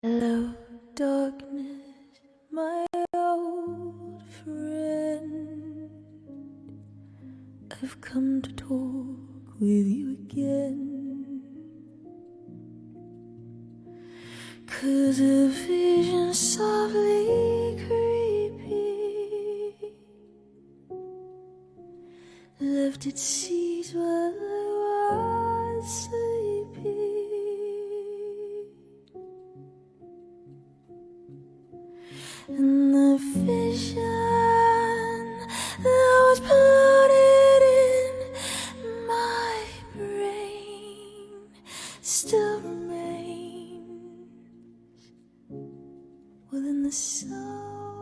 Hello, darkness, my old friend. I've come to talk with you again, 'cause a vision softly creeping left its seeds while I was sleeping. And the vision that was planted in my brain still remains within the sound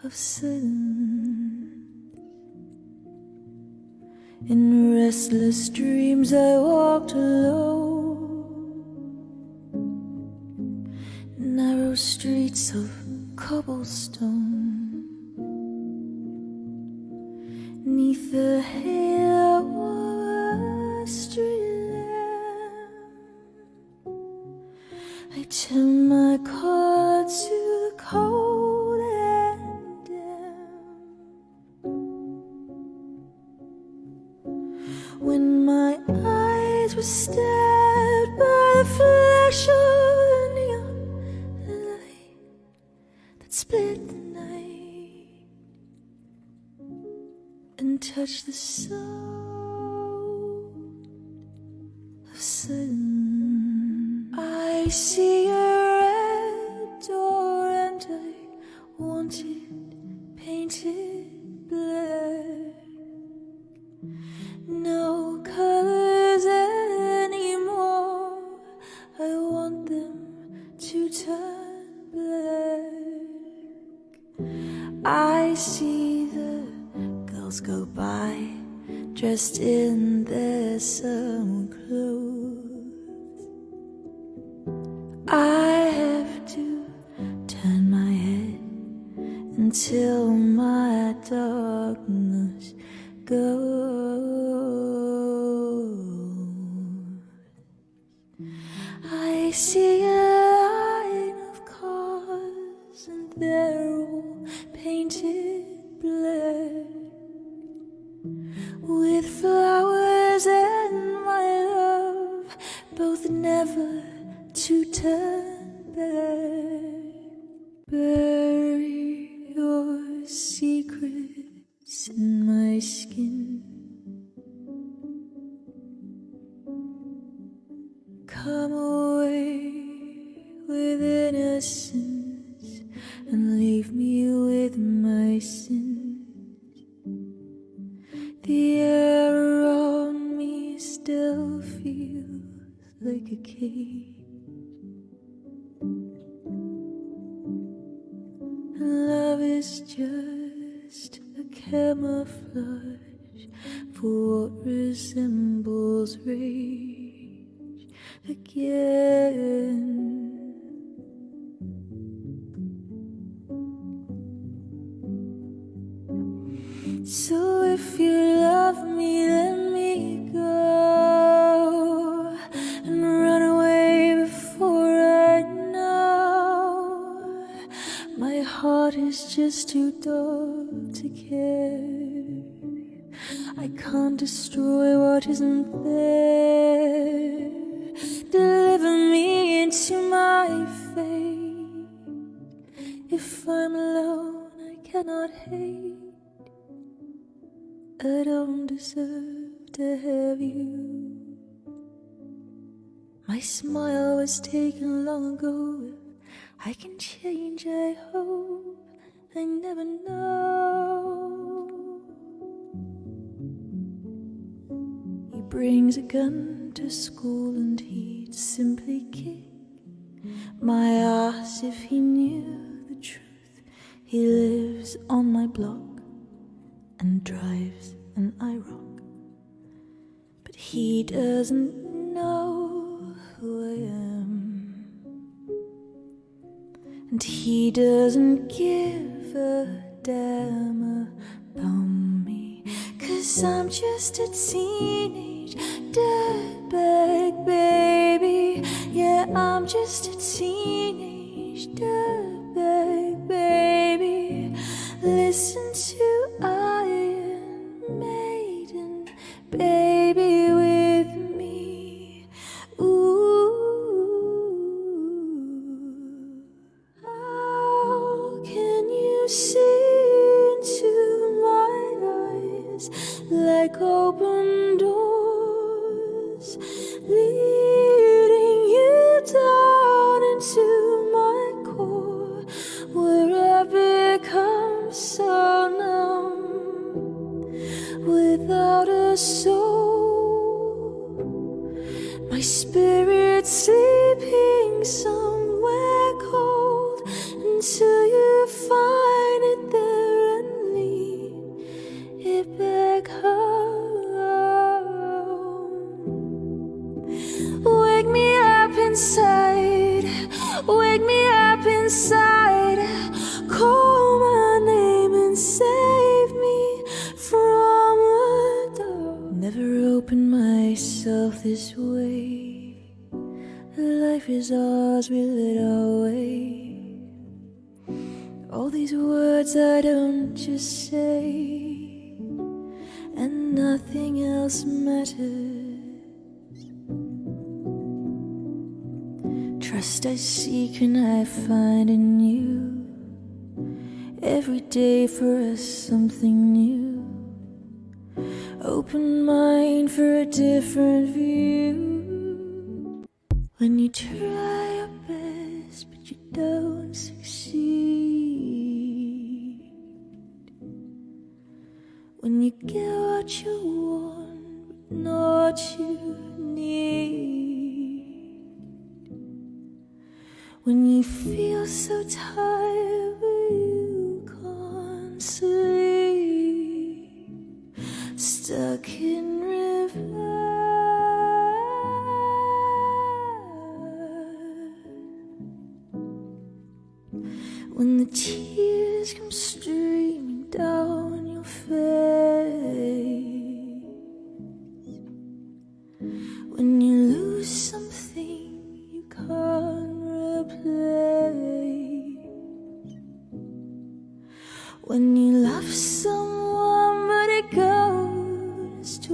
of silence. In restless dreams I walked alone, narrow streets of cobblestone, 'neath the halo of a street lamp. I turned my collar to the cold and damp. When my eyes were stabbed by the flash of neon light that split the night and touched the sound of silence. I see a red door and I want it painted black. No colors anymore, I want them to turn black. I see the girls go by dressed in their summer clothes. I have to turn my head until my darkness goes. I see a line of cars and they're all painted black, with flowers and my love, both never to turn back. Bury your secrets in my skin. Come away with innocence and leave me with my sins. The air around me still feels like a cage. Love is just a camouflage for what resembles rage again. So if you love me, let me go and run away before I know. My heart is just too dark to care. I can't destroy what isn't there. Deliver me into my fate. If I'm alone, I cannot hate. I don't deserve to have you. My smile was taken long ago. If I can change, I hope. I never know. He brings a gun to school and he'd simply kick my ass if he knew the truth. He lives on my block and drives an IROC, but he doesn't know who I am, and he doesn't give a damn about me, 'cause I'm just a teenage dirtbag baby. Yeah, I'm just a teenage dirtbag, baby. Listen to Iron Maiden, baby, with me. Ooh, how can you see into my eyes like open doors, leading you down into my core, where I become so numb without a soul, my spirit sleeping somewhere cold, until you find it there and lead it back home. Wake me up inside, wake me up inside, call my name and save me from the dark. Never opened myself this way, life is ours, we lit our way. All these words I don't just say, and nothing else matters. Trust I seek and I find in you, every day for us something new. Open mind for a different view. When you try your best but you don't succeed, when you get what you want but not what you need, when you feel so tired but you can't sleep, stuck in reverse, when the tears come streaming down your face, when you lose something you can't replace, when you love someone but it goes to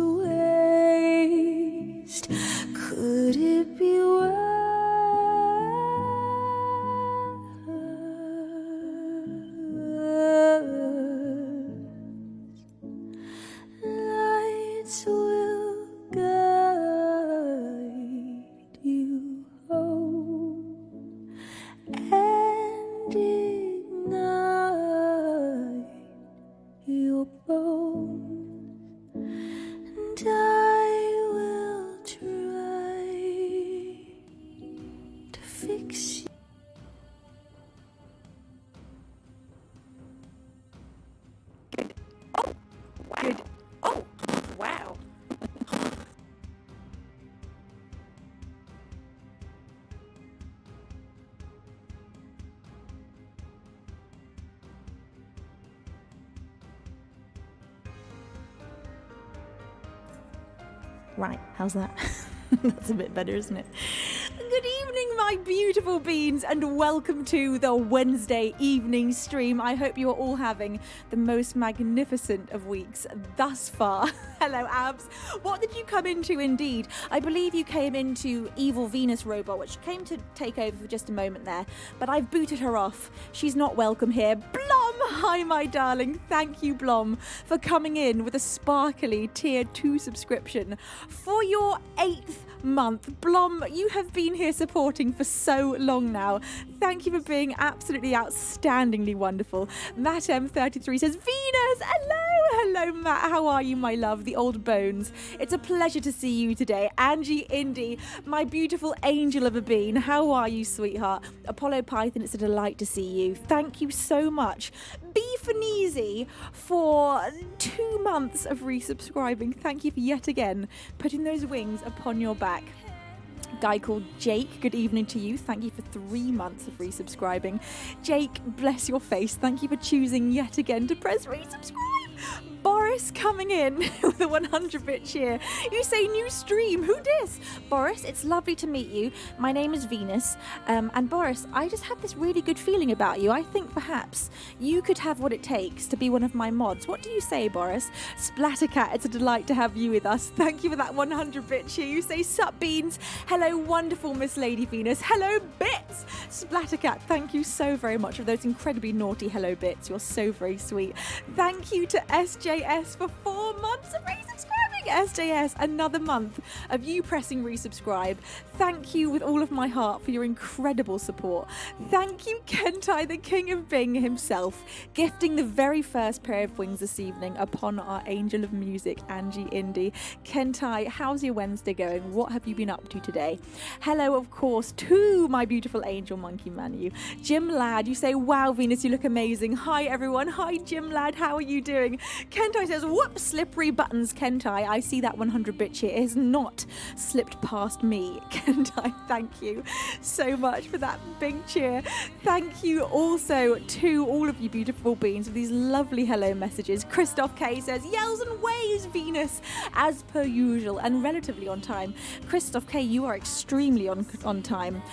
waste, could it be worse? Lights will guide you home and ignite your bones, and I will try to fix you. Good. Oh, wow. Right, how's that? That's a bit better, isn't it? Good evening, my beautiful beans, and welcome to the Wednesday evening stream. I hope you are all having the most magnificent of weeks thus far. Hello, Abs. What did you come into indeed? I believe you came into Evil Venus Robot, which came to take over for just a moment there, but I've booted her off. She's not welcome here. Blom! Hi, my darling. Thank you, Blom, for coming in with a sparkly tier 2 subscription for your 8th month. Blom, you have been here supporting for so long now. Thank you for being absolutely outstandingly wonderful. Matt M33 says, Venus, hello, Matt. How are you, my love? The old bones. It's a pleasure to see you today. Angie Indy, my beautiful angel of a bean. How are you, sweetheart? Apollo Python, it's a delight to see you. Thank you so much. Beef and Easy for 2 months of resubscribing. Thank you for yet again putting those wings upon your back. Guy called Jake, good evening to you. Thank you for 3 months of resubscribing. Jake, bless your face. Thank you for choosing yet again to press resubscribe. Boris Boris coming in with a 100-bit cheer. You say new stream. Who dis? Boris, it's lovely to meet you. My name is Venus. And Boris, I just had this really good feeling about you. I think perhaps you could have what it takes to be one of my mods. What do you say, Boris? Splattercat, it's a delight to have you with us. Thank you for that 100-bit cheer. You say sup beans. Hello, wonderful Miss Lady Venus. Hello, bits. Splattercat, thank you so very much for those incredibly naughty hello bits. You're so very sweet. Thank you to SJS for 4 months of resubscribing. SJS, another month of you pressing resubscribe. Thank you with all of my heart for your incredible support. Thank you, Kentai, the king of Bing himself, gifting the very first pair of wings this evening upon our angel of music, Angie Indy. Kentai, how's your Wednesday going? What have you been up to today? Hello, of course, to my beautiful angel monkey Manu. Jim Ladd, you say, wow, Venus, you look amazing. Hi, everyone. Hi, Jim Ladd. How are you doing? Kentai says, whoops, slippery buttons, Kentai. I see that 100-bit cheer. It has not slipped past me. Kentai, thank you so much for that big cheer. Thank you also to all of you beautiful beings for these lovely hello messages. Christoph K says, yells and waves, Venus, as per usual and relatively on time. Christoph K, you are extremely on time.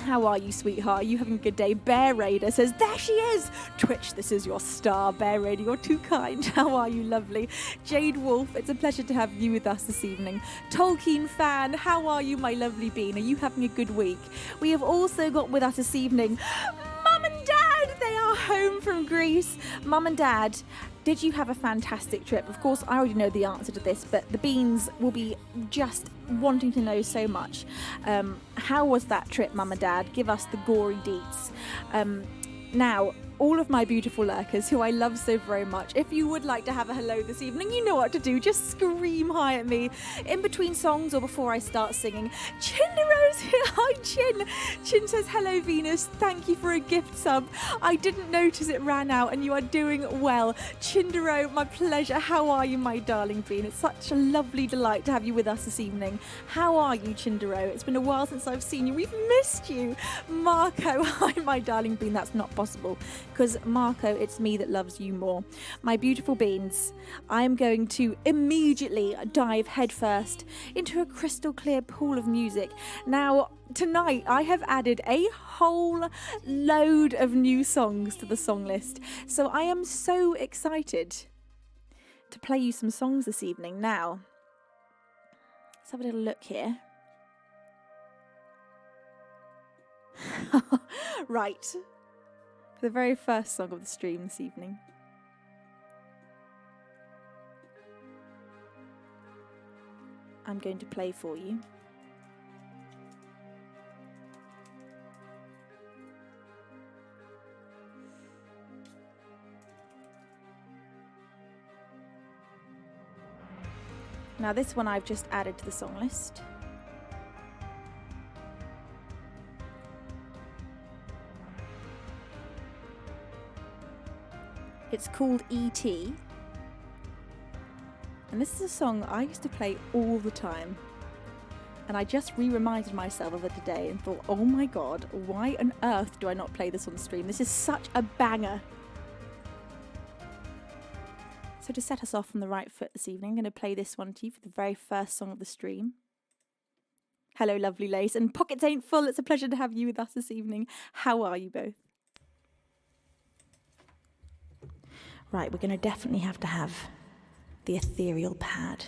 How are you, sweetheart? Are you having a good day? Bear Raider says, there she is! Twitch, this is your star. Bear Raider, you're too kind. How are you, lovely? Jade Wolf, it's a pleasure to have you with us this evening. Tolkien fan, how are you, my lovely bean? Are you having a good week? We have also got with us this evening Mum and Dad! They are home from Greece. Mum and Dad, did you have a fantastic trip? Of course, I already know the answer to this, but the beans will be just wanting to know so much. How was that trip, Mum and Dad? Give us the gory deets. Now, all of my beautiful lurkers who I love so very much, if you would like to have a hello this evening, you know what to do. Just scream hi at me in between songs or before I start singing. Chindero's here. Hi, Chin. Chin says, hello, Venus. Thank you for a gift sub. I didn't notice it ran out and you are doing well. Chindero, my pleasure. How are you, my darling bean? It's such a lovely delight to have you with us this evening. How are you, Chindero? It's been a while since I've seen you. We've missed you. Marco, hi, my darling bean. That's not possible. Because, Marco, it's me that loves you more. My beautiful beans, I'm going to immediately dive headfirst into a crystal clear pool of music. Now, tonight, I have added a whole load of new songs to the song list. So I am so excited to play you some songs this evening. Now, let's have a little look here. Right. For the very first song of the stream this evening. I'm going to play for you. Now this one I've just added to the song list. It's called E.T. And this is a song I used to play all the time. And I just re-reminded myself of it today and thought, oh my god, why on earth do I not play this on stream? This is such a banger. So to set us off on the right foot this evening, I'm going to play this one to you for the very first song of the stream. Hello, lovely lace. And pockets ain't full. It's a pleasure to have you with us this evening. How are you both? Right, we're going to definitely have to have the ethereal pad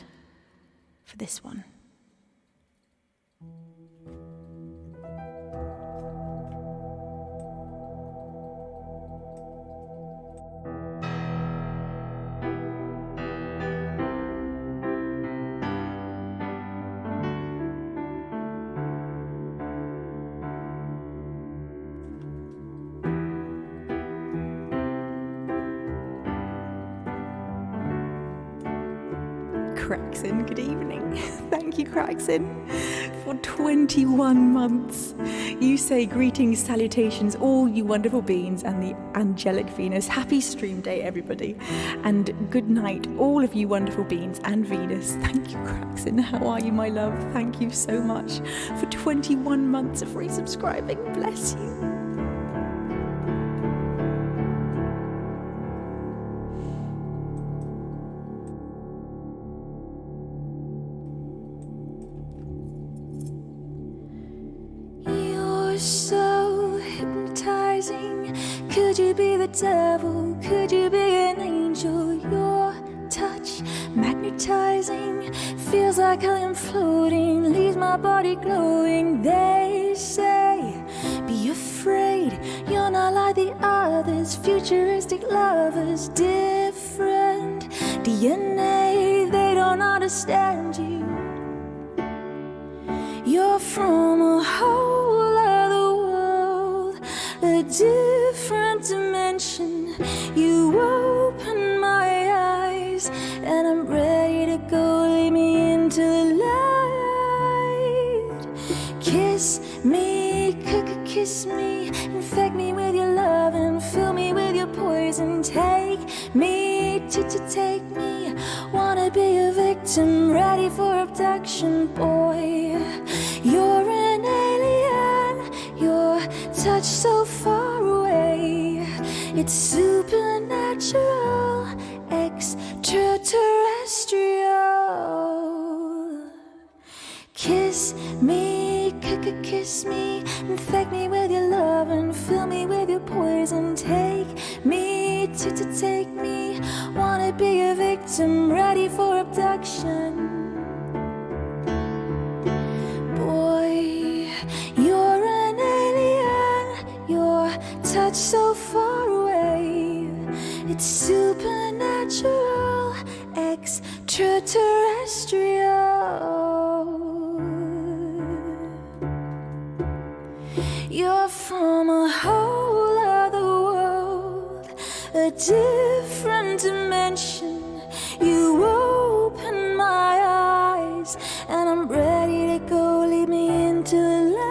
for this one. Craxin, good evening. Thank you, Craxin, for 21 months. You say greetings, salutations, all you wonderful beings and the angelic Venus. Happy stream day, everybody. And good night, all of you wonderful beings and Venus. Thank you, Craxin. How are you, my love? Thank you so much for 21 months of resubscribing. Bless you. so hypnotizing. Could you be the devil? Could you be an angel? Your touch magnetizing. Feels like I am floating, leaves my body glowing. They say, be afraid, you're not like the others. Futuristic lovers, different DNA. They don't understand you. You're from a whole other world, a different dimension. You open my eyes, and I'm ready to go. Lead me into the light. Kiss me, kiss me, infect me with your love and fill me with your poison. Take me, take me. Wanna be a victim, ready for abduction, boy. You're an alien, your touch so far away. It's supernatural, extraterrestrial. Kiss me, kiss me, infect me with your love and fill me with your poison. Take me, take me. Wanna be a victim, ready for abduction. Boy, you're an alien, your touch so far away. It's supernatural, extraterrestrial. You're from a whole other world, a different dimension. You open my eyes, and I'm ready to go. Lead me into the light.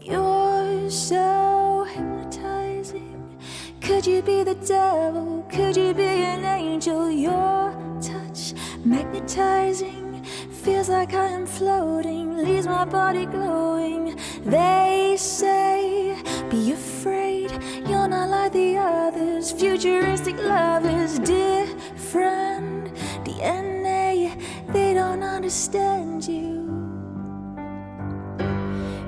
You're so hypnotizing. Could you be the devil? Could you be an angel? Your touch magnetizing. Feels like I am floating, leaves my body glowing. They say, be afraid, you're not like the others. Futuristic lovers, different DNA. They don't understand you.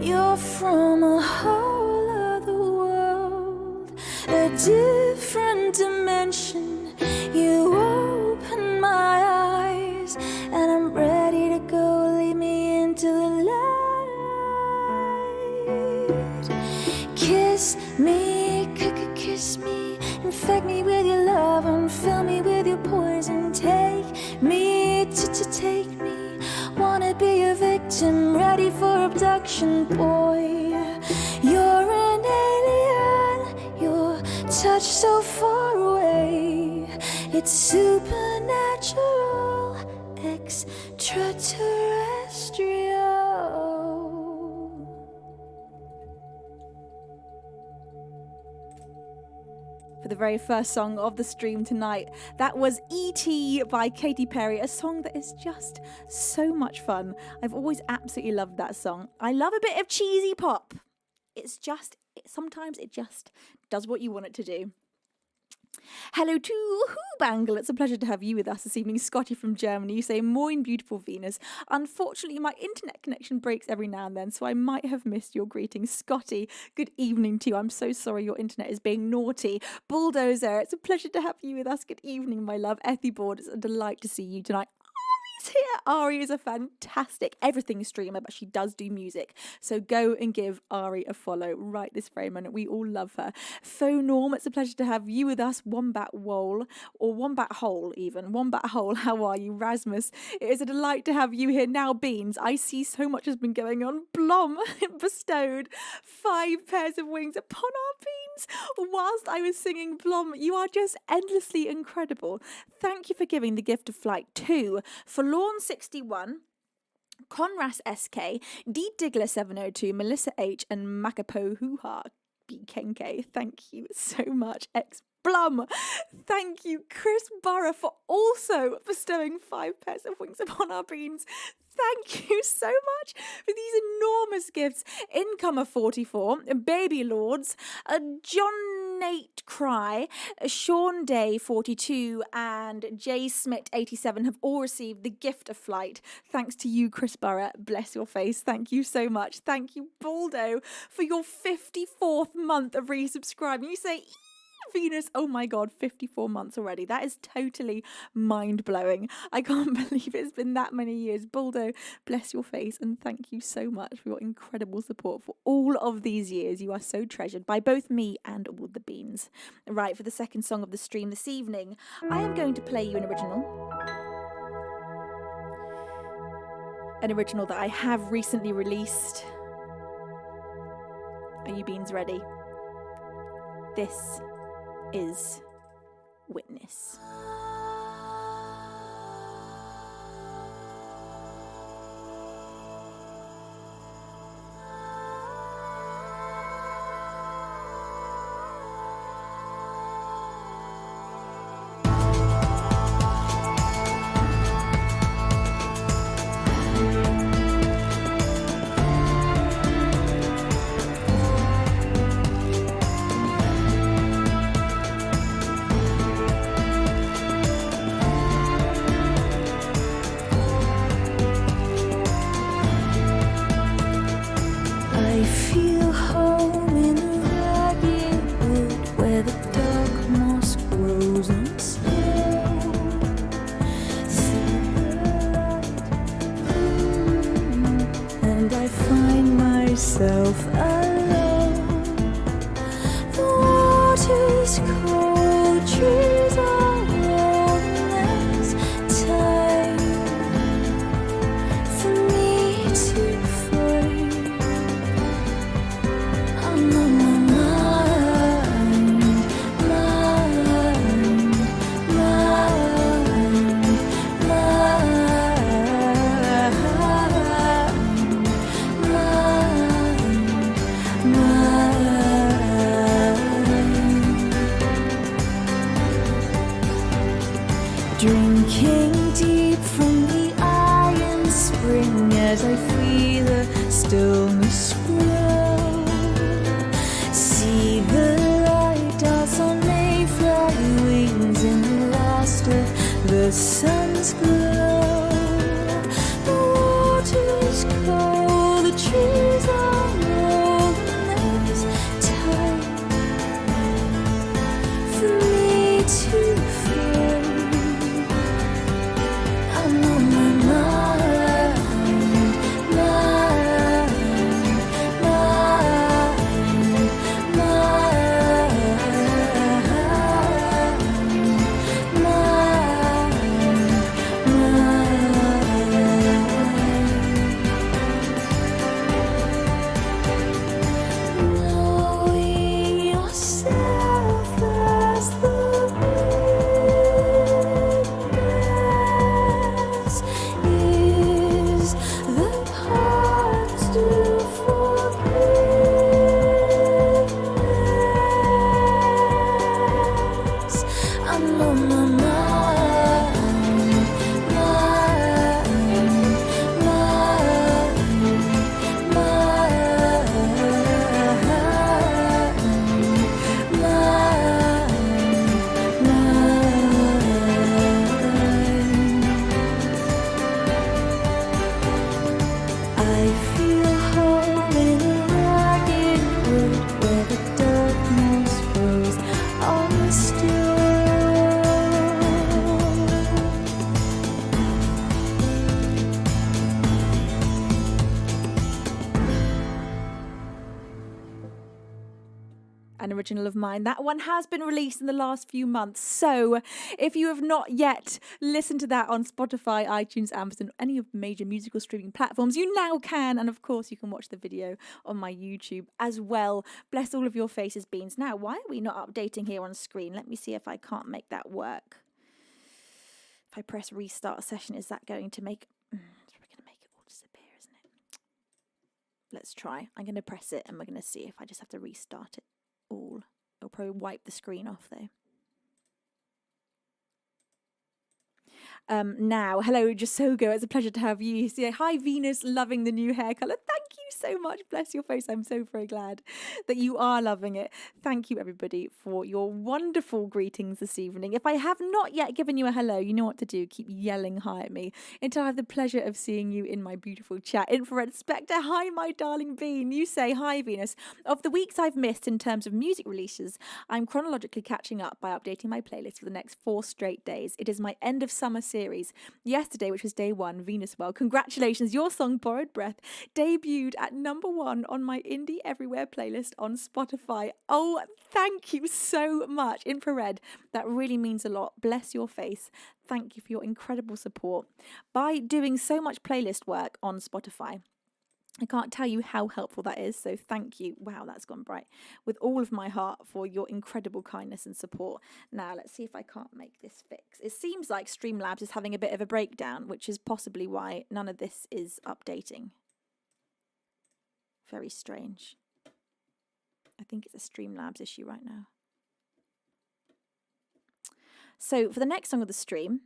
You're from a whole other world, a different dimension. You open my eyes, and I'm ready to go. Lead me into the light. Kiss me, kiss me, infect me with your love and fill me with your poison. Take me, take me. Wanna be a victim, ready for abduction, boy. You're an alien, your touch so far away. It's supernatural, extraterrestrial. For the very first song of the stream tonight, that was E.T. by Katy Perry, a song that is just so much fun. I've always absolutely loved that song. I love a bit of cheesy pop. Sometimes it just does what you want it to do. Hello to Bangle. It's a pleasure to have you with us this evening. Scotty from Germany. You say, Moin, beautiful Venus. Unfortunately, my internet connection breaks every now and then, so I might have missed your greetings. Scotty, good evening to you. I'm so sorry your internet is being naughty. Bulldozer, it's a pleasure to have you with us. Good evening, my love. Ethyboard, it's a delight to see you tonight. Here, Ari is a fantastic everything streamer, but she does do music. So go and give Ari a follow right this very moment. We all love her. Faux Norm, it's a pleasure to have you with us. Wombat Wole, or Wombat Hole even. Wombat Hole, how are you? Rasmus, it is a delight to have you here. Now, Beans, I see so much has been going on. Blom bestowed 5 pairs of wings upon our Beans. Whilst I was singing Blom, you are just endlessly incredible. Thank you for giving the gift of flight to Forlorn 61, Conras SK, D Diggler 702, Melissa H, and Makapo Hoo-Ha BKK. Thank you so much, X Blum. Thank you, Chris Burrow, for also bestowing 5 pairs of wings upon our Beans. Thank you so much for these enormous gifts. Incomer 44, Baby Lords, John Nate Cry, Sean Day 42 and Jay Smith 87 have all received the gift of flight. Thanks to you, Chris Burrett. Bless your face. Thank you so much. Thank you, Baldo, for your 54th month of resubscribing. You say, Venus, oh my God, 54 months already. That is totally mind-blowing. I can't believe it's been that many years. Baldo, bless your face, and thank you so much for your incredible support for all of these years. You are so treasured by both me and all the beans. Right, for the second song of the stream this evening, I am going to play you an original. An original that I have recently released. Are you beans ready? This is Witness. Drinking deep from the iron spring as I feel the stillness grow. See the light dance on mayfly wings in the last of the sun's glow. The water's cold, the trees are old, and there's time for me to feel. I'm on my mind, knowing yourself as the witness is the part to forgiveness. I'm on my I feel home in a ragged wood where the dark moss grows on still. An original of mine. That one has been released in the last few months. So if you have not yet listened to that on Spotify, iTunes, Amazon, any of the major musical streaming platforms, you now can. And of course, you can watch the video on my YouTube as well. Bless all of your faces, beans. Now, why are we not updating here on screen? Let me see if I can't make that work. If I press restart session, is that going to make... It's probably going to make it all disappear, isn't it? Let's try. I'm going to press it and we're going to see if I just have to restart it all. It'll probably wipe the screen off though. now. Hello, Jasogo. It's a pleasure to have you. So, hi, Venus, loving the new hair colour. Thank you so much. Bless your face. I'm so very glad that you are loving it. Thank you, everybody, for your wonderful greetings this evening. If I have not yet given you a hello, you know what to do. Keep yelling hi at me until I have the pleasure of seeing you in my beautiful chat. Infrared Spectre, hi, my darling Bean. You say hi, Venus. Of the weeks I've missed in terms of music releases, I'm chronologically catching up by updating my playlist for the next 4 straight days. It is my end of summer series. Yesterday, which was day 1, Venusworld, congratulations, your song Borrowed Breath debuted at number 1 on my Indie Everywhere playlist on Spotify. Oh, thank you so much, Infrared. That really means a lot. Bless your face. Thank you for your incredible support. By doing so much playlist work on Spotify, I can't tell you how helpful that is, so thank you. Wow, that's gone bright. With all of my heart for your incredible kindness and support. Now, let's see if I can't make this fix. It seems like Streamlabs is having a bit of a breakdown, which is possibly why none of this is updating. Very strange. I think it's a Streamlabs issue right now. So, for the next song of the stream,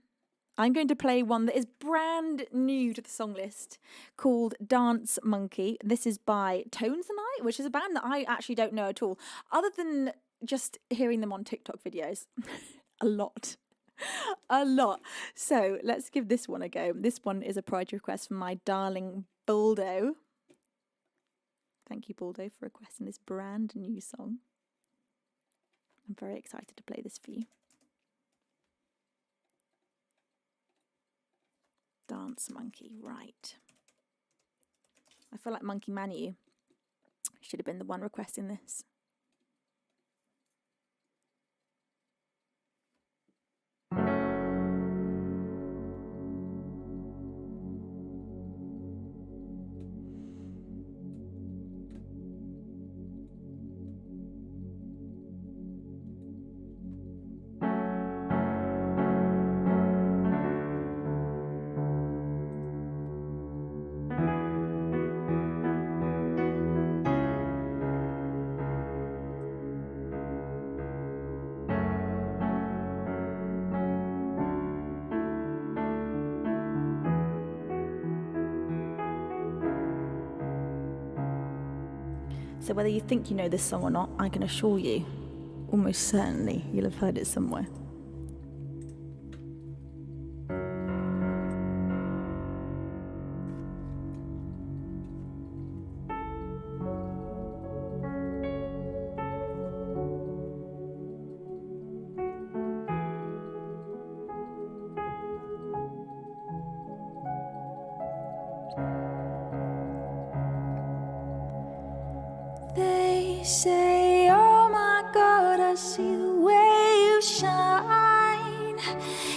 I'm going to play one that is brand new to the song list called Dance Monkey. This is by Tones the Night, which is a band that I actually don't know at all, other than just hearing them on TikTok videos. A lot. So let's give this one a go. This one is a pride request from my darling Buldo. Thank you, Buldo, for requesting this brand new song. I'm very excited to play this for you. Dance Monkey, right. I feel like Monkey Manu should have been the one requesting this. So whether you think you know this song or not, I can assure you, almost certainly, you'll have heard it somewhere. They say, oh my God, I see the way you shine.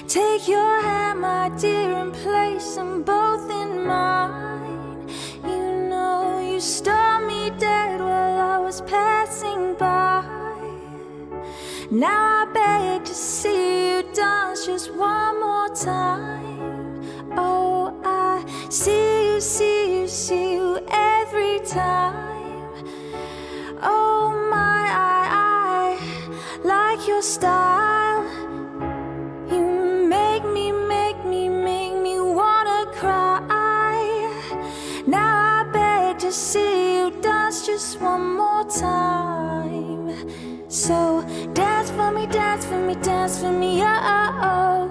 Take your hand, my dear, and place them both in mine. You know you stopped me dead while I was passing by. Now I beg to see you dance just one more time. Oh, I see you every time. Oh my, I like your style. You make me wanna cry. Now I beg to see you dance just one more time. So dance for me, oh.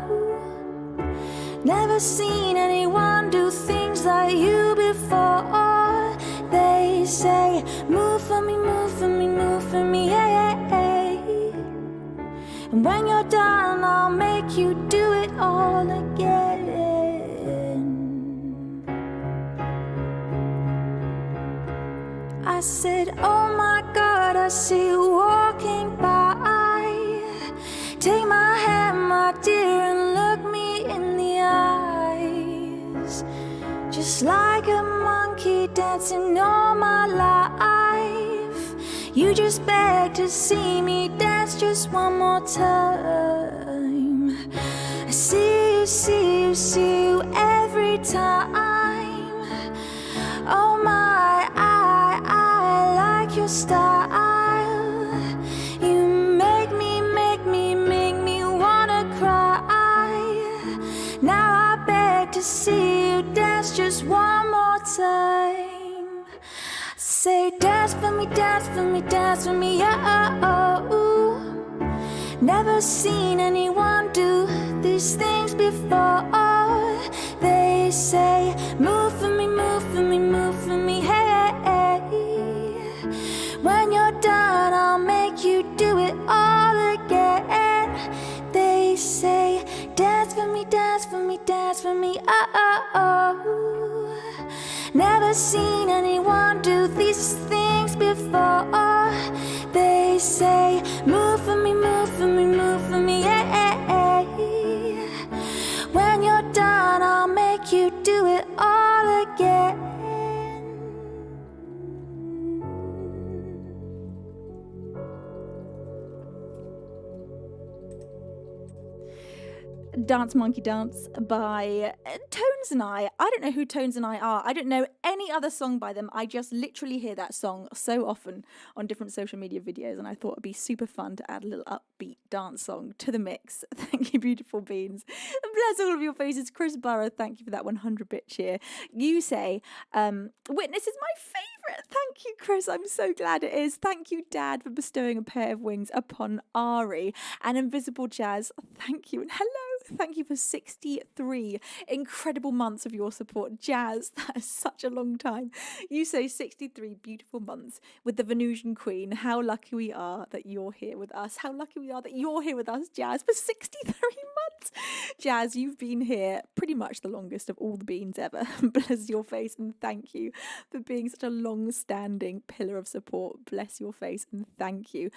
Never seen anyone do things like you before. They say, move for me, yeah. And when you're done, I'll make you do it all again. I said, oh my God, I see you walking by. Take my hand, my dear, and look me in the eyes. Just like a monkey dancing all my life, you just beg to see me dance just one more time. I see you every time. Oh my, I like your style. You make me wanna cry. Now time. Say dance for me, dance for me, dance for me, oh. Never seen anyone do these things before. They say move for me, move for me, move for me, hey. When you're done, I'll make you do it all again. They say dance for me, dance for me, dance for me, oh. Never seen anyone do these things before. They say move for me, move for me, move for me, yeah. When you're done, I'll make you do it all again. Dance Monkey Dance by Tones and I. I don't know who Tones and I are. I don't know any other song by them. I just literally hear that song so often on different social media videos, and I thought it'd be super fun to add a little upbeat dance song to the mix. Thank you, beautiful beans. Bless all of your faces. Chris Burrow, thank you for that 100-bit cheer. You say, Witness is my favourite. Thank you, Chris. I'm so glad it is. Thank you, Dad, for bestowing a pair of wings upon Ari. And Invisible Jazz, thank you. And hello. Thank you for 63 incredible months of your support. Jazz, that is such a long time. You say 63 beautiful months with the Venusian Queen. How lucky we are that you're here with us. How lucky we are that you're here with us, Jazz, for 63 months. Jazz, you've been here pretty much the longest of all the beans ever. Bless your face and thank you for being such a long-standing pillar of support. Bless your face and thank you.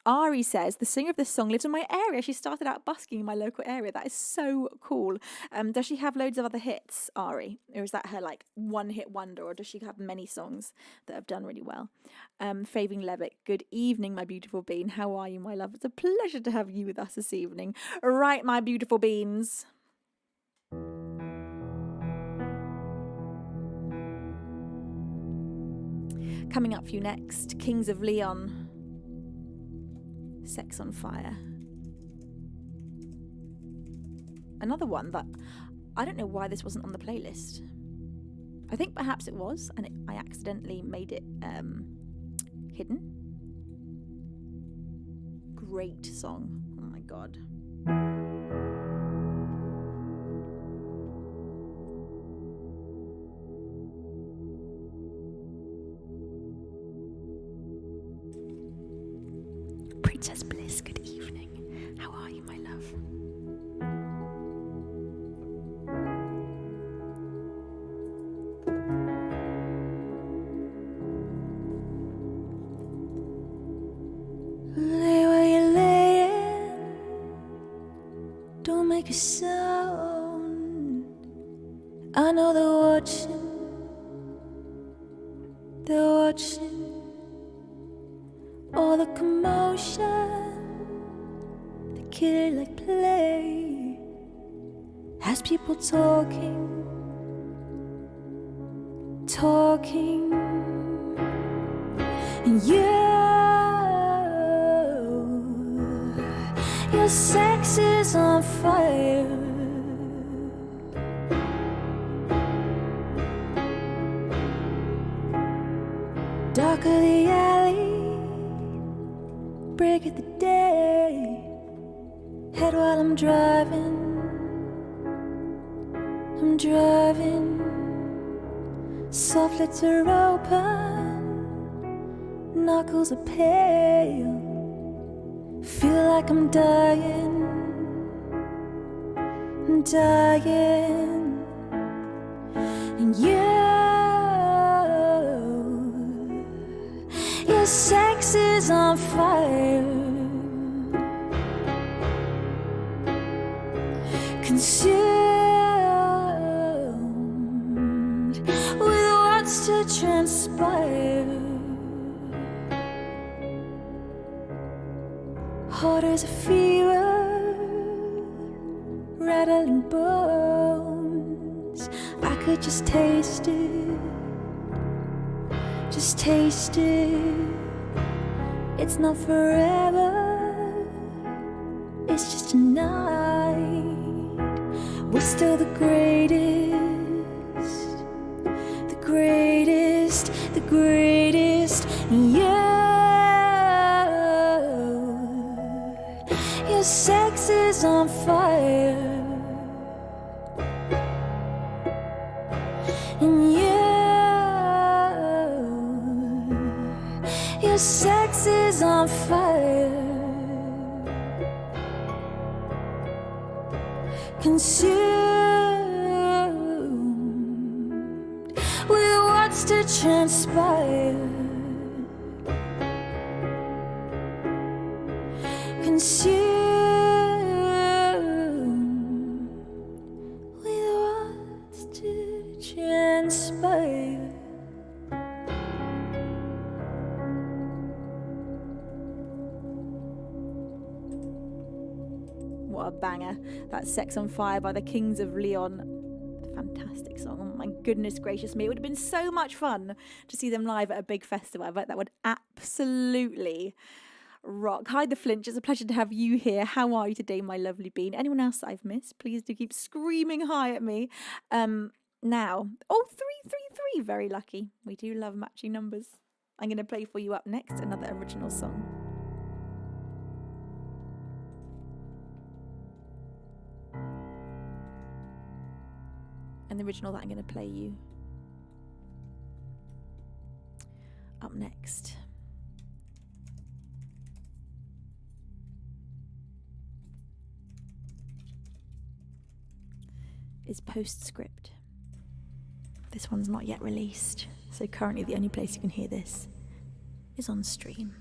Ari says, the singer of this song lives in my area. She started out busking in my local area. That is so cool. Does she have loads of other hits, Ari? Or is that her like one-hit wonder? Or does she have many songs that have done really well? Faving Levitt, good evening, my beautiful bean. How are you, my love? It's a pleasure to have you with us this evening. Right, my beautiful beans. Coming up for you next, Kings of Leon, Sex on Fire. Another one that I don't know why this wasn't on the playlist. I think perhaps it was, and I accidentally made it hidden. Great song. Oh my god. Princess Bliss, good evening. How are you, my love? Lay where you're laying, don't make a sound. I know they're watching all the commotion. They kill it like play, has people talking, and your sex is on fire. Dark of the alley, break of the day. Head while I'm driving. Soft lips are open, knuckles are pale. Feel like I'm dying. And your sex is on fire. Consumed with what's to transpire. Hot as a fever, rattling bones. I could just taste it. It's not forever, it's just a night. We're still the greatest friendliest, the greatest. Your sex is on fire. And your sex is on fire. Consumed with what's to transpire. Consumed with what's to transpire. What a banger. That's Sex on Fire by the Kings of Leon. Fantastic song. Oh my goodness gracious me. It would have been so much fun to see them live at a big festival. I bet that would absolutely rock. Hi, The Flinch. It's a pleasure to have you here. How are you today, my lovely bean? Anyone else that I've missed, please do keep screaming hi at me. Now, 333. Very lucky. We do love matching numbers. I'm going to play for you up next another original song. And the original that I'm going to play you up next is Postscript. This one's not yet released, so currently the only place you can hear this is on stream.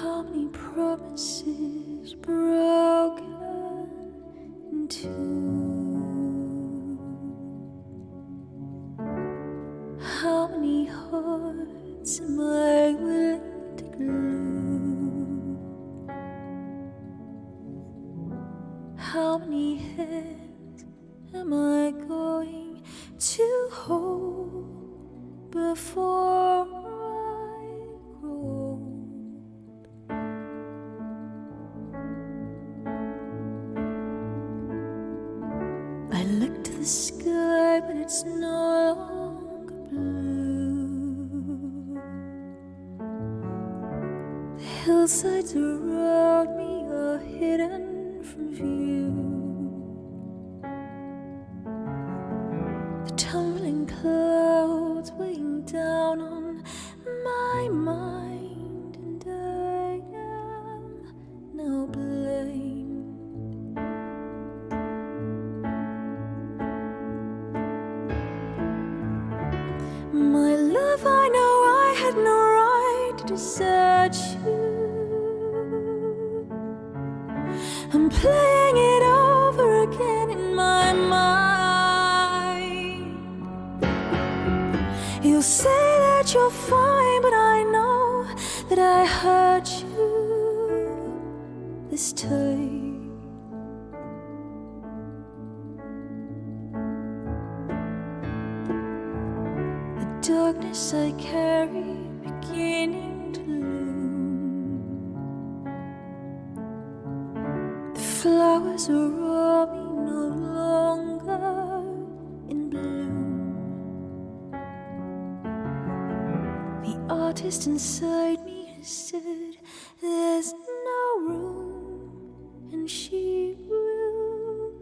How many promises broken in two? How many hearts am I willing to glue? How many hands am I going to hold before I grow? I look to the sky, but it's no longer blue. The hillsides around me are hidden from view. The tumbling clouds weighing down on my mind, and I am now blind. My love, I know I had no right to desert you. I'm playing it over again in my mind. You'll say that you're fine, but I know that I hurt you this time. Darkness I carry beginning to loom. The flowers around me no longer in bloom. The artist inside me has said there's no room, and she will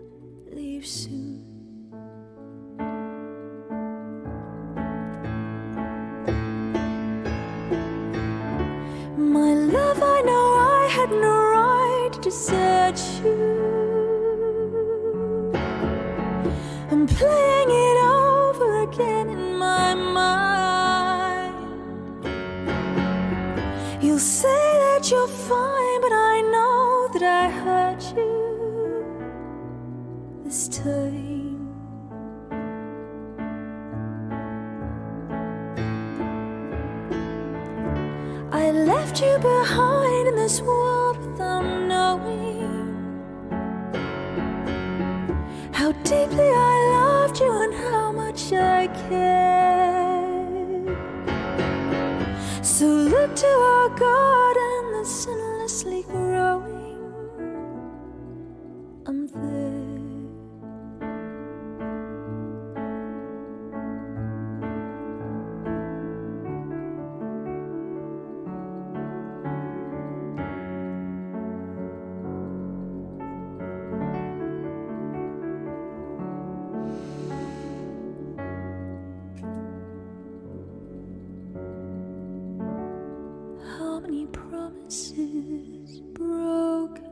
leave soon. My love, I know I had no right to desert you. I'm playing it over again in my mind. You'll say that you're fine, but I know that I hurt you this time. I left you behind in this world without knowing how deeply I loved you and how much I cared. So look to our garden that's endlessly growing. I'm there. How many promises broken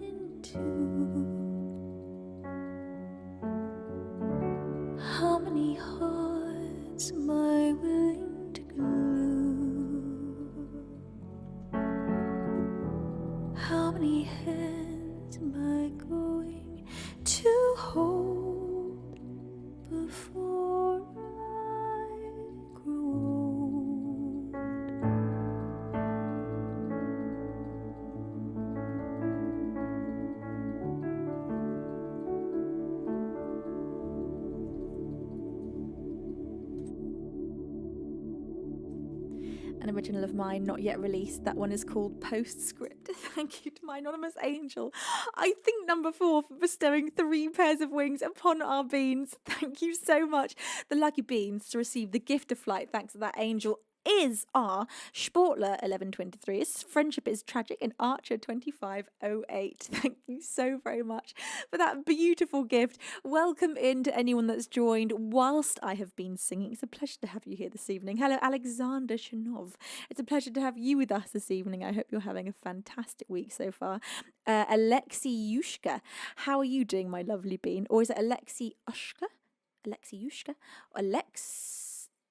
in two? How many hearts am I willing to glue? How many hands am I going to hold before I grow old? An original of mine, not yet released. That one is called Postscript. Thank you to my anonymous angel. I think number 4 for bestowing 3 pairs of wings upon our beans. Thank you so much. The lucky beans to receive the gift of flight, thanks to that angel, is our Sportler 1123. His friendship is tragic, and Archer 2508. Thank you so very much for that beautiful gift. Welcome in to anyone that's joined whilst I have been singing. It's a pleasure to have you here this evening. Hello, Alexander Shanov. It's a pleasure to have you with us this evening. I hope you're having a fantastic week so far. Alexi Yushka, how are you doing, my lovely bean? Or is it Alexi Ushka? Alexi Yushka?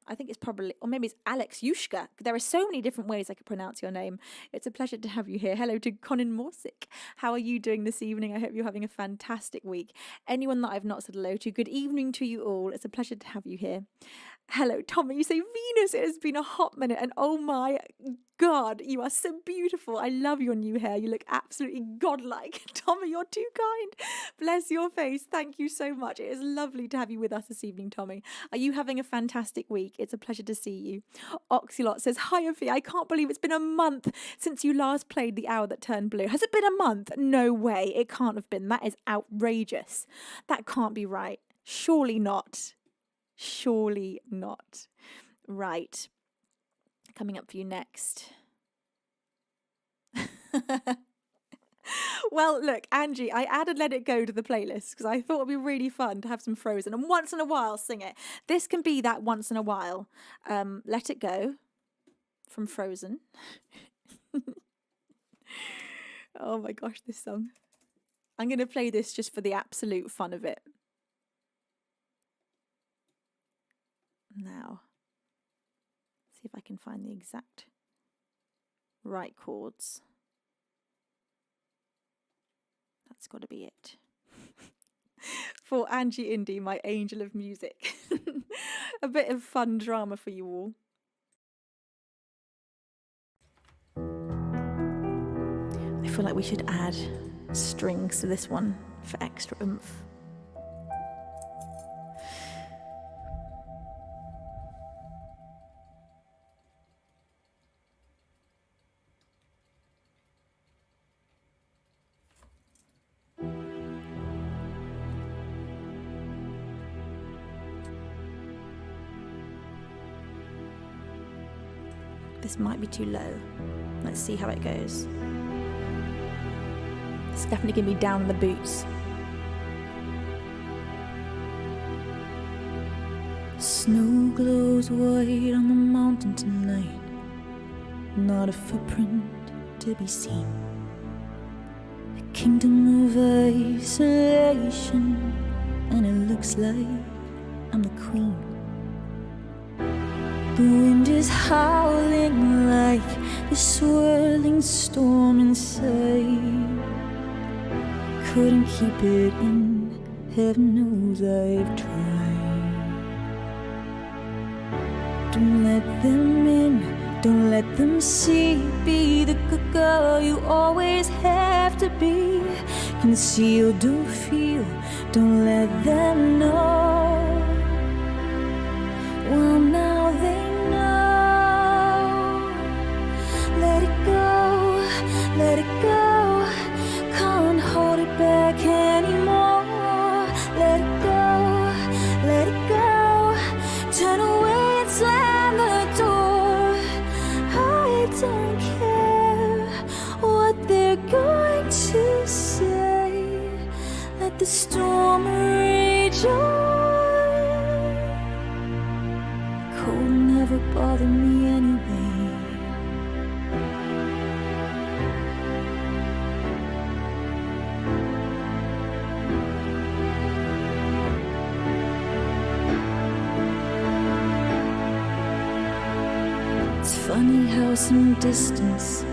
I think it's probably, or maybe it's Alex Yushka. There are so many different ways I could pronounce your name. It's a pleasure to have you here. Hello to Conan Morsick. How are you doing this evening? I hope you're having a fantastic week. Anyone that I've not said hello to, good evening to you all. It's a pleasure to have you here. Hello, Tommy. You say, Venus, it has been a hot minute, and oh my God, you are so beautiful. I love your new hair. You look absolutely godlike. Tommy, you're too kind. Bless your face. Thank you so much. It is lovely to have you with us this evening, Tommy. Are you having a fantastic week? It's a pleasure to see you. Oxylot says, hi, Effie. I can't believe it's been a month since you last played The Hour That Turned Blue. Has it been a month? No way. It can't have been. That is outrageous. That can't be right. Surely not. Surely not. Right. Coming up for you next. Well, look, Angie, I added Let It Go to the playlist because I thought it'd be really fun to have some Frozen and once in a while sing it. This can be that once in a while. Let It Go from Frozen. Oh my gosh, this song. I'm going to play this just for the absolute fun of it. Now, see if I can find the exact right chords. That's got to be it. For Angie Indy, my angel of music. A bit of fun drama for you all. I feel like we should add strings to this one for extra oomph. This might be too low. Let's see how it goes. It's definitely going to be down in the boots. Snow glows white on the mountain tonight. Not a footprint to be seen. A kingdom of isolation, and it looks like I'm the queen. The wind is howling like the swirling storm inside. Couldn't keep it in, heaven knows I've tried. Don't let them in, don't let them see. Be the good girl you always have to be. Conceal, don't feel, don't let them know. Well, now they know. Let it go, let it go. Can't hold it back anymore. Let it go, let it go. Turn away and slam the door. I don't care what they're going to say. Let the storm rage on. Cold never bothered me anyway. It's funny how some distance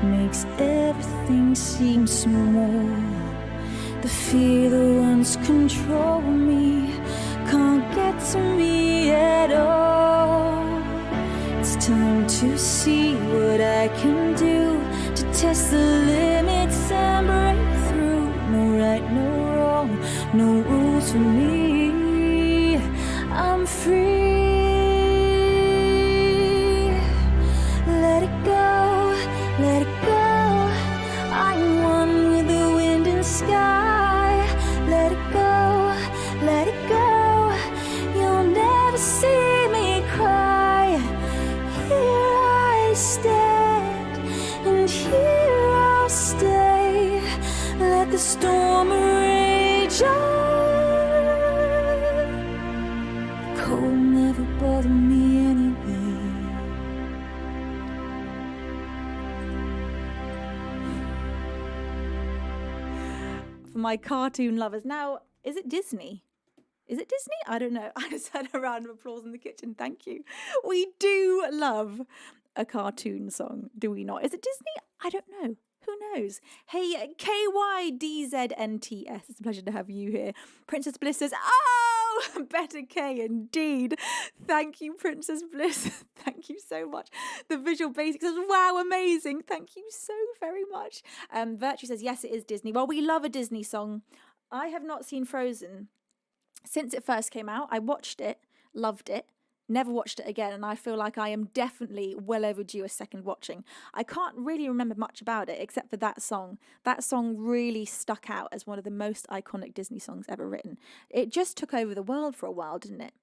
makes everything seem small. The fear that once controlled me can't get to me at all. It's time to see what I can do to test the limits and break through. No right, no wrong, no rules for me. I'm free. Let it go, let it go. I'm one with the wind and sky. Let it go, let it go. You'll never see me cry. Here I stand, and here I'll stay. Let the storm rage on. Cold never bothered me anyway. For my cartoon lovers. Now, is it Disney? Is it Disney? I don't know. I just had a round of applause in the kitchen. Thank you. We do love a cartoon song, do we not? Is it Disney? I don't know. Who knows? Hey, KYDZNTS. It's a pleasure to have you here. Princess Bliss says, oh, better K indeed. Thank you, Princess Bliss. Thank you so much. The Visual Basics says, wow, amazing. Thank you so very much. Virtue says, yes, it is Disney. Well, we love a Disney song. I have not seen Frozen since it first came out. I watched it, loved it. Never watched it again, and I feel like I am definitely well overdue a second watching. I can't really remember much about it except for that song. That song really stuck out as one of the most iconic Disney songs ever written. It just took over the world for a while, didn't it?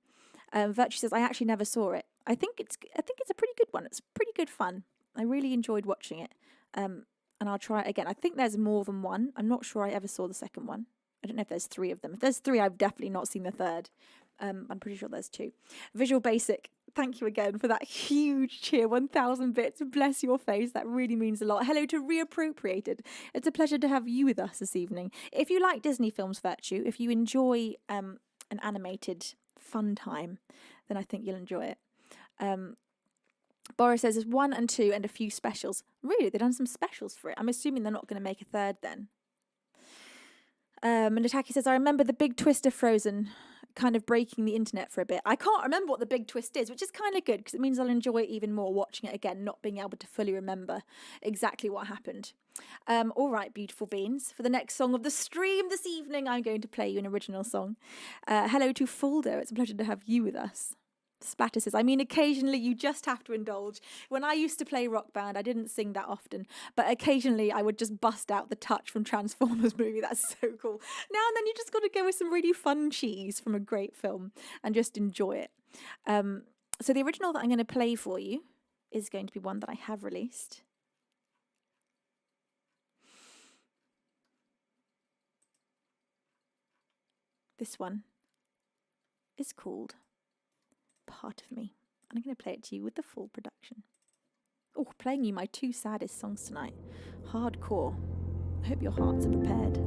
Virtue says, I actually never saw it. I think it's a pretty good one. It's pretty good fun. I really enjoyed watching it, and I'll try it again. I think there's more than one. I'm not sure I ever saw the second one. I don't know if there's three of them. If there's three, I've definitely not seen the third. I'm pretty sure there's two. Visual Basic, thank you again for that huge cheer, 1,000 bits. Bless your face. That really means a lot. Hello to Reappropriated. It's a pleasure to have you with us this evening. If you like Disney films, Virtue, if you enjoy an animated fun time, then I think you'll enjoy it. Boris says there's 1 and 2 and a few specials. Really? They've done some specials for it. I'm assuming they're not going to make a third then. And Ataki says, I remember the big twist of Frozen kind of breaking the internet for a bit. I can't remember what the big twist is, which is kind of good because it means I'll enjoy it even more watching it again, not being able to fully remember exactly what happened. All right, beautiful beans. For the next song of the stream this evening, I'm going to play you an original song. Hello to Fuldo. It's a pleasure to have you with us. Splatter says, I mean, occasionally you just have to indulge. When I used to play Rock Band, I didn't sing that often, but occasionally I would just bust out the touch from Transformers movie. That's so cool. Now and then you just got to go with some really fun cheese from a great film and just enjoy it. So the original that I'm going to play for you is going to be one that I have released. This one is called Part of Me, and I'm going to play it to you with the full production. Oh, playing you my 2 saddest songs tonight. Hardcore. I hope your hearts are prepared.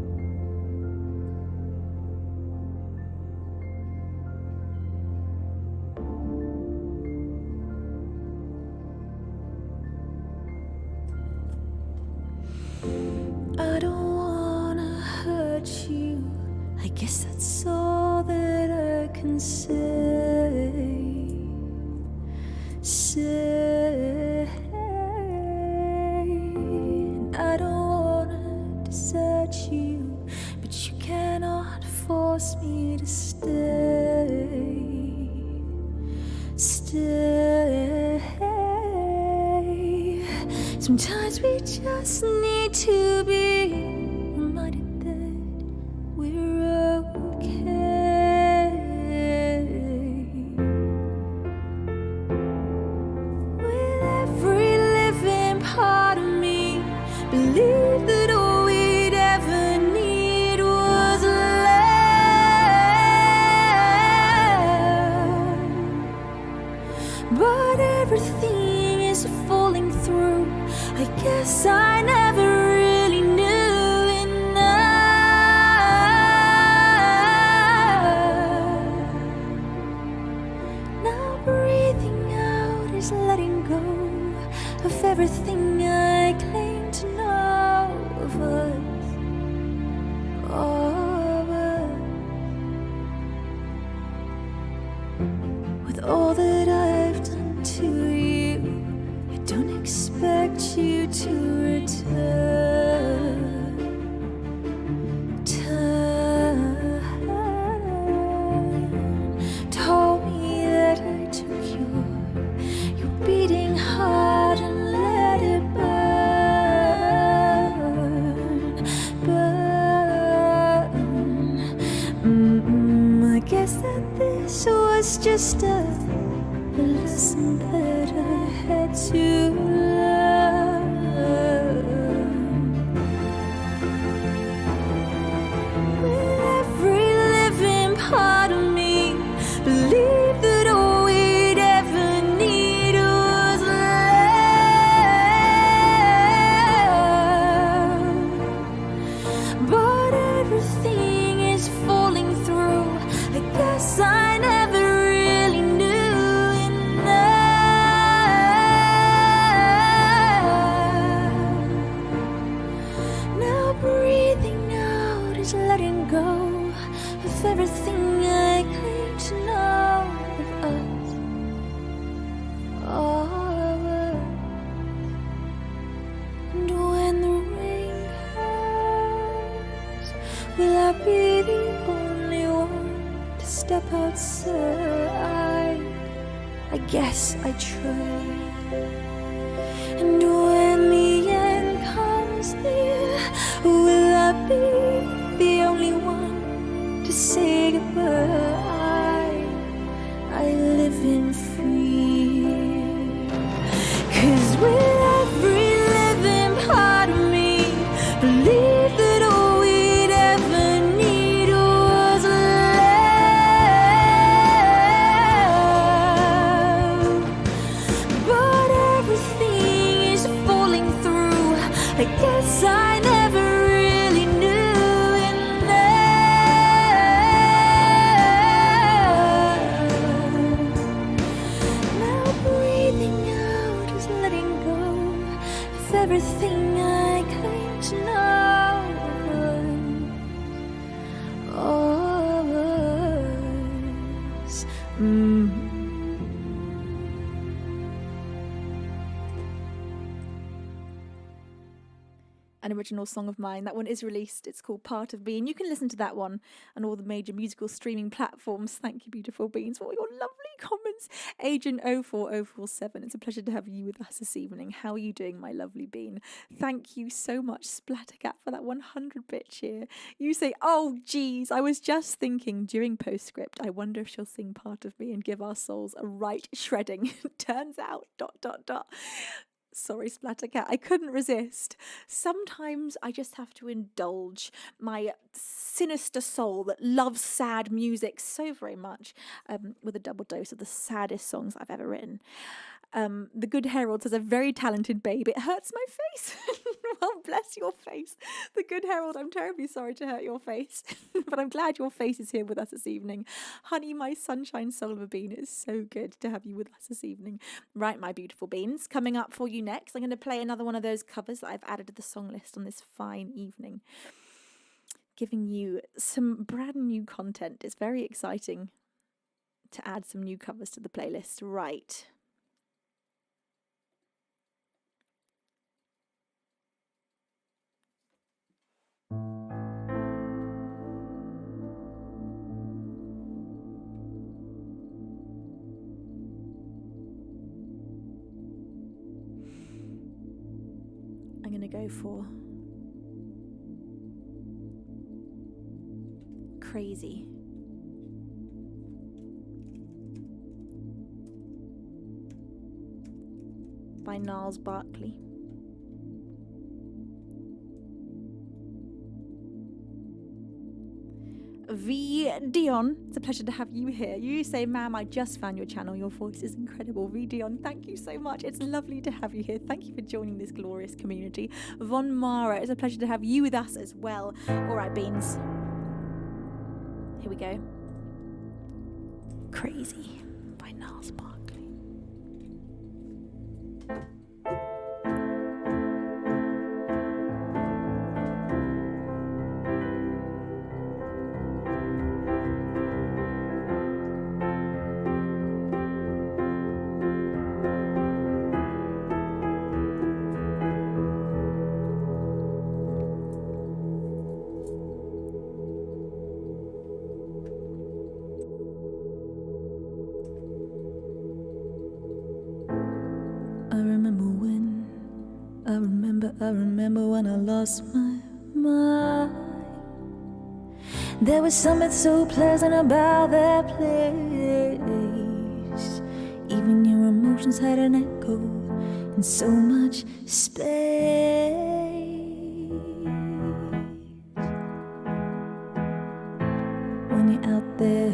I don't wanna hurt you. I guess that's all that I can say. I don't wanna desert you, but you cannot force me to stay. Sometimes we just need to be reminded that we're okay. With every living part of me, believe that all we'd ever need was love. But everything is falling through. I guess I never really knew enough. Now breathing out is letting go of everything I claim to know of us, of us. With all that I've done to you, I don't expect you to return. Told me that I took your beating heart and let it burn. I guess that this was just a lesson that I had to learn. With every living part of me, believe that all we'd ever need was love. But everything is falling through. I guess I never really knew enough. Now breathing out is letting go of everything I claim to know of us, of us. And when the rain comes, will I be the only one to step outside? I guess I tried. And when the end comes near, will I be the only one to say goodbye? I live in fear. 'Cause with every living part of me, believe that all we'd ever need was love. But everything is falling through. I guess I never really knew enough. Now breathing out is letting go of everything I claim to know of us. An original song of mine. That one is released. It's called Part of Me, and you can listen to that one on all the major musical streaming platforms. Thank you, beautiful beings, for all your lovely comments. Agent 04047, it's a pleasure to have you with us this evening. How are you doing, my lovely bean? Thank you so much, Splattercat, for that 100-bit cheer. You say, oh, geez, I was just thinking during postscript, I wonder if she'll sing Part of Me and give our souls a right shredding. Turns out, ... Sorry, Splattercat, I couldn't resist. Sometimes I just have to indulge my sinister soul that loves sad music so very much, with a double dose of the saddest songs I've ever written. The Good Herald says, a very talented babe. It hurts my face. Well, bless Bless your face. The good Herald, I'm terribly sorry to hurt your face, but I'm glad your face is here with us this evening. Honey, my sunshine soul of a bean, it is so good to have you with us this evening. Right, my beautiful beans, coming up for you next, I'm going to play another one of those covers that I've added to the song list on this fine evening, giving you some brand new content. It's very exciting to add some new covers to the playlist. Right. I'm going to go for Crazy. By Gnarls Barkley. V. Dion, it's a pleasure to have you here. You say, ma'am, I just found your channel. Your voice is incredible. V. Dion, thank you so much. It's lovely to have you here. Thank you for joining this glorious community. Von Mara, it's a pleasure to have you with us as well. All right, Beans. Here we go. Crazy by Gnarls Barkley. I remember when I lost my mind. There was something so pleasant about that place. Even your emotions had an echo in so much space. When you're out there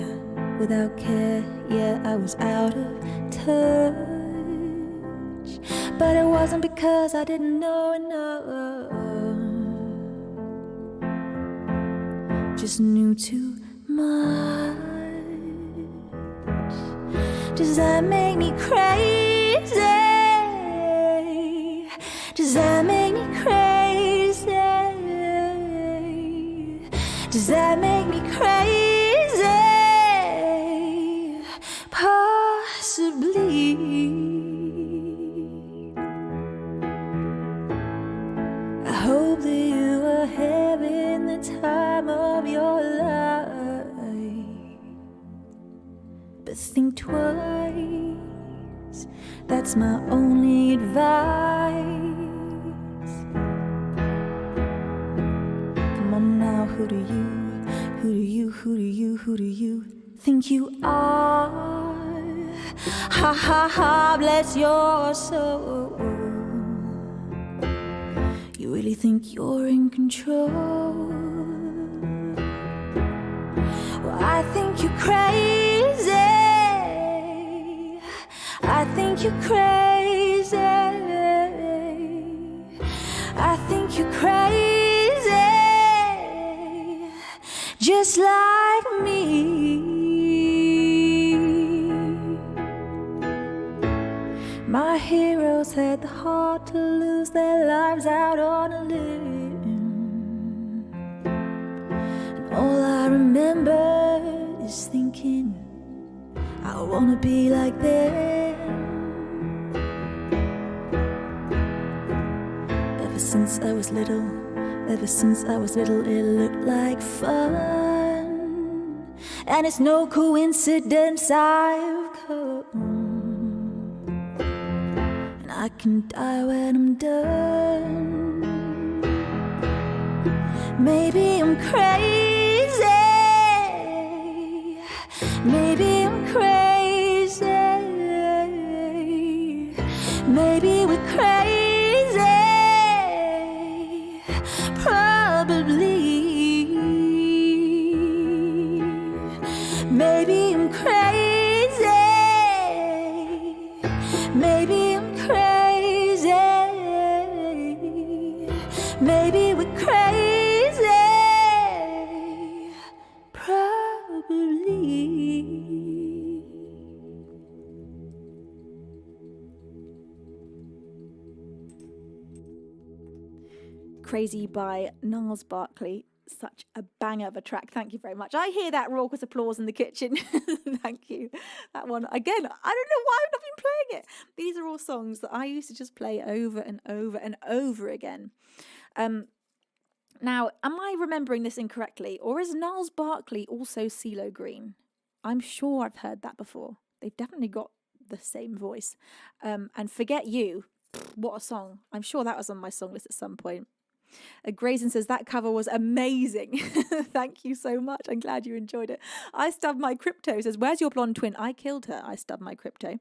without care, yeah, I was out of touch. But it wasn't because I didn't know enough, just knew too much. Does that make me crazy? Does that make me crazy? Does that make me crazy? Possibly. I hope that you are having the time of your life, but think twice, that's my only advice. Come on now, who do you think you are? Ha ha ha, bless your soul. You really think you're in control? Well, I think you're crazy. I think you're crazy. I think you're crazy, just like me. My heroes had the heart to lose their lives out on a limb, and all I remember is thinking, I wanna be like them. Ever since I was little, it looked like fun, and it's no coincidence I've come. I can die when I'm done. Maybe I'm crazy. Maybe I'm crazy. Maybe we're crazy. Probably. Maybe I'm crazy. Maybe I'm crazy, Maybe we're crazy, probably. Crazy by Gnarls Barkley. Such a banger of a track. Thank you very much. I hear that raucous applause in the kitchen. Thank you. That one, again, I don't know why I've not been playing it. These are all songs that I used to just play over and over and over again. Now, am I remembering this incorrectly? Or is Gnarls Barkley also CeeLo Green? I'm sure I've heard that before. They've definitely got the same voice. And Forget You, what a song. I'm sure that was on my song list at some point. Grayson says that cover was amazing. Thank you so much. I'm glad you enjoyed it. I Stubbed My Crypto says, where's your blonde twin? I killed her. I stubbed my crypto.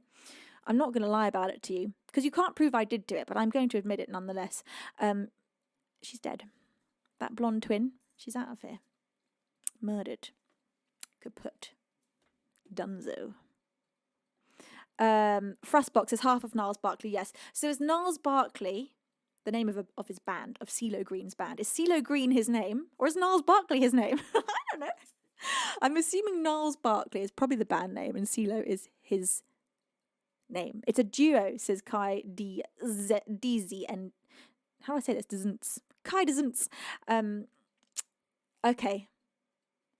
I'm not going to lie about it to you because you can't prove I did do it, but I'm going to admit it nonetheless. She's dead. That blonde twin, she's out of here. Murdered. Kaput. Dunzo. Frostbox is half of Gnarls Barkley, yes. So is Gnarls Barkley the name of his band, of CeeLo Green's band? Is CeeLo Green his name, or is Gnarls Barkley his name? I don't know. I'm assuming Gnarls Barkley is probably the band name, and CeeLo is his name. It's a duo, says Kai DZ, and how do I say this? Doesn't Kai doesn't. Okay.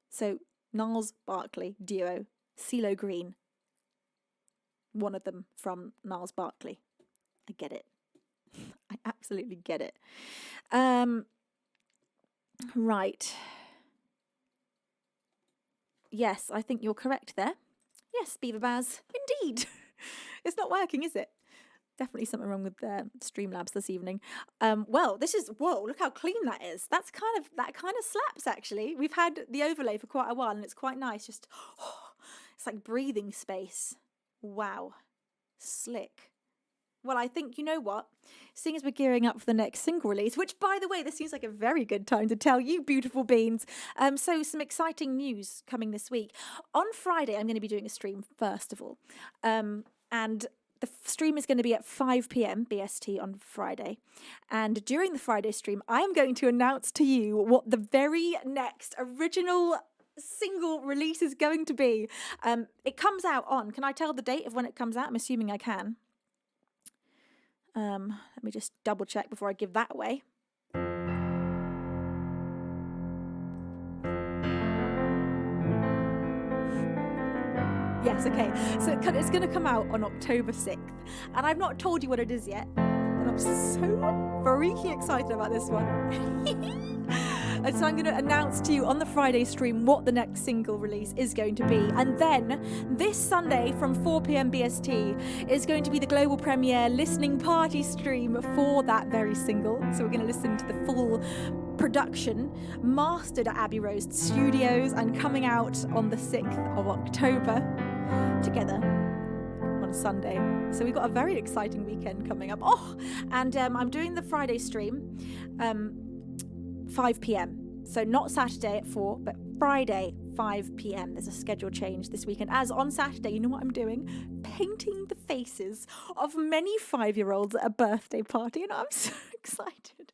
So Gnarls Barkley duo, CeeLo Green. One of them from Gnarls Barkley. I get it. I absolutely get it. Right. Yes, I think you're correct there. Yes, Beaver Baz. Indeed. It's not working, is it? Definitely something wrong with Streamlabs this evening. Well, this is, whoa, look how clean that is. That kind of slaps, actually. We've had the overlay for quite a while, and it's quite nice. Just, it's like breathing space. Wow. Slick. Well, I think, you know what? Seeing as we're gearing up for the next single release, which, by the way, this seems like a very good time to tell you, beautiful beans. So some exciting news coming this week. On Friday, I'm going to be doing a stream, first of all. And the stream is going to be at 5 p.m. BST on Friday. And during the Friday stream, I'm going to announce to you what the very next original single release is going to be. It comes out on, can I tell the date of when it comes out? I'm assuming I can. Let me just double check before I give that away. Yes, okay. So it's going to come out on October 6th. And I've not told you what it is yet. And I'm so freaking excited about this one. And so I'm going to announce to you on the Friday stream what the next single release is going to be. And then this Sunday from 4 p.m. BST is going to be the global premiere listening party stream for that very single. So we're going to listen to the full production, mastered at Abbey Road Studios and coming out on the 6th of October together on Sunday. So we've got a very exciting weekend coming up. And I'm doing the Friday stream 5 p.m. So not Saturday at 4, but Friday 5 p.m. There's a schedule change this weekend. As on Saturday, you know what I'm doing? Painting the faces of many 5-year-olds at a birthday party, and I'm so excited.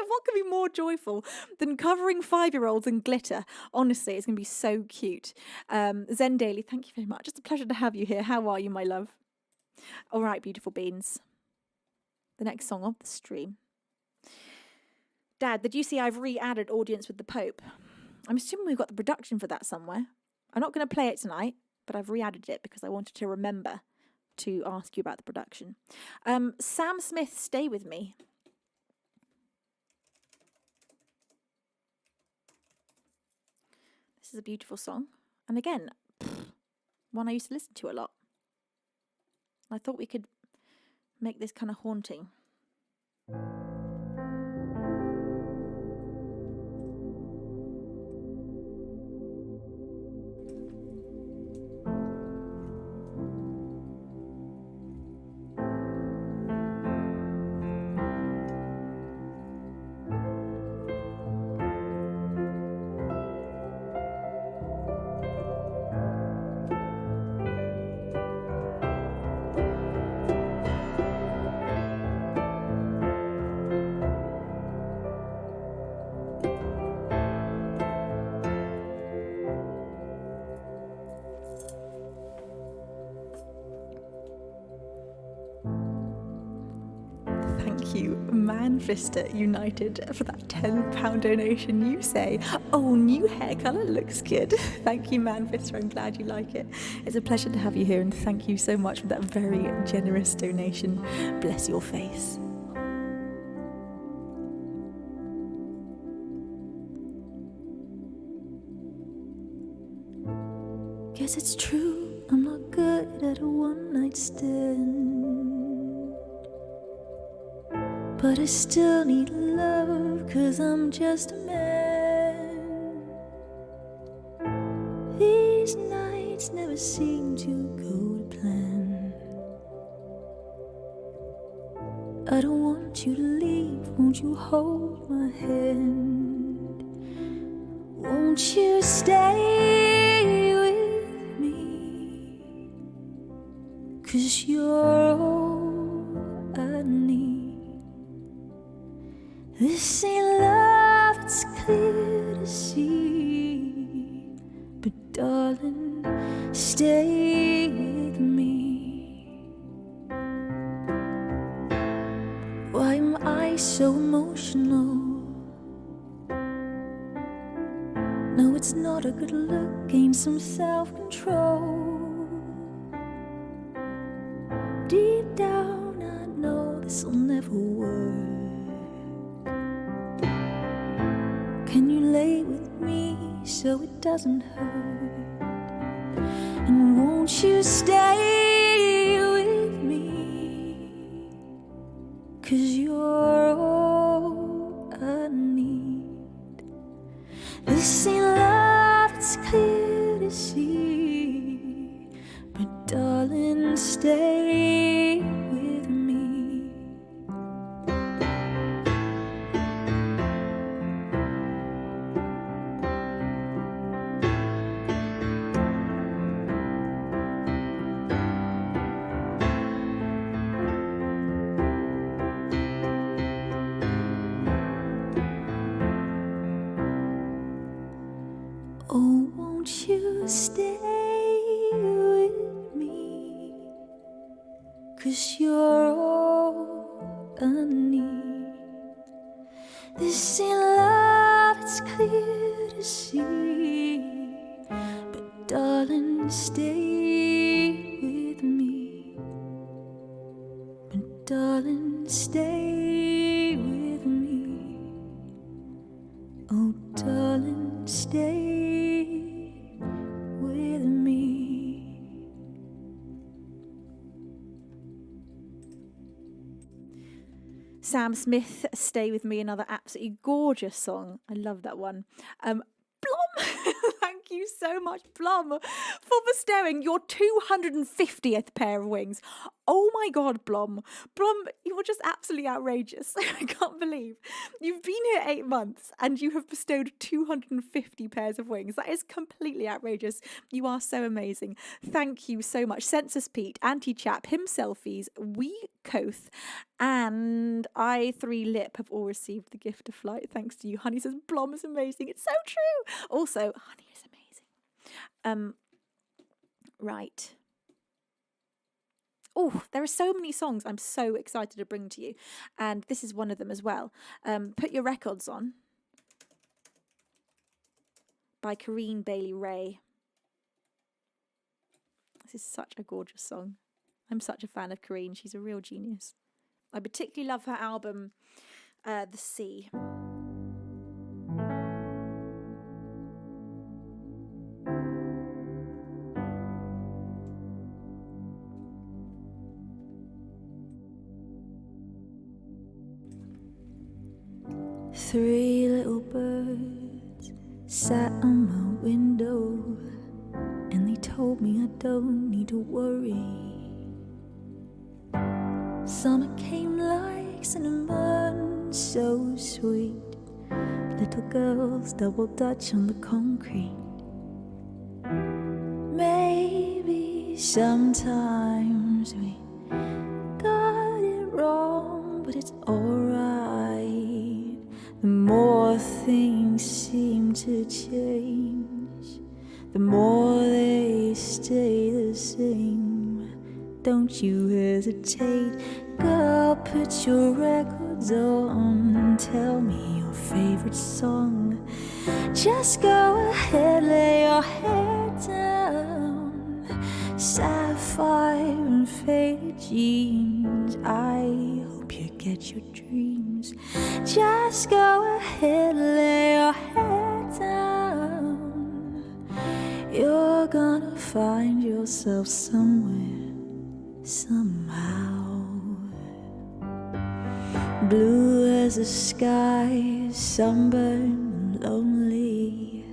What could be more joyful than covering 5-year-olds in glitter? Honestly, it's going to be so cute. Zen Daily, thank you very much. It's a pleasure to have you here. How are you, my love? All right, beautiful beans. The next song of the stream. Dad, did you see I've re-added Audience with the Pope? I'm assuming we've got the production for that somewhere. I'm not going to play it tonight, but I've re-added it because I wanted to remember to ask you about the production. Sam Smith, Stay With Me. This is a beautiful song. And again, one I used to listen to a lot. I thought we could make this kind of haunting. Manchester United for that £10 donation. You say, oh, new hair colour looks good. Thank you, Manchester. I'm glad you like it. It's a pleasure to have you here, and thank you so much for that very generous donation. Bless your face. Guess it's true, I'm not good at a one-night stand, but I still need love, 'cause I'm just a man. These nights never seem to go to plan. I don't want you to leave, won't you hold my hand? Won't you stay with me? 'Cause you're all I need. This ain't love, it's clear to see. But darling, stay with me. Why am I so emotional? No, it's not a good look, gain some self-control. Deep down I know this'll never work. Can you lay with me so it doesn't hurt? And won't you stay with me? 'Cause you're all I need. This ain't love, it's clear to see. But darling, stay with me. Oh, won't you stay with me? 'Cause you're all I need. This ain't love, it's clear to see. But darling, stay with me. But darling, stay with me. Oh, darling, stay with me. Sam Smith, Stay With Me, another absolutely gorgeous song. I love that one. Blom, thank you so much, Blom, for bestowing your 250th pair of wings. Oh my God, Blom. Blom, you were just absolutely outrageous. I can't believe you've been here 8 months and you have bestowed 250 pairs of wings. That is completely outrageous. You are so amazing. Thank you so much. Census Pete, Anti-Chap, Him Selfies, Wee Koth, and I3 Lip have all received the gift of flight. Thanks to you. Honey says, Blom is amazing. It's so true. Also, Honey is amazing. Right. Oh, there are so many songs I'm so excited to bring to you. And this is one of them as well. Put Your Records On by Corinne Bailey Rae. This is such a gorgeous song. I'm such a fan of Corinne. She's a real genius. I particularly love her album, The Sea. Three little birds sat on my window, and they told me I don't need to worry. Summer came like cinnamon, so sweet. Little girls double dutch on the concrete. Maybe sometimes we got it wrong, but it's alright. The more things seem to change, the more they stay the same. Don't you hesitate, girl, put your record records on. Tell me your favorite song. Just go ahead, lay your head down. Sapphire and faded jeans, I hope you get your dreams. Just go ahead, lay your head down. You're gonna find yourself somewhere, somehow. Blue as the sky, sunburned, lonely,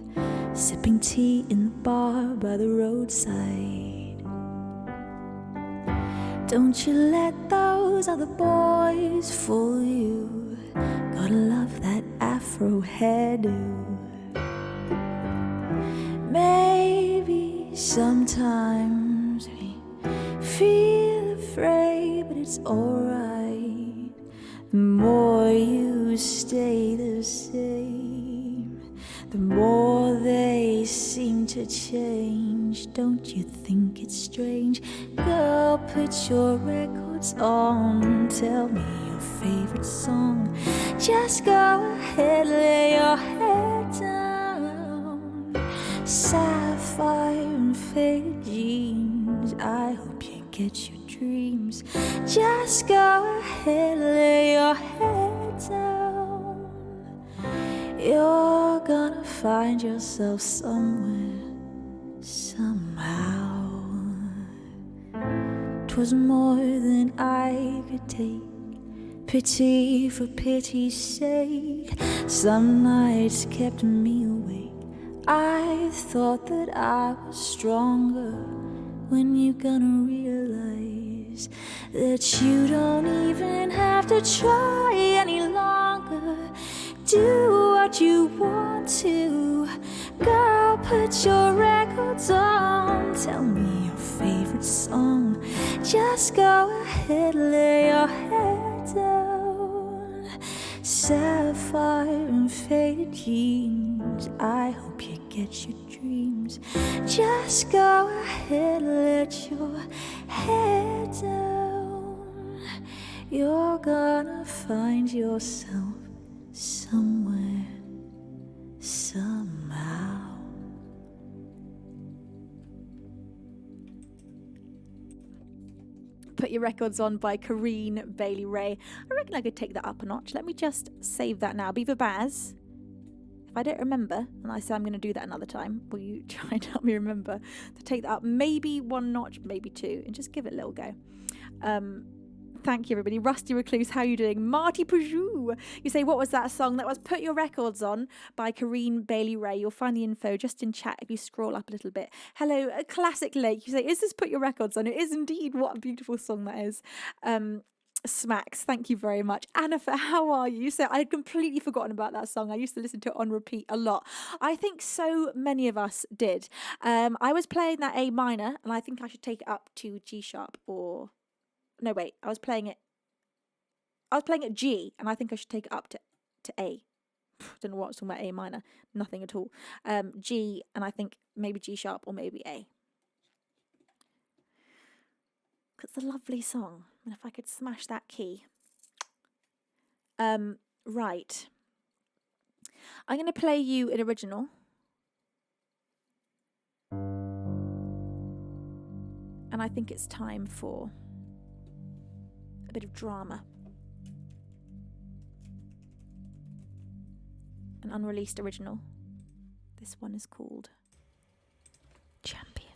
sipping tea in the bar by the roadside. Don't you let those other boys fool you. Gotta love that afro hairdo. Maybe sometimes we feel afraid, but it's alright. The more you stay the same, the more they seem to change. Don't you think it's strange? Girl, put your records on. Tell me your favorite song. Just go ahead, lay your head down. Sapphire and faded jeans, I hope you get your dreams. Just go ahead, lay your head down. You're gonna find yourself somewhere, somehow. 'Twas more than I could take, pity for pity's sake. Some nights kept me awake. I thought that I was stronger. When you gonna realize that you don't even have to try any longer? Do what you want to. Girl, put your records on. Tell me your favorite song. Just go ahead, lay your head down. Sapphire and faded jeans, I hope you get your dreams. Just go ahead, let your head down. You're gonna find yourself somewhere, somehow. Put Your Records On by Corinne Bailey Ray. I reckon I could take that up a notch. Let me just save that now. Beaver Baz, if I don't remember, and I say I'm going to do that another time, will you try and help me remember to take that up maybe one notch, maybe two, and just give it a little go. Thank you, everybody. Rusty Recluse, how are you doing? Marty Pajou, you say, what was that song? That was Put Your Records On by Corinne Bailey Ray. You'll find the info just in chat if you scroll up a little bit. Hello, Classic Lake. You say, is this Put Your Records On? It is indeed. What a beautiful song that is. Smacks, thank you very much. Annifer, how are you? So I had completely forgotten about that song. I used to listen to it on repeat a lot. I think so many of us did. I was playing that A minor, and I think I should take it up to G sharp or... No, wait, I was playing it G, and I think I should take it up to A. Don't know what I was talking about, A minor. Nothing at all. G, and I think maybe G sharp or maybe A. It's a lovely song. And if I could smash that key. Right. I'm going to play you an original. And I think it's time for a bit of drama. An unreleased original. This one is called Champion.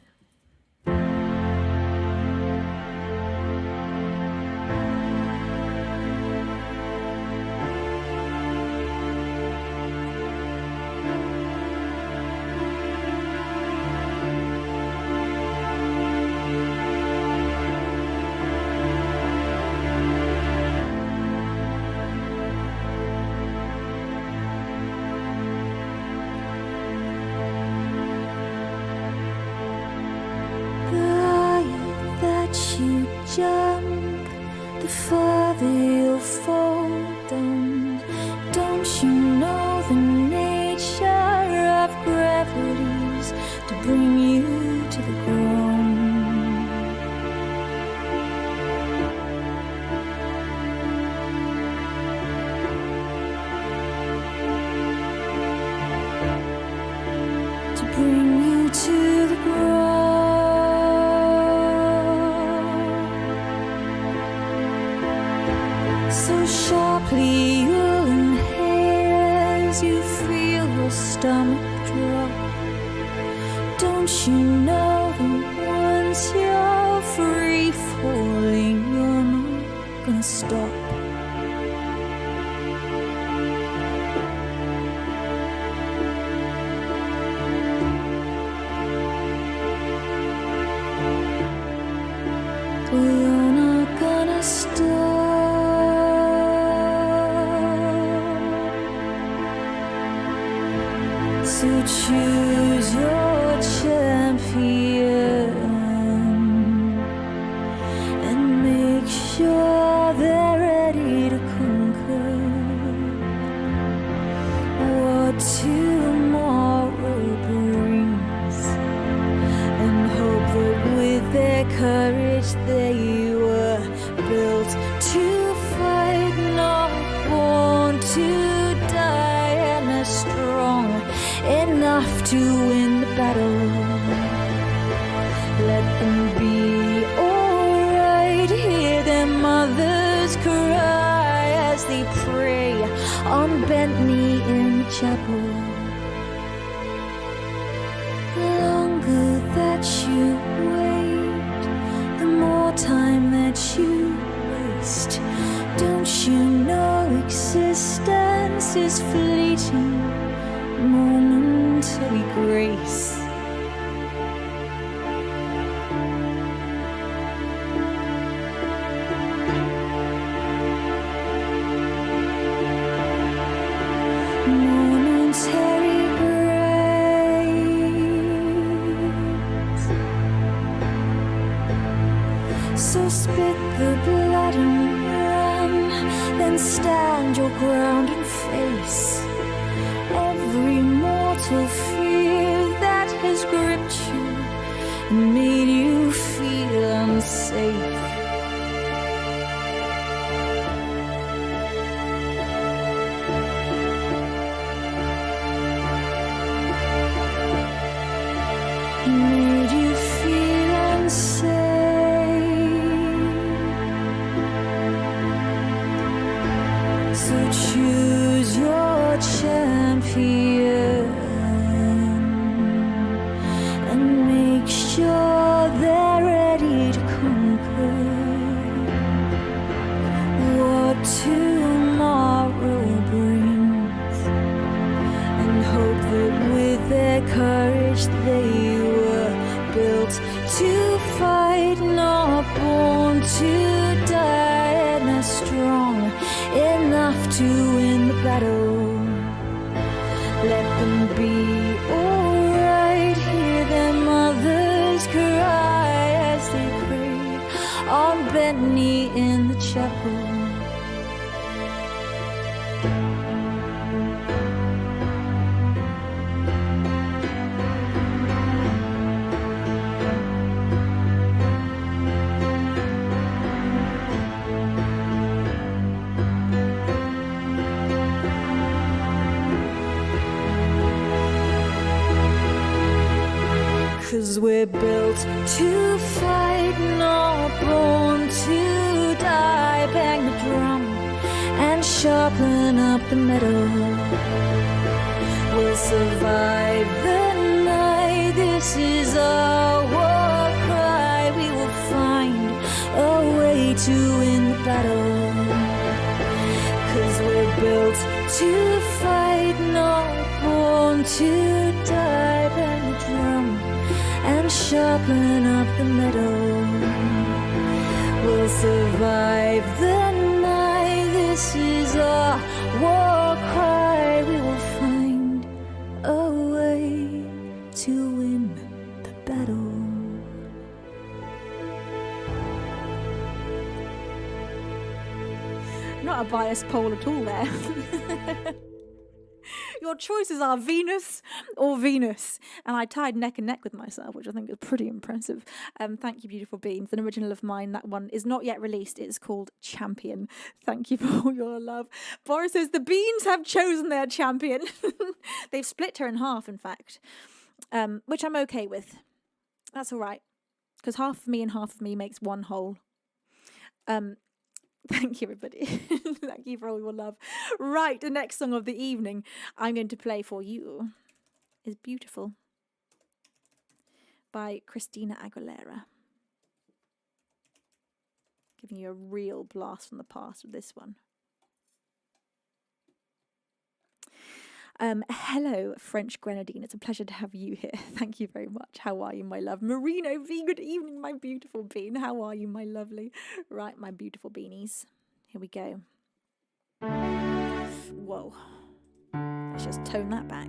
stomach drop. Don't you know that once you're free falling, you're not gonna stop? You're not gonna stop. So choose your champion and make sure they're ready to conquer what tomorrow brings, and hope that with their courage they were built to fight, not born to die, and are strong enough to win the battle. Let them be alright. Hear their mothers cry as they pray on bent knee in the chapel. The longer that you wait, the more time that you waste. Don't you know existence is fleeting, momentary grace? Momentary grace. So spit the blood and run, then stand your ground and face every mortal fear that has gripped you and made you feel unsafe. Made you feel unsafe. So choose your champion and make sure they're ready to conquer what tomorrow brings, and hope that with their courage they were built to fight, not born to die, and are strong enough to win the battle. Let them be alright. Hear their mothers cry as they pray on bent knee in the chapel. 'Cause we're built to fight, not born to die. Bang the drum and sharpen up the metal. We'll survive the night. This is our war cry. We will find a way to win the battle. 'Cause we're built to fight, not born to die. Bang the drum and sharpen up the metal. We'll survive the night. This is our war cry. We will find a way to win the battle. Not a biased poll at all there. Your choices are Venus or Venus. And I tied neck and neck with myself, which I think is pretty impressive. Thank you, beautiful beings. An original of mine, that one is not yet released. It's called Champion. Thank you for all your love. Boris says, the beans have chosen their champion. They've split her in half, in fact, which I'm okay with. That's all right. Because half of me and half of me makes one whole. Thank you, everybody. Thank you for all your love. Right, the next song of the evening I'm going to play for you is Beautiful by Christina Aguilera. Giving you a real blast from the past with this one. Hello, French Grenadine. It's a pleasure to have you here. Thank you very much. How are you, my love? Marino V, good evening, my beautiful bean. How are you, my lovely? Right, my beautiful beanies. Here we go. Whoa. Let's just tone that back.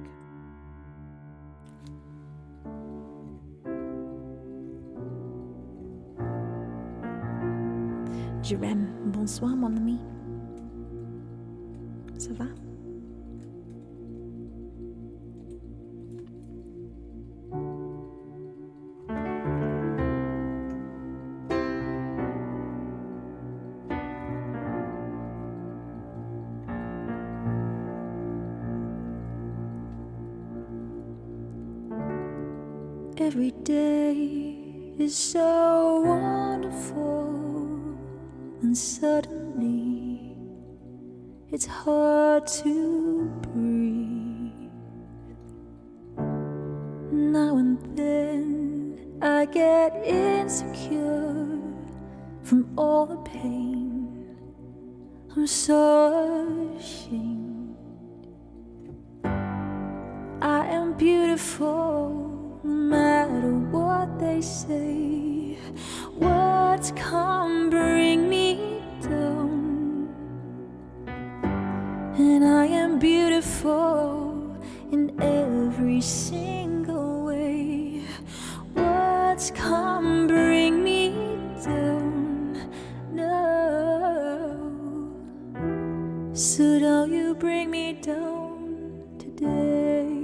Jérém, bonsoir, mon ami. Ça va? Every day is so wonderful, and suddenly it's hard to breathe. Now and then I get insecure from all the pain. I'm so ashamed. I am beautiful no matter what they say. Words come bring me down, and I am beautiful in every single way. Words come bring me down, no. So don't you bring me down today.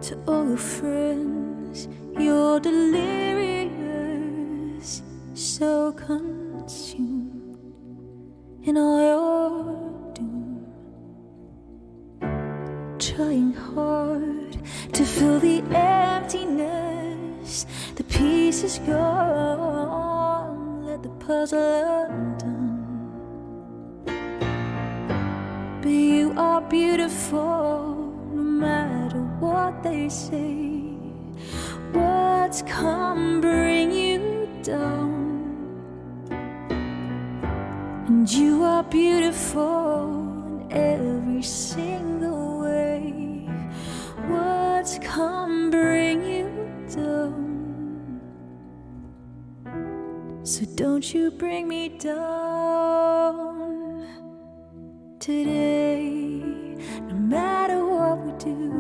To all your friends, you're delirious, so consumed in all your doom, trying hard to fill the emptiness. The piece is gone, let the puzzle undone. But you are beautiful no matter what they say. Words come bring you down, and you are beautiful in every single way. Words come bring you down, so don't you bring me down today. No matter what we do,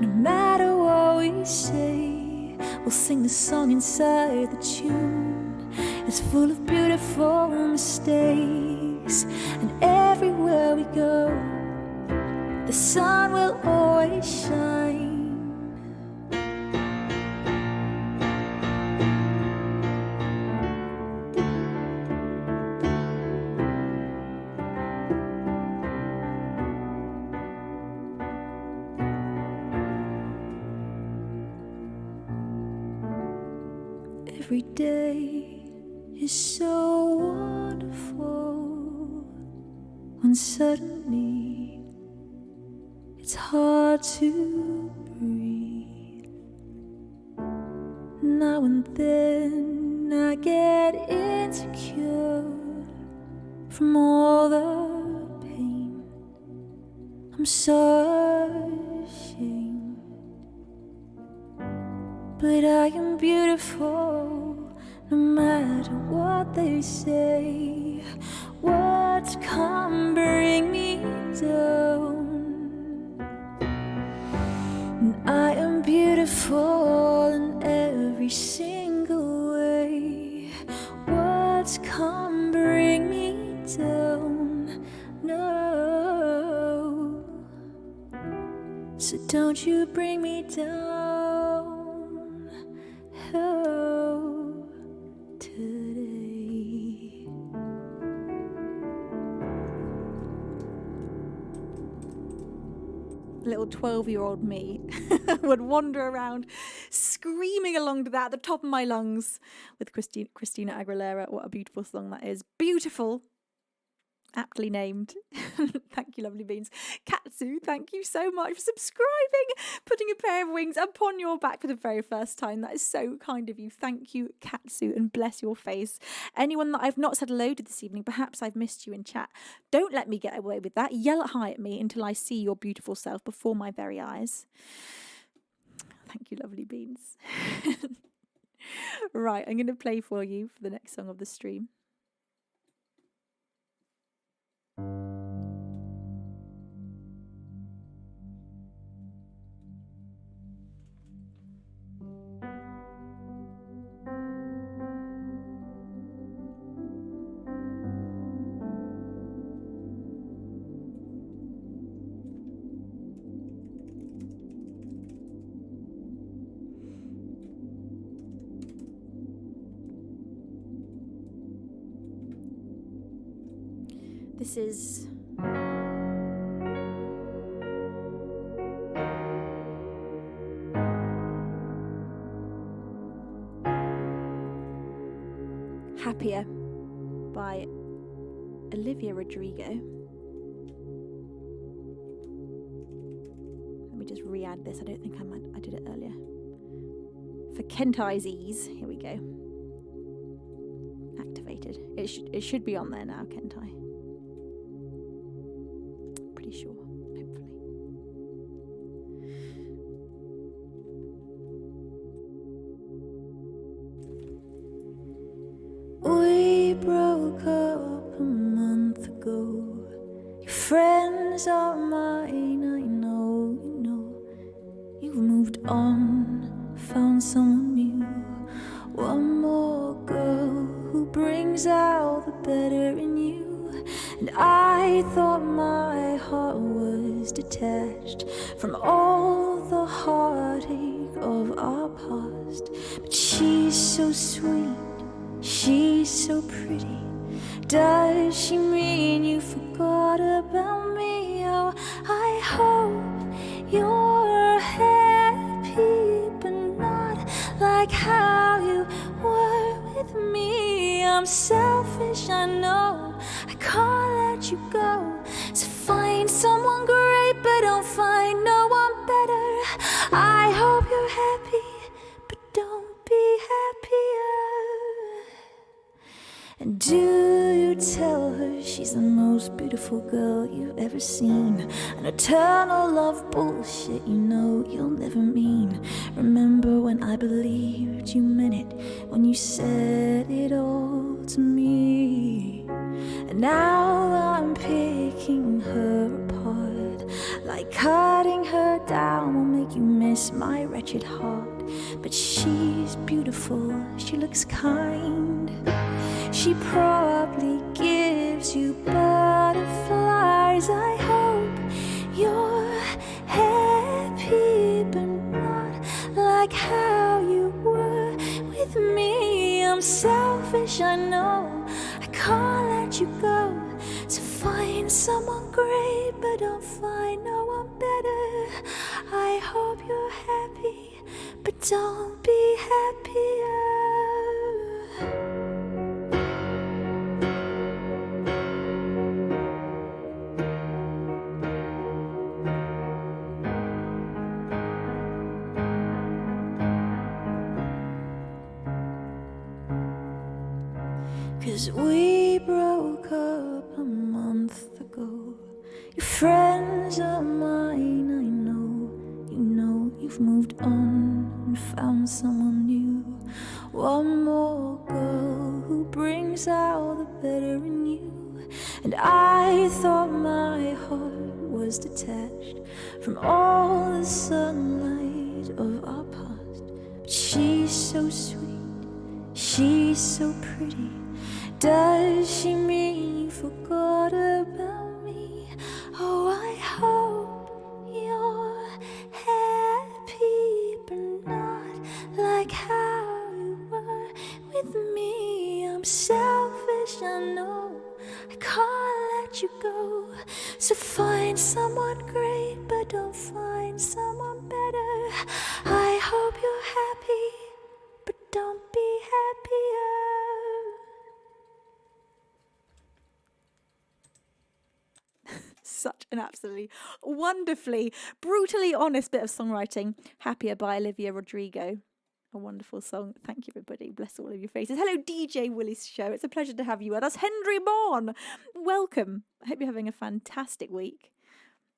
no matter what we say, we'll sing the song inside the tune. It's full of beautiful mistakes, and everywhere we go, the sun will always shine. Every day is so wonderful, when suddenly it's hard to breathe. Now and then I get insecure from all the pain. I'm so ashamed, but I am beautiful no matter what they say. Words come bring me down, and I am beautiful in every single way. Words come bring me down, no. So don't you bring me down, oh, today. Little 12-year-old me would wander around screaming along to that at the top of my lungs with Christina Aguilera. What a beautiful song that is. Beautiful. Aptly named. Thank you, lovely beans. Katsu, thank you so much for subscribing, putting a pair of wings upon your back for the very first time. That is so kind of you. Thank you, Katsu, and bless your face. Anyone that I've not said hello to this evening, perhaps I've missed you in chat. Don't let me get away with that. Yell hi at me until I see your beautiful self before my very eyes. Thank you, lovely beans. Right, I'm going to play for you for the next song of the stream. This is Happier by Olivia Rodrigo. Let me just re-add this. I don't think I did it earlier. For Kentai's ease, here we go. Activated. It should be on there now, Kentai. Pretty sure, hopefully. We broke up a month ago. Your friends are mine, I know, you know. You've moved on, found someone new. One more girl who brings out the better in you. And I thought my heart was detached from all the heartache of our past. But she's so sweet, she's so pretty. Does she mean you forgot about me? Oh, I hope you're happy, but not like how you were with me. I'm selfish, I know, I can't let you go. So find someone great, but don't find no one better. I hope you're happy, but don't be happier. And do you tell her she's the most beautiful girl you've ever seen? An eternal love bullshit you know you'll never mean. Remember when I believed you meant it, when you said it all to me. And now I'm picking her apart, like cutting her down will make you miss my wretched heart. But she's beautiful, she looks kind. She probably gives you butterflies. I hope you're happy, but not like how you were with me. I'm selfish, I know, I can't let you go. So find someone great, but don't find no one better. I hope you're happy, but don't be happier. 'Cause we broke up a month ago. Your friends are mine, I know. You know you've moved on and found someone new. One more girl who brings out the better in you. And I thought my heart was detached from all the sunlight of our past. But she's so sweet, she's so pretty. Does she mean you forgot about me? Oh, I hope you're happy, but not like how you were with me. I'm selfish, I know, I can't let you go. So find someone great, but don't find someone better. I hope you're happy, Such an absolutely wonderfully, brutally honest bit of songwriting. Happier by Olivia Rodrigo. A wonderful song. Thank you, everybody. Bless all of your faces. Hello, DJ Willis Show. It's a pleasure to have you with us. Henry Mon, welcome. I hope you're having a fantastic week.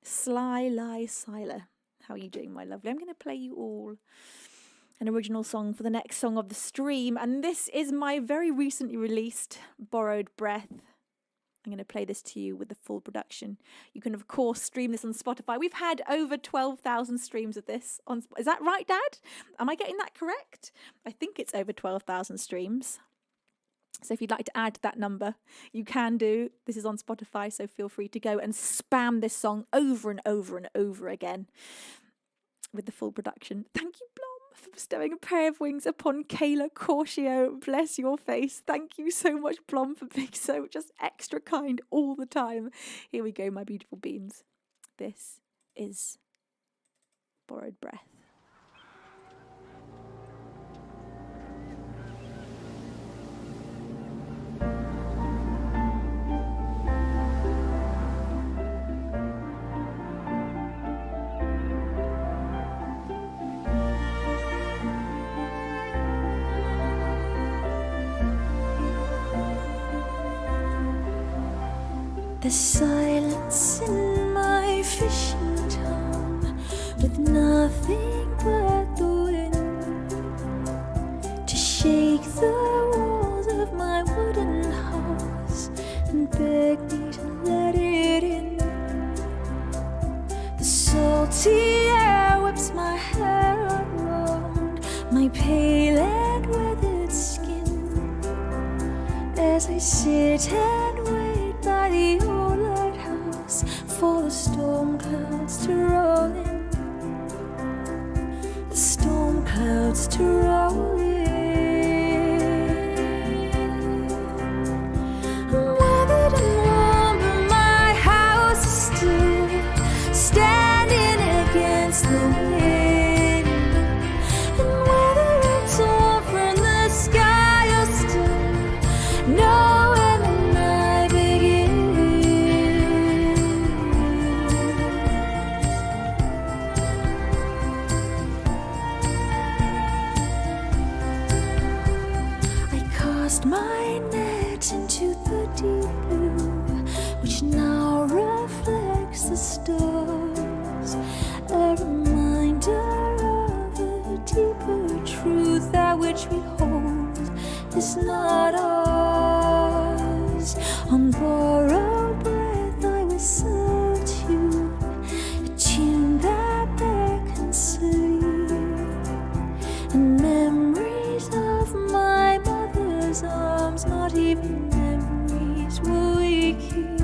Sly Lie Siler. How are you doing, my lovely? I'm going to play you all an original song for the next song of the stream. And this is my very recently released Borrowed Breath. I'm going to play this to you with the full production. You can, of course, stream this on Spotify. We've had over 12,000 streams of this. Is that right, Dad? Am I getting that correct? I think it's over 12,000 streams. So if you'd like to add that number, you can do. This is on Spotify, so feel free to go and spam this song over and over and over again with the full production. Thank you, Blom, for bestowing a pair of wings upon Kayla Corcio. Bless your face. Thank you so much, Blom, for being so just extra kind all the time. Here we go, my beautiful beans. This is Borrowed Breath. The silence in my fishing town, with nothing but the wind to shake the walls of my wooden house and beg me to let it in. The salty air whips my hair around my pale and weathered skin as I sit and wait by the old lighthouse for the storm clouds to roll in. The storm clouds to roll in. Weathered and warm, but my house is still standing against the wind. And whether it's torn from the sky or still nowhere in my begin. I cast my net into the deep blue, which now reflects the stars, a reminder of a deeper truth, that which we hold is not ours. On borrowed breath I whistle a tune that beckons sleep, and memories of my mother's arms, not even memories will we keep,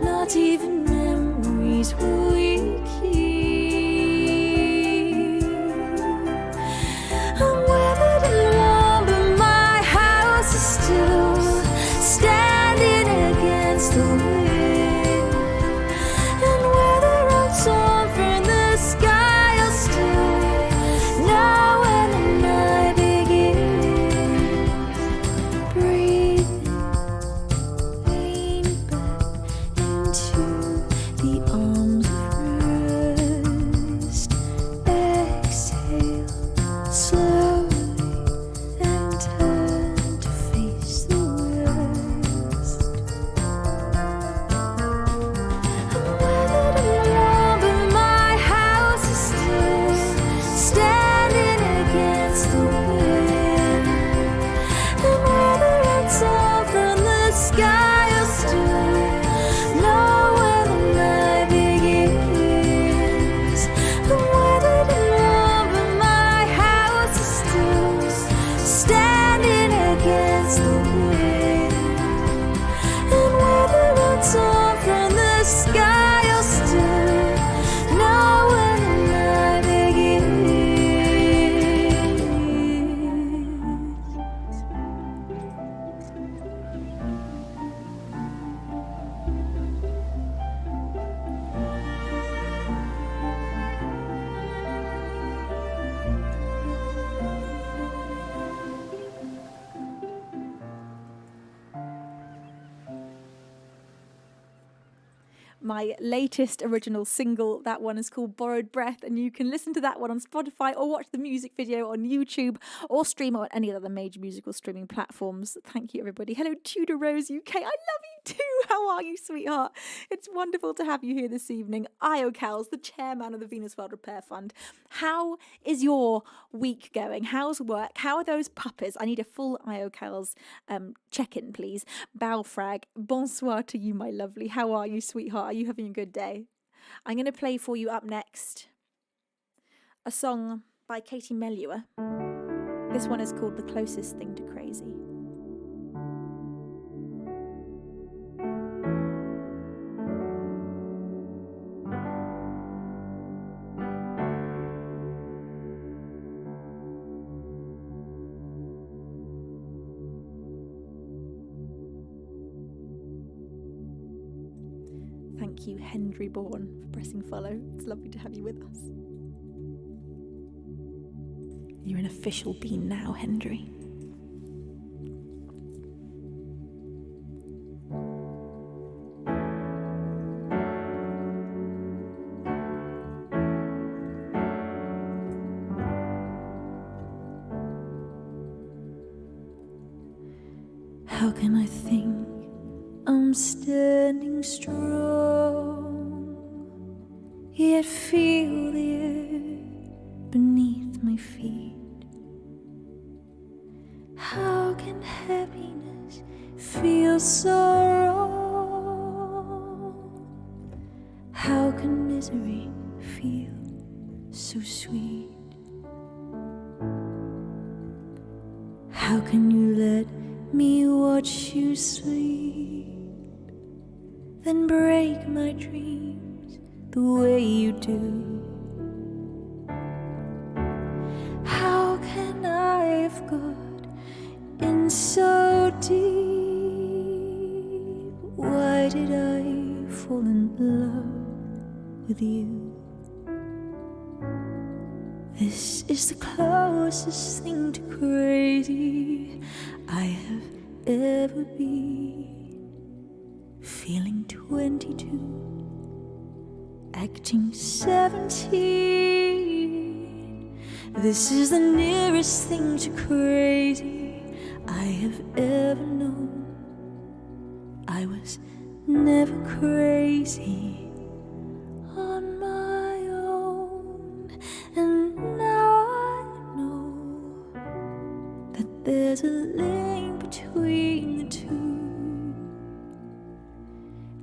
not even memories will we keep. I'm weathered and warm, but my house is still standing my latest original single. That one is called Borrowed Breath, and you can listen to that one on Spotify or watch the music video on YouTube or stream it on any other major musical streaming platforms. Thank you, everybody. Hello, Tudor Rose UK. I love you too. How are you, sweetheart? It's wonderful to have you here this evening. Io Cals, the chairman of the Venusworld Repair Fund. How is your week going? How's work? How are those puppies? I need a full Io Cals check-in, please. Balfrag, bonsoir to you, my lovely. How are you, sweetheart? Are you having a good day? I'm going to play for you up next a song by Katie Melua. This one is called The Closest Thing to Crazy. Thank you, Henry Bourne, for pressing follow. It's lovely to have you with us. You're an official bean now, Hendry. How can I think I'm standing strong, yet feel the air beneath my feet? How can happiness feel so wrong? How can misery feel so sweet? How can you let me watch you sleep, then break my dreams the way you do? How can I have got in so deep? Why did I fall in love with you? This is the closest thing to crazy I have ever been. Feeling 22, acting 17. This is the nearest thing to crazy I have ever known. I was never crazy on my own, and now I know that there's a link between the two.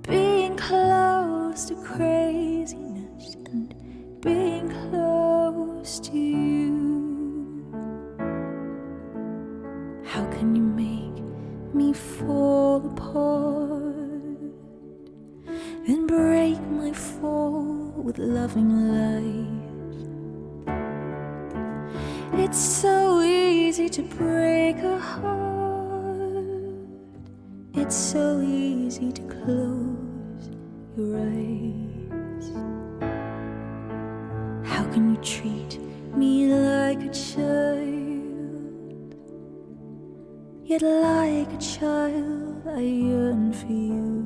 Being close to craziness and being close to you. How can you make me fall apart, then break my fall with loving light? It's so easy to break a heart. It's so easy to close your eyes. How can you treat me like a child, yet like a child I yearn for you?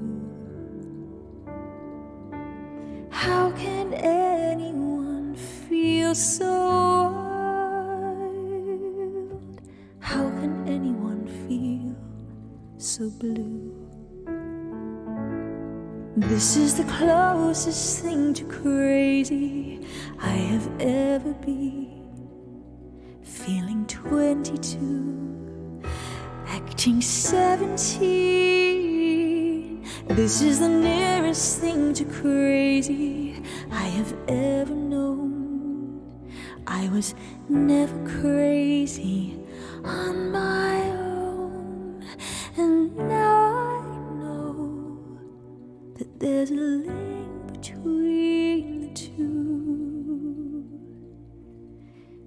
How can anyone feel so wild? How can anyone feel so blue? This is the closest thing to crazy I have ever been. Feeling 22, acting 17. This is the nearest thing to crazy I have ever known. I was never crazy on my own, and now I know that there's a link between the two.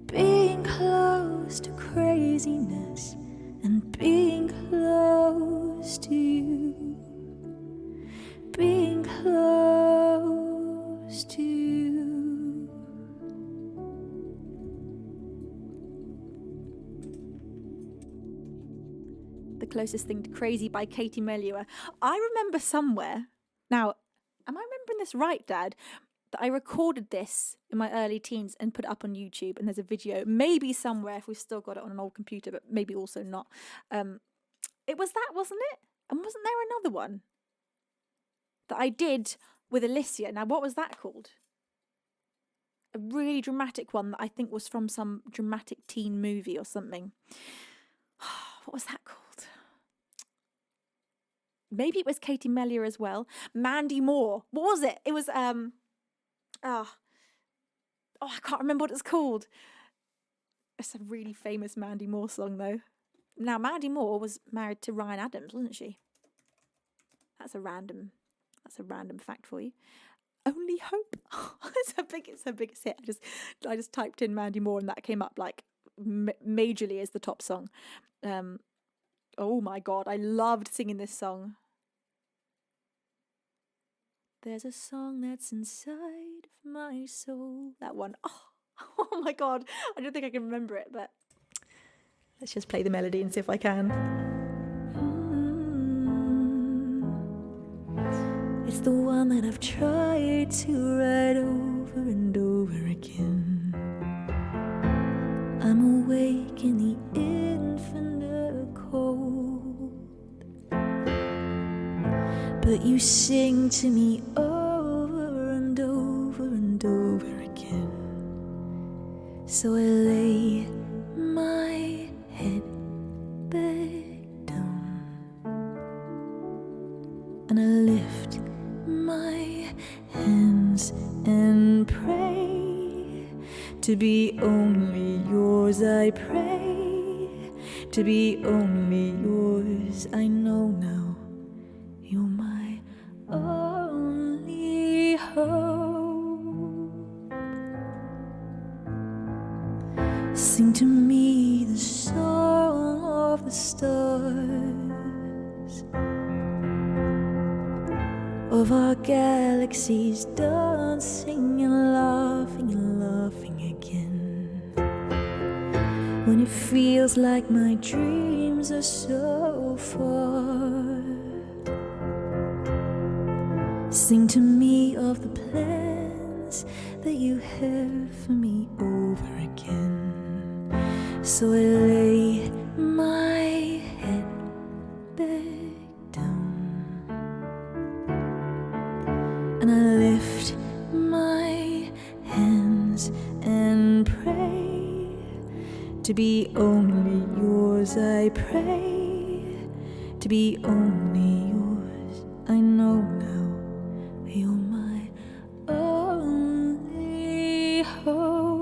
Being close to craziness and being close to you. Being close to you. The Closest Thing to Crazy by Katie Melua. I remember somewhere, now am I remembering this right, Dad? That I recorded this in my early teens and put it up on YouTube, and there's a video, maybe somewhere if we've still got it on an old computer, but maybe also not. It was that, wasn't it? And wasn't there another one that I did with Alicia? Now, what was that called? A really dramatic one that I think was from some dramatic teen movie or something. What was that called? Maybe it was Katie Mellier as well. Mandy Moore. What was it? It was I can't remember what it's called. It's a really famous Mandy Moore song though. Now Mandy Moore was married to Ryan Adams, wasn't she? That's a random fact for you. Only Hope. It's her biggest hit. I just typed in Mandy Moore and that came up like majorly as the top song. Oh my God, I loved singing this song. There's a song that's inside of my soul. That one. Oh my God, I don't think I can remember it, but let's just play the melody and see if I can. It's the one that I've tried to write over and over again. I'm awake in the infinite cold, but you sing to me over and over and over again. So I lay my head back down and I lift my hands and pray to be only yours. I pray to be only yours. I know now you're my only hope. Sing to me the song of the stars, of our galaxies dancing and laughing again. When it feels like my dreams are so far, sing to me of the plans that you have for me over again. So I lay my head back down and I lift my hands and pray to be only yours. I pray to be only yours. I know now you're my only hope.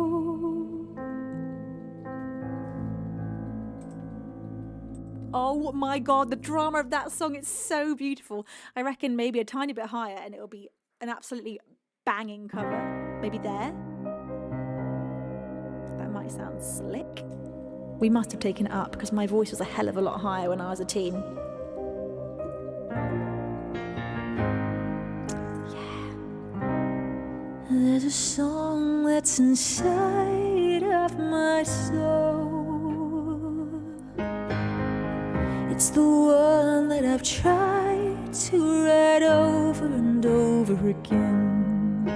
Oh my God, the drama of that song, it's so beautiful. I reckon maybe a tiny bit higher and it'll be an absolutely banging cover. Maybe there? That might sound slick. We must have taken it up because my voice was a hell of a lot higher when I was a teen. Yeah. There's a song that's inside of my soul. It's the one that I've tried to write over and over again.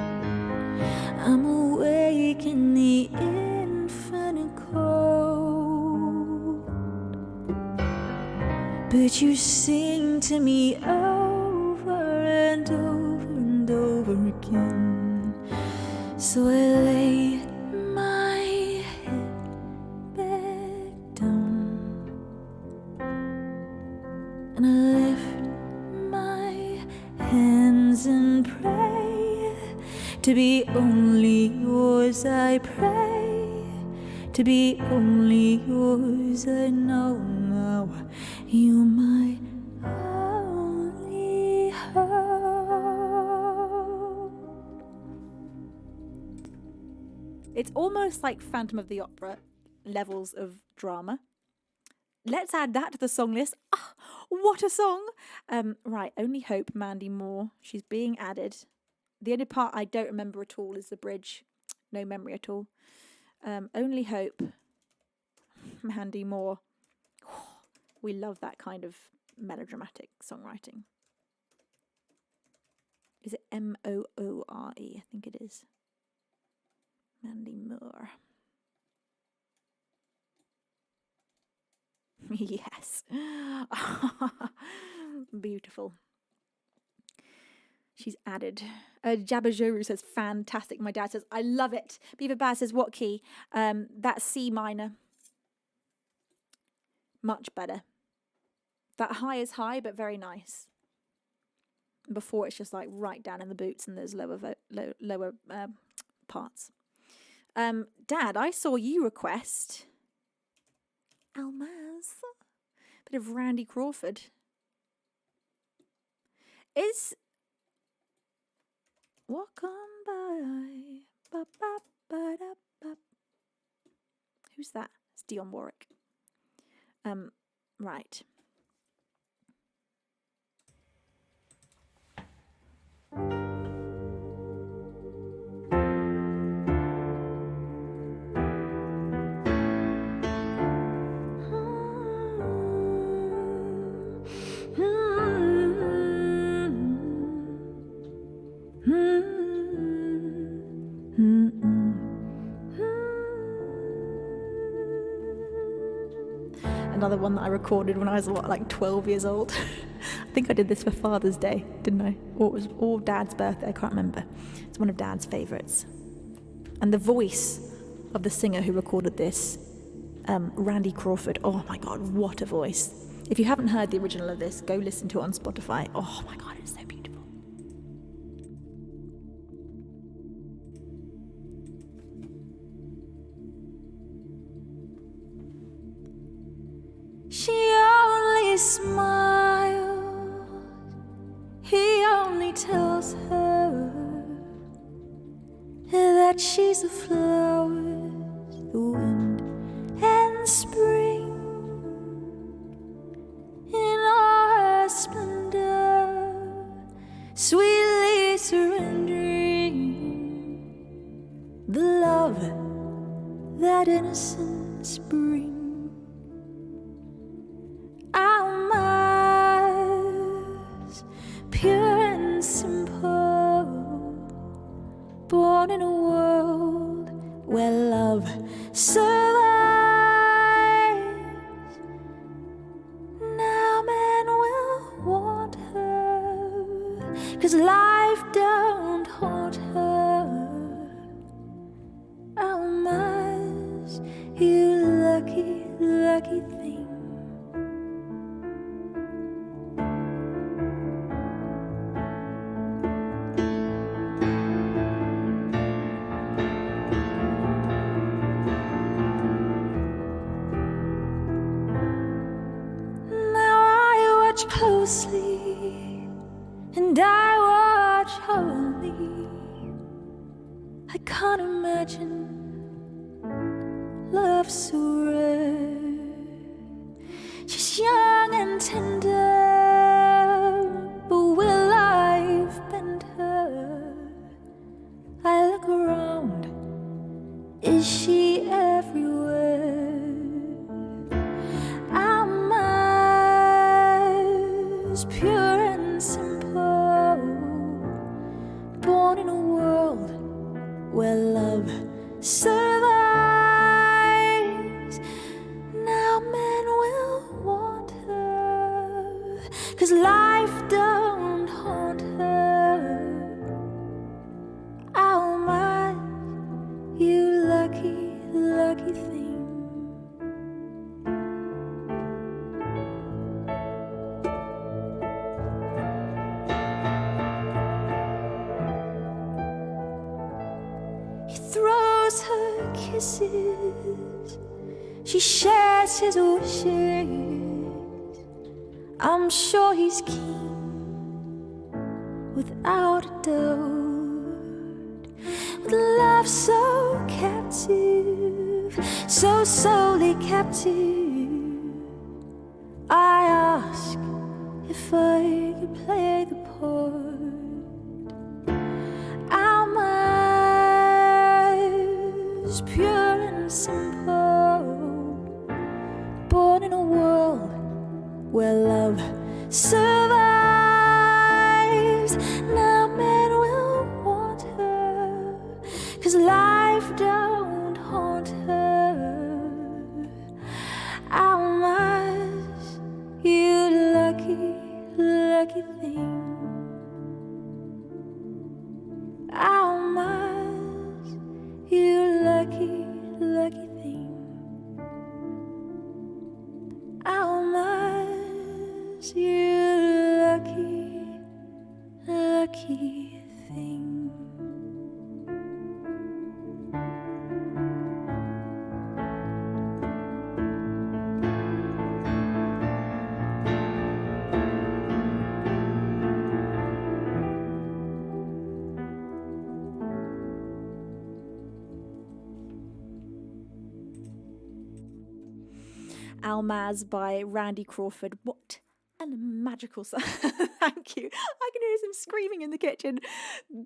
I'm awake in the infinite cold, but you sing to me over and over and over again. So I lay my head back down and I lift my hands and pray to be only yours. I pray to be only yours. I know now you're my only hope. It's almost like Phantom of the Opera levels of drama. Let's add that to the song list. Ah, what a song! Right, Only Hope, Mandy Moore. She's being added. The only part I don't remember at all is the bridge. No memory at all. Only Hope, Mandy Moore. Oh, we love that kind of melodramatic songwriting. Is it Moore? I think it is. Mandy Moore. Yes. Beautiful. She's added. Jabajoru says, fantastic. My dad says, I love it. Beaver Bear says, what key? That's C minor. Much better. That high is high, but very nice. Before it's just like right down in the boots and there's lower parts. Dad, I saw you request Almaz. Bit of Randy Crawford. Is Walk on by. Ba, ba, ba, da, ba. Who's that? It's Dionne Warwick. Right. Another one that I recorded when I was, like 12 years old. I think I did this for Father's Day, didn't I? Or it was or Dad's birthday, I can't remember. It's one of Dad's favourites. And the voice of the singer who recorded this, Randy Crawford, oh my God, what a voice. If you haven't heard the original of this, go listen to it on Spotify. Oh my God, it's so beautiful. She only smiles, he only tells her that she's the flowers, the wind and spring in all her splendor, sweetly surrendering the love that innocence brings. Almaz, pure and simple, born in a world where love survives. Now men will want her, 'cause life don't haunt her. Almaz, you lucky, lucky thing. Closely, and I watch wholly. I can't imagine love so rare. She's young and tender, but will life bend her? I look around, is she everywhere? Pure and simple, born in a world where love survives. Now men will want her, 'cause life don't haunt her. Almaz, you lucky, lucky thing. Throws her kisses, she shares his wishes. I'm sure he's keen, without a doubt. With love so captive, so solely captive, I ask if I could play the part. Pure and simple, born in a world where love survives. Now you lucky, lucky thing. Almaz by Randy Crawford. What a magical song. Thank you. I can hear some screaming in the kitchen.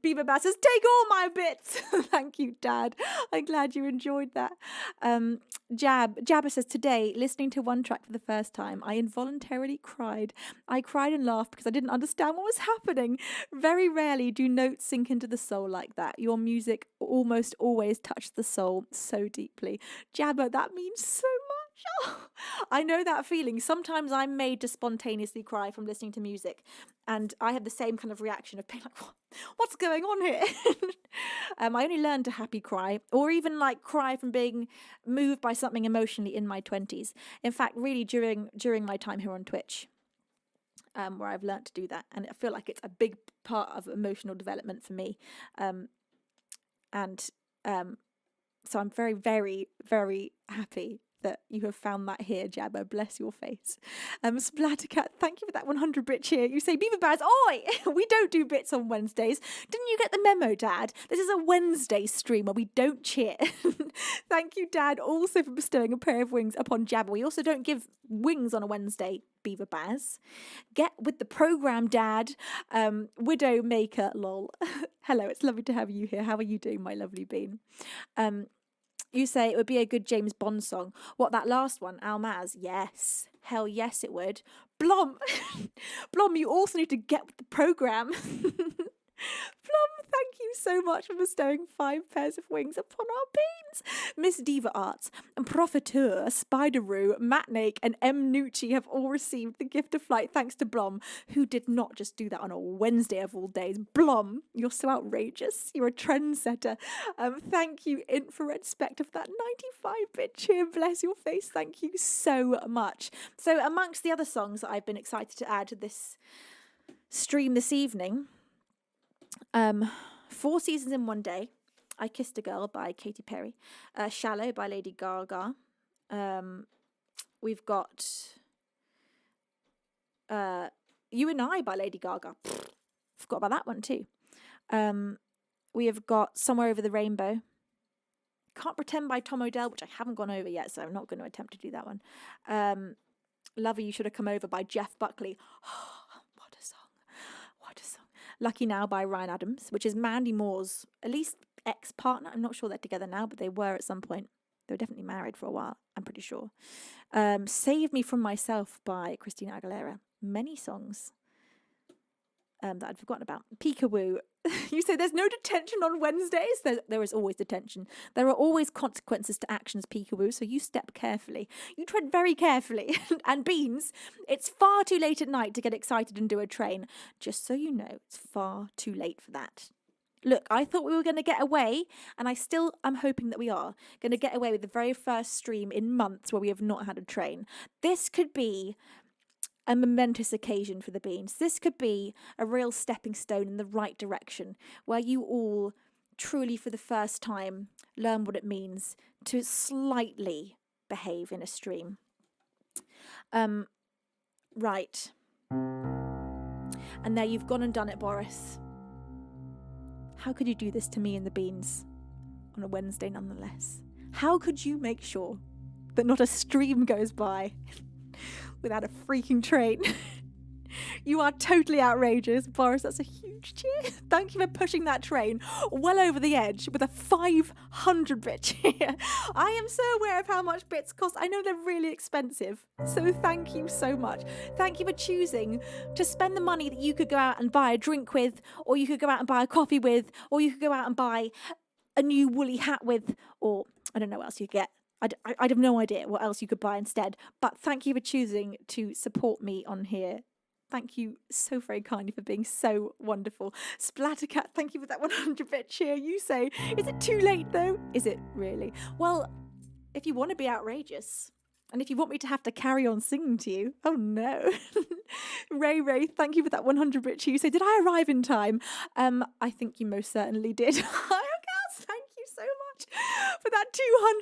Beaver Bass says, take all my bits. Thank you, Dad. I'm glad you enjoyed that. Jabba says, today, listening to one track for the first time, I involuntarily cried. I cried and laughed because I didn't understand what was happening. Very rarely do notes sink into the soul like that. Your music almost always touches the soul so deeply. Jabba, that means so much. I know that feeling. Sometimes I'm made to spontaneously cry from listening to music, and I have the same kind of reaction of being like, what's going on here? I only learned to happy cry, or even like cry from being moved by something emotionally in my 20s. In fact, really during my time here on Twitch, where I've learned to do that, and I feel like it's a big part of emotional development for me. So I'm very, very, very happy that you have found that here, Jabba. Bless your face. Splattercat, thank you for that 100 bit cheer. You say, Beaver Bears, oi! We don't do bits on Wednesdays. Didn't you get the memo, Dad? This is a Wednesday stream where we don't cheer. Thank you, Dad, also for bestowing a pair of wings upon Jabba. We also don't give wings on a Wednesday, Beaver Bears. Get with the program, Dad. Widow Maker, lol. Hello, it's lovely to have you here. How are you doing, my lovely bean? You say it would be a good James Bond song. What, that last one, Almaz? Yes. Hell yes, it would. Blom! Blom, you also need to get with the programme. Blom, thank you so much for bestowing 5 pairs of wings upon our beans. Miss Diva Arts and Profiteur, Spideroo, Matnake and M. Nucci have all received the gift of flight thanks to Blom, who did not just do that on a Wednesday of all days. Blom, you're so outrageous. You're a trendsetter. Thank you, Infrared Spectre, for that 95-bit cheer. Bless your face. Thank you so much. So amongst the other songs that I've been excited to add to this stream this evening, 4 Seasons in One Day, I Kissed a Girl by Katy Perry, Shallow by Lady Gaga. We've got You and I by Lady Gaga. Forgot about that one too. We have got Somewhere Over the Rainbow. Can't Pretend by Tom Odell, which I haven't gone over yet, so I'm not going to attempt to do that one. Lover You Should Have Come Over by Jeff Buckley. What a song. What a song. Lucky Now by Ryan Adams, which is Mandy Moore's, at least ex-partner. I'm not sure they're together now, but they were at some point. They were definitely married for a while, I'm pretty sure. Save Me From Myself by Christina Aguilera. Many songs that I'd forgotten about. Peekaboo. You say there's no detention on Wednesdays? There is always detention. There are always consequences to actions, Peekaboo, so you step carefully. You tread very carefully. And Beans, it's far too late at night to get excited and do a train. Just so you know, it's far too late for that. Look, I thought we were going to get away, and I still am hoping that we are going to get away with the very first stream in months where we have not had a train. This could be a momentous occasion for the Beans. This could be a real stepping stone in the right direction, where you all truly for the first time learn what it means to slightly behave in a stream. Right. And there you've gone and done it, Boris. How could you do this to me and the Beans on a Wednesday nonetheless? How could you make sure that not a stream goes by without a freaking train? You are totally outrageous, Boris. That's a huge cheer. Thank you for pushing that train well over the edge with a 500-bit cheer. I am so aware of how much bits cost. I know they're really expensive. So thank you so much. Thank you for choosing to spend the money that you could go out and buy a drink with, or you could go out and buy a coffee with, or you could go out and buy a new woolly hat with, or I don't know what else you could get. I have no idea what else you could buy instead. But thank you for choosing to support me on here. Thank you so very kindly for being so wonderful. Splattercat, thank you for that 100-bit cheer. You say, is it too late though? Is it really? Well, if you want to be outrageous, And if you want me to have to carry on singing to you, oh no. Ray, thank you for that 100-bit cheer. You say, did I arrive in time? I think you most certainly did. Thank you so much for that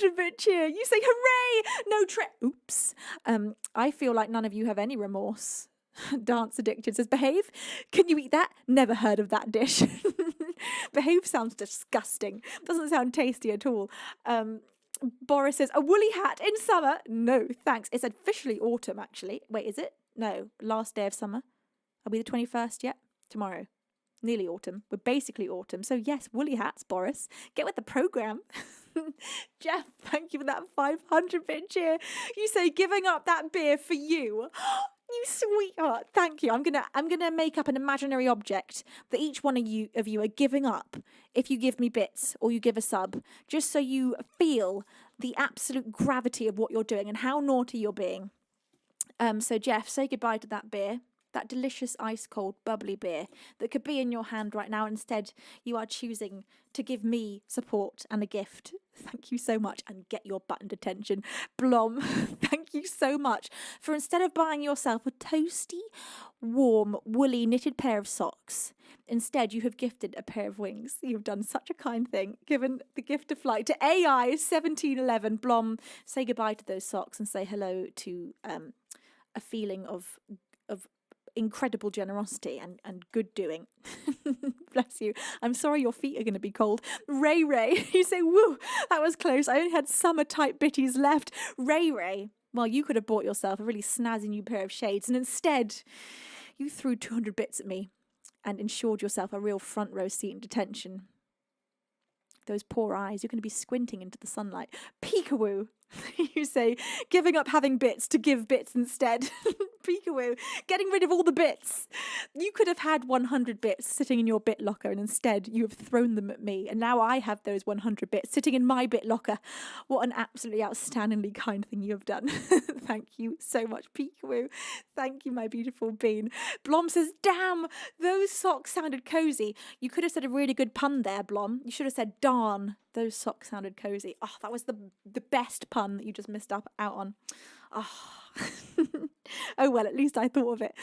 200-bit cheer. You say, hooray! No oops. I feel like none of you have any remorse. Dance Addicted says, behave? Can you eat that? Never heard of that dish. Behave sounds disgusting. Doesn't sound tasty at all. Boris says, a woolly hat in summer? No, thanks. It's officially autumn, actually. Wait, is it? No, last day of summer. Are we the 21st yet? Tomorrow. Nearly autumn. We're basically autumn. So yes, woolly hats, Boris. Get with the programme. Jeff, thank you for that 500-bit cheer. You say, giving up that beer for you. You sweetheart. Thank you. I'm gonna make up an imaginary object that each one of you are giving up if you give me bits or you give a sub, just so you feel the absolute gravity of what you're doing and how naughty you're being. So Jeff, say goodbye to that beer, that delicious ice cold bubbly beer that could be in your hand right now. Instead, you are choosing to give me support and a gift. Thank you so much, and get your buttoned attention. Blom, thank you so much for, instead of buying yourself a toasty, warm, woolly knitted pair of socks, instead you have gifted a pair of wings. You've done such a kind thing, given the gift of flight to AI 1711. Blom, say goodbye to those socks and say hello to a feeling of incredible generosity and good doing. Bless you. I'm sorry your feet are going to be cold. Ray, you say, woo, that was close. I only had summer type bitties left. Ray, well, you could have bought yourself a really snazzy new pair of shades, and instead you threw 200 bits at me and ensured yourself a real front row seat in detention. Those poor eyes, you're going to be squinting into the sunlight. Peekawoo. You say, giving up having bits to give bits instead. Peekawoo. Getting rid of all the bits. You could have had 100 bits sitting in your bit locker, and instead you have thrown them at me. And now I have those 100 bits sitting in my bit locker. What an absolutely outstandingly kind thing you have done. Thank you so much, Peekawoo. Thank you, my beautiful bean. Blom says, damn, those socks sounded cozy. You could have said a really good pun there, Blom. You should have said, darn, those socks sounded cozy. Oh, that was the best pun that you just missed out on. Oh. Oh well, at least I thought of it.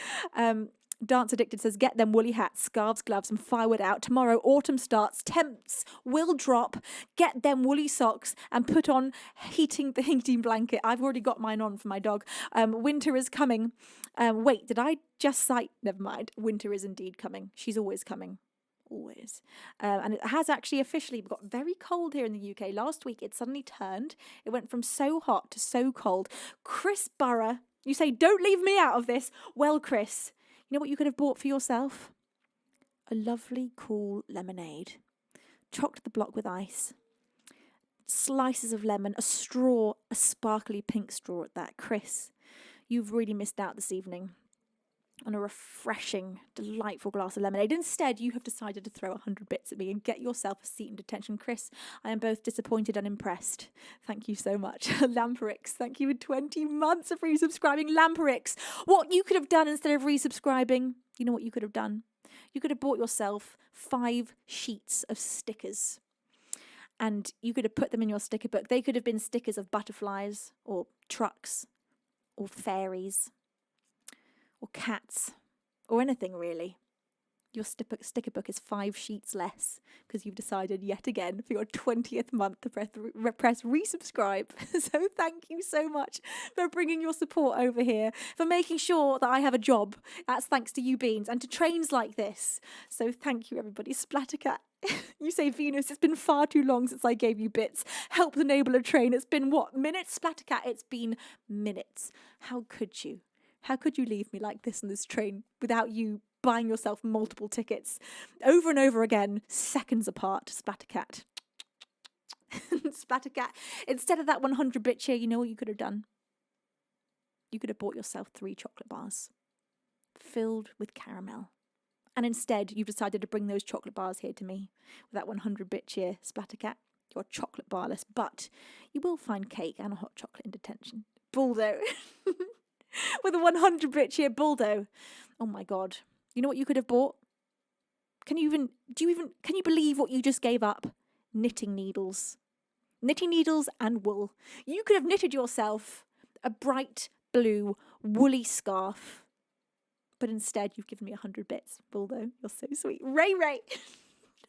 Dance Addicted says, get them woolly hats, scarves, gloves and firewood out. Tomorrow autumn starts, temps will drop. Get them woolly socks and put on the heating blanket. I've already got mine on for my dog. Winter is coming. Wait, did I just cite? Never mind. Winter is indeed coming. She's always coming. Always. And it has actually officially got very cold here in the UK. Last week it suddenly turned. It went from so hot to so cold. Chris Burrow, you say, don't leave me out of this. Well, Chris, you know what you could have bought for yourself? A lovely, cool lemonade. Chocked the block with ice. Slices of lemon, a straw, a sparkly pink straw at that. Chris, you've really missed out this evening on a refreshing, delightful glass of lemonade. Instead, you have decided to throw 100 bits at me and get yourself a seat in detention. Chris, I am both disappointed and impressed. Thank you so much. Lamperix, thank you for 20 months of resubscribing. Lamperix, what you could have done instead of resubscribing, you know what you could have done? You could have bought yourself 5 sheets of stickers. And you could have put them in your sticker book. They could have been stickers of butterflies or trucks or fairies or cats, or anything really. Your sticker book is 5 sheets less because you've decided yet again for your 20th month to press resubscribe. So thank you so much for bringing your support over here, for making sure that I have a job. That's thanks to you, Beans, and to trains like this. So thank you, everybody. Splattercat. You say, Venus, it's been far too long since I gave you bits. Help enable a train. It's been what? Minutes? Splattercat, it's been minutes. How could you? How could you leave me like this on this train without you buying yourself multiple tickets over and over again, seconds apart? Splattercat. Splattercat. Instead of that 100-bit cheer, you know what you could have done? You could have bought yourself 3 chocolate bars filled with caramel. And instead, you've decided to bring those chocolate bars here to me with that 100-bit cheer. Splattercat, you're chocolate barless, but you will find cake and a hot chocolate in detention. Baldo. With a 100-bit cheer, Baldo. Oh my God. You know what you could have bought? Can you believe what you just gave up? Knitting needles. Knitting needles and wool. You could have knitted yourself a bright blue woolly scarf. But instead, you've given me 100 bits. Buldo, you're so sweet. Ray Ray.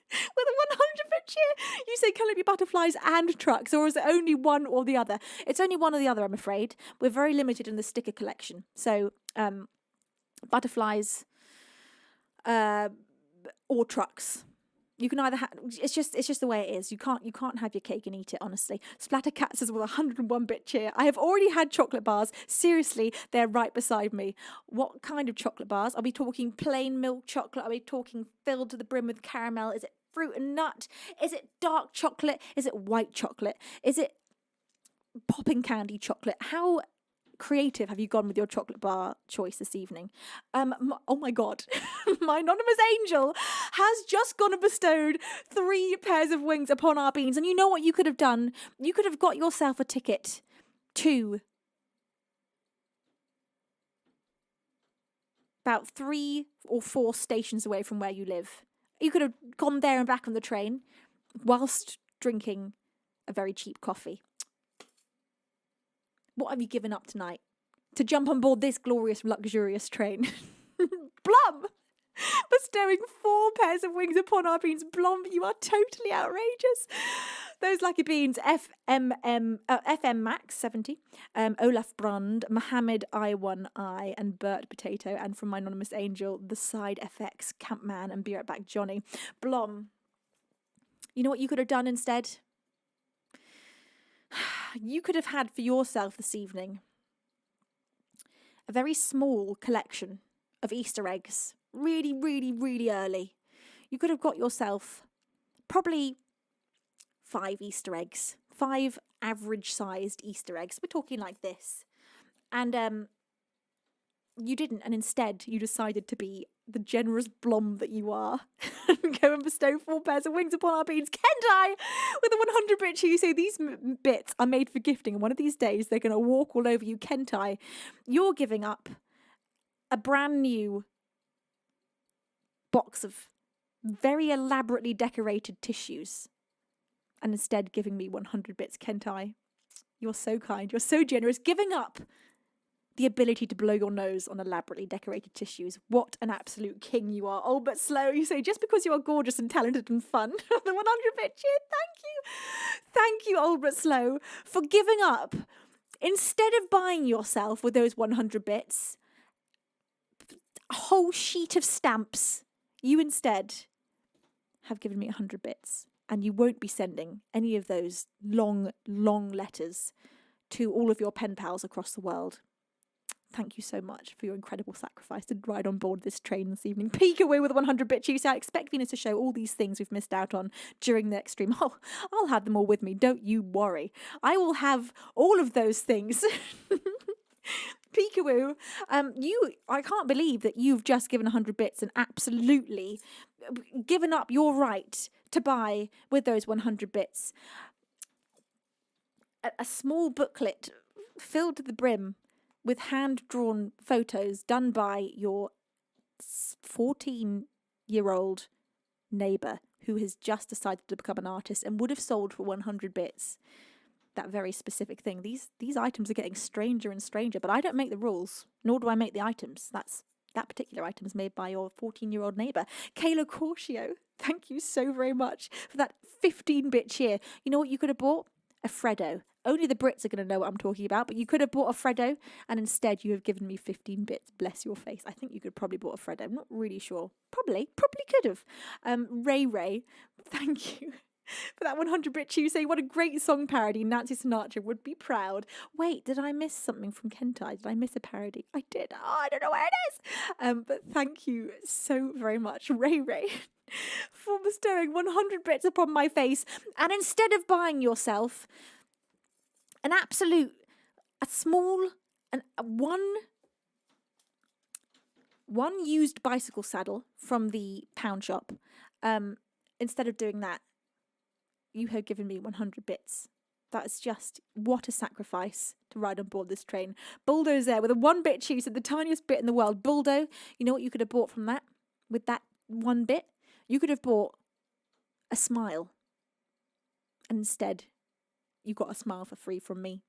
With a 100-bit cheer. You say, can it be butterflies and trucks, or is it only one or the other? It's only one or the other, I'm afraid. We're very limited in the sticker collection. So, butterflies or trucks. You can either have. It's just the way it is. You can't have your cake and eat it. Honestly, Splattercats is with a 101-bit cheer. I have already had chocolate bars. Seriously, they're right beside me. What kind of chocolate bars? Are we talking plain milk chocolate? Are we talking filled to the brim with caramel? Is it fruit and nut? Is it dark chocolate? Is it white chocolate? Is it popping candy chocolate? How creative have you gone with your chocolate bar choice this evening? Oh my God, my anonymous angel has just gone and bestowed 3 pairs of wings upon our beans. And you know what you could have done? You could have got yourself a ticket to about 3 or 4 stations away from where you live. You could have gone there and back on the train whilst drinking a very cheap coffee. What have you given up tonight to jump on board this glorious, luxurious train? Blum! Bestowing 4 pairs of wings upon our beans. Blum, you are totally outrageous. Those lucky beans, FM Max 70, Olaf Brand, Mohammed I1I, and Bert Potato, and from my anonymous angel, the Side FX, Campman, and Be Right Back Johnny. Blom, you know what you could have done instead? You could have had for yourself this evening a very small collection of Easter eggs, really, really, really early. You could have got yourself probably 5 Easter eggs, 5 average-sized Easter eggs. We're talking like this. And you didn't, and instead you decided to be the generous blom that you are and go and bestow 4 pairs of wings upon our beans. Kendai with a 100-bit cheer. So these bits are made for gifting, and one of these days they're going to walk all over you. Kentai, you're giving up a brand new box of very elaborately decorated tissues and instead giving me 100 bits. Kentai, you're so kind, you're so generous, giving up the ability to blow your nose on elaborately decorated tissues. What an absolute king you are. Oh, but slow, you say, just because you are gorgeous and talented and fun. The 100-bit cheer, thank you. Thank you, old but slow, for giving up. Instead of buying yourself with those 100 bits, a whole sheet of stamps, you instead have given me 100 bits. And you won't be sending any of those long, long letters to all of your pen pals across the world. Thank you so much for your incredible sacrifice to ride on board this train this evening. Peek away with a 100-bit cheese. I expect Venus to show all these things we've missed out on during the extreme. Oh, I'll have them all with me. Don't you worry. I will have all of those things. Peekawoo, I can't believe that you've just given 100 bits and absolutely given up your right to buy with those 100 bits a small booklet filled to the brim with hand-drawn photos done by your 14-year-old neighbour who has just decided to become an artist and would have sold for 100 bits that very specific thing. These items are getting stranger and stranger, but I don't make the rules, nor do I make the items. That particular item is made by your 14-year-old neighbour. Kayla Cortio, thank you so very much for that 15-bit cheer. You know what you could have bought? A Freddo. Only the Brits are going to know what I'm talking about, but you could have bought a Freddo, and instead you have given me 15 bits. Bless your face. I think you could probably bought a Freddo. I'm not really sure. Probably could have. Ray, thank you for that 100-bit Tuesday. What a great song parody. Nancy Sinatra would be proud. Wait, did I miss something from Kentai? Did I miss a parody? I did. Oh, I don't know where it is. But thank you so very much, Ray, for bestowing 100 bits upon my face. And instead of buying yourself one used bicycle saddle from the pound shop, instead of doing that, you have given me 100 bits. That is just, what a sacrifice to ride on board this train. Buldo's there with a 1-bit cheese at the tiniest bit in the world. Buldo, you know what you could have bought from that? With that 1 bit? You could have bought a smile. And instead, you got a smile for free from me.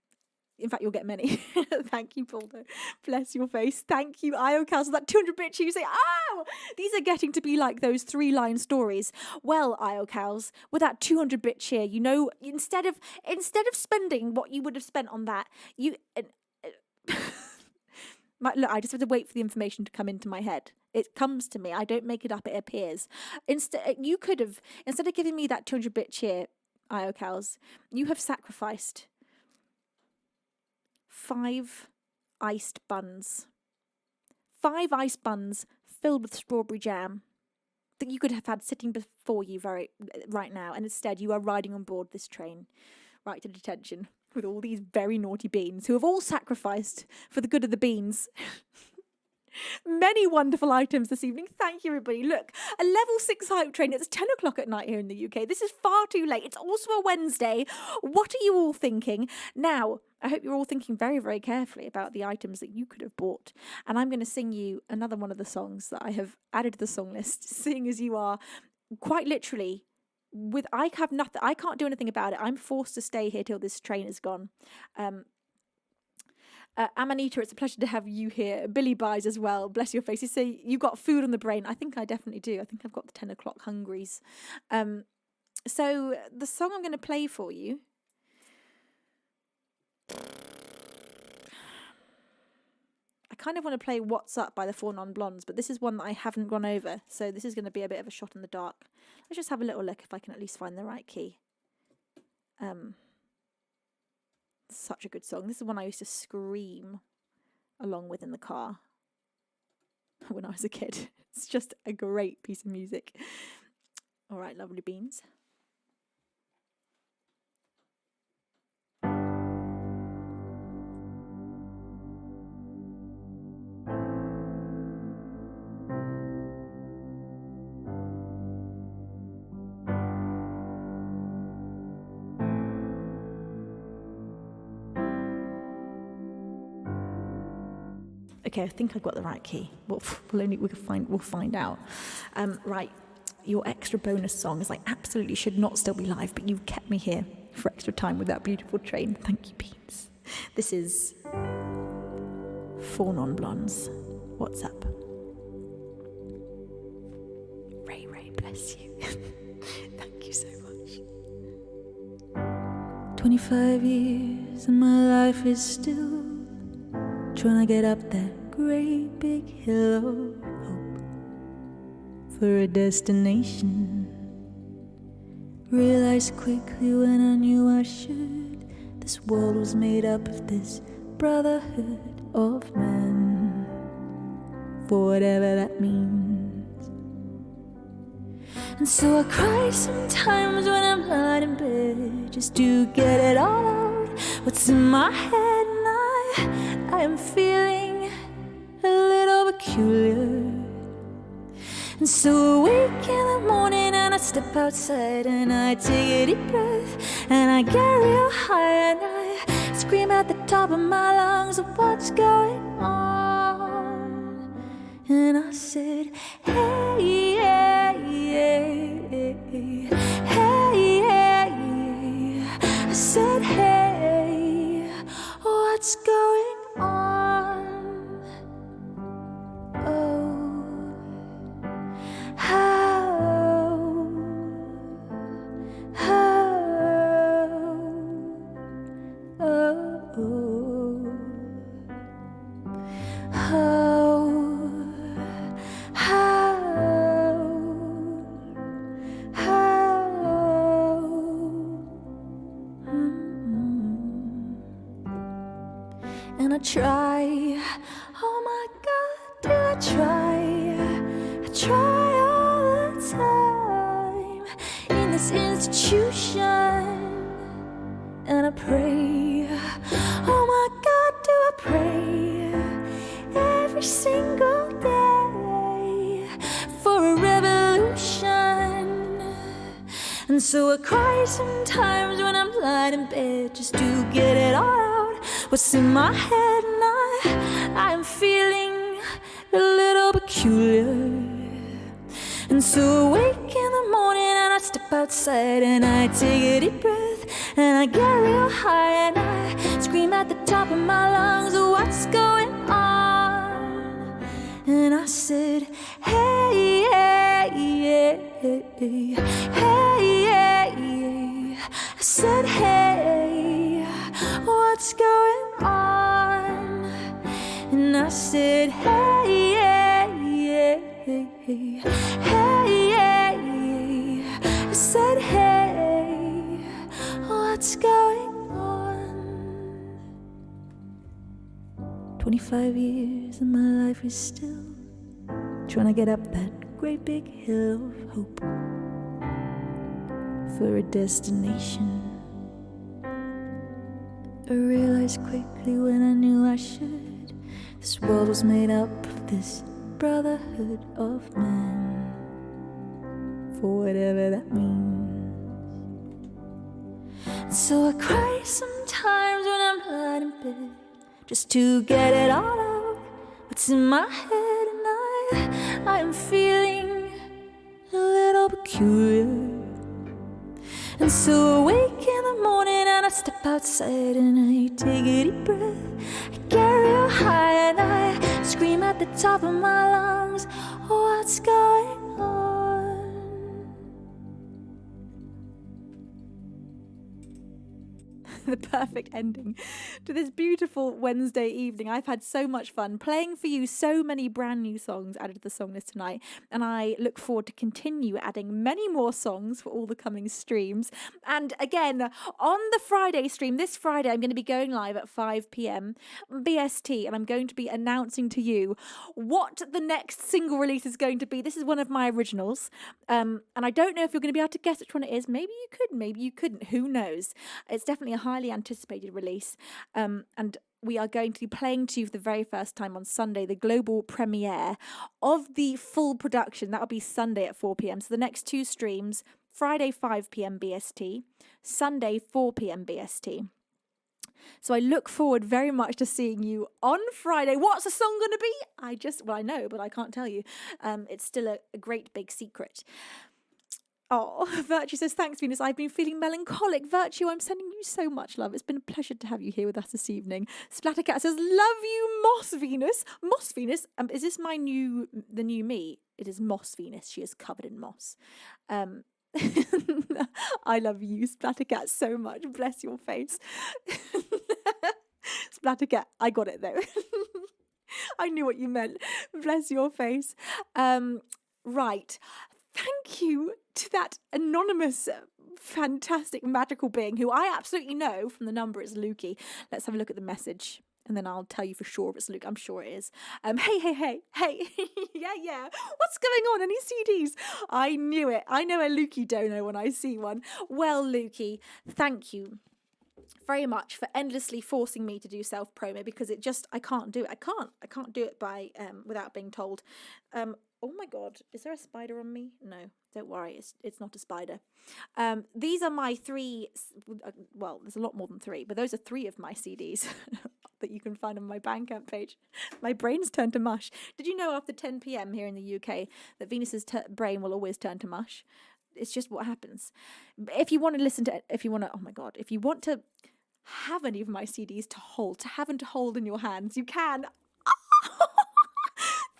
In fact, you'll get many. Thank you, Baldo. Bless your face. Thank you, IOCals, for that 200-bit cheer. You say, ow! These are getting to be like those 3-line stories. Well, IOCals, with that 200-bit cheer, you know, instead of spending what you would have spent on that, you... Look, I just have to wait for the information to come into my head. It comes to me. I don't make it up. It appears. Instead of giving me that 200-bit cheer, IOCals, you have sacrificed 5 iced buns. 5 iced buns filled with strawberry jam that you could have had sitting before you right now, and instead you are riding on board this train right to detention with all these very naughty beans who have all sacrificed for the good of the beans. Many wonderful items this evening. Thank you, everybody. Look, a level 6 hype train. It's 10 o'clock at night here in the UK. This is far too late. It's also a Wednesday. What are you all thinking? Now, I hope you're all thinking very, very carefully about the items that you could have bought. And I'm going to sing you another one of the songs that I have added to the song list, seeing as you are quite literally I can't do anything about it. I'm forced to stay here till this train is gone. Amanita, it's a pleasure to have you here. Billy Buys as well. Bless your face. You say you got food on the brain. I think I definitely do. I think I've got the 10 o'clock hungries. So the song I'm going to play for you. I kind of want to play What's Up by the 4 Non-Blondes, but this is one that I haven't gone over. So this is going to be a bit of a shot in the dark. Let's just have a little look if I can at least find the right key. Such a good song. This is one I used to scream along with in the car when I was a kid. It's just a great piece of music. All right, lovely beans. Okay, I think I got the right key. We'll find out. Right, your extra bonus song is absolutely should not still be live, but you've kept me here for extra time with that beautiful train. Thank you, Beans. This is 4 Non-Blondes. What's up? Ray, bless you. Thank you so much. 25 years and my life is still trying to get up that great big hill of hope for a destination. Realized quickly when I knew I should, this world was made up of this brotherhood of men, for whatever that means. And so I cry sometimes when I'm lying in bed, just to get it all out, what's in my head. I am feeling a little peculiar. And so I wake in the morning and I step outside and I take a deep breath and I get real high and I scream at the top of my lungs of what's going on. And I said, hey, hey, hey, hey, hey. I said, hey, what's going on? Oh, how, and I try, oh my God, do I try all the time in this institution, and I pray, oh my God, do I pray every single day for a revolution. And so I cry sometimes when I'm lying in bed just to get it all out, what's in my head, and I'm feeling a little peculiar. And so I wake in the morning and I step outside and I take a deep breath and I get real high and I scream at the top of my lungs, what's going on? And I said, hey, hey, hey, hey, hey. I said, hey, what's going on? And I said, hey, hey, hey, hey, hey. I said, hey, what's going on? 25 years and my life is still trying to get up that great big hill of hope for a destination. I realized quickly when I knew I should, this world was made up of this brotherhood of men, for whatever that means. And so I cry sometimes when I'm lying in bed, just to get it all out, what's in my head. And I am feeling a little peculiar. And so I wake in the morning and I step outside and I take a deep breath, I get real high and I scream at the top of my lungs, what's going on? The perfect ending to this beautiful Wednesday evening. I've had so much fun playing for you so many brand new songs added to the song list tonight, and I look forward to continue adding many more songs for all the coming streams. And again, on the Friday stream, this Friday, I'm going to be going live at 5 p.m. BST, and I'm going to be announcing to you what the next single release is going to be. This is one of my originals, and I don't know if you're going to be able to guess which one it is. Maybe you could, maybe you couldn't. Who knows? It's definitely a highly anticipated release, and we are going to be playing to you for the very first time on Sunday, the global premiere of the full production. That'll be Sunday at 4 p.m. So the next two streams, Friday 5 p.m. BST, Sunday 4 p.m. BST. So I look forward very much to seeing you on Friday. What's the song going to be? I know, but I can't tell you. It's still a great big secret. Oh, Virtue says, thanks, Venus. I've been feeling melancholic. Virtue, I'm sending you so much love. It's been a pleasure to have you here with us this evening. Splattercat says, love you, Moss Venus. Moss Venus, is this the new me? It is Moss Venus. She is covered in moss. I love you, Splattercat, so much. Bless your face. Splattercat, I got it though. I knew what you meant. Bless your face. Right. Thank you to that anonymous, fantastic, magical being who I absolutely know from the number is Lukey. Let's have a look at the message and then I'll tell you for sure if it's Luke. I'm sure it is. Hey. yeah. What's going on? Any CDs? I knew it. I know a Lukey dono when I see one. Well, Lukey, thank you very much for endlessly forcing me to do self-promo, because I can't do it. I can't do it by without being told. Oh my God, is there a spider on me? No, don't worry, it's not a spider. These are my three, well, there's a lot more than three, but those are three of my CDs that you can find on my Bandcamp page. My brain's turned to mush. Did you know after 10 p.m. here in the UK that Venus's brain will always turn to mush? It's just what happens. If you want to have any of my CDs to hold in your hands, you can.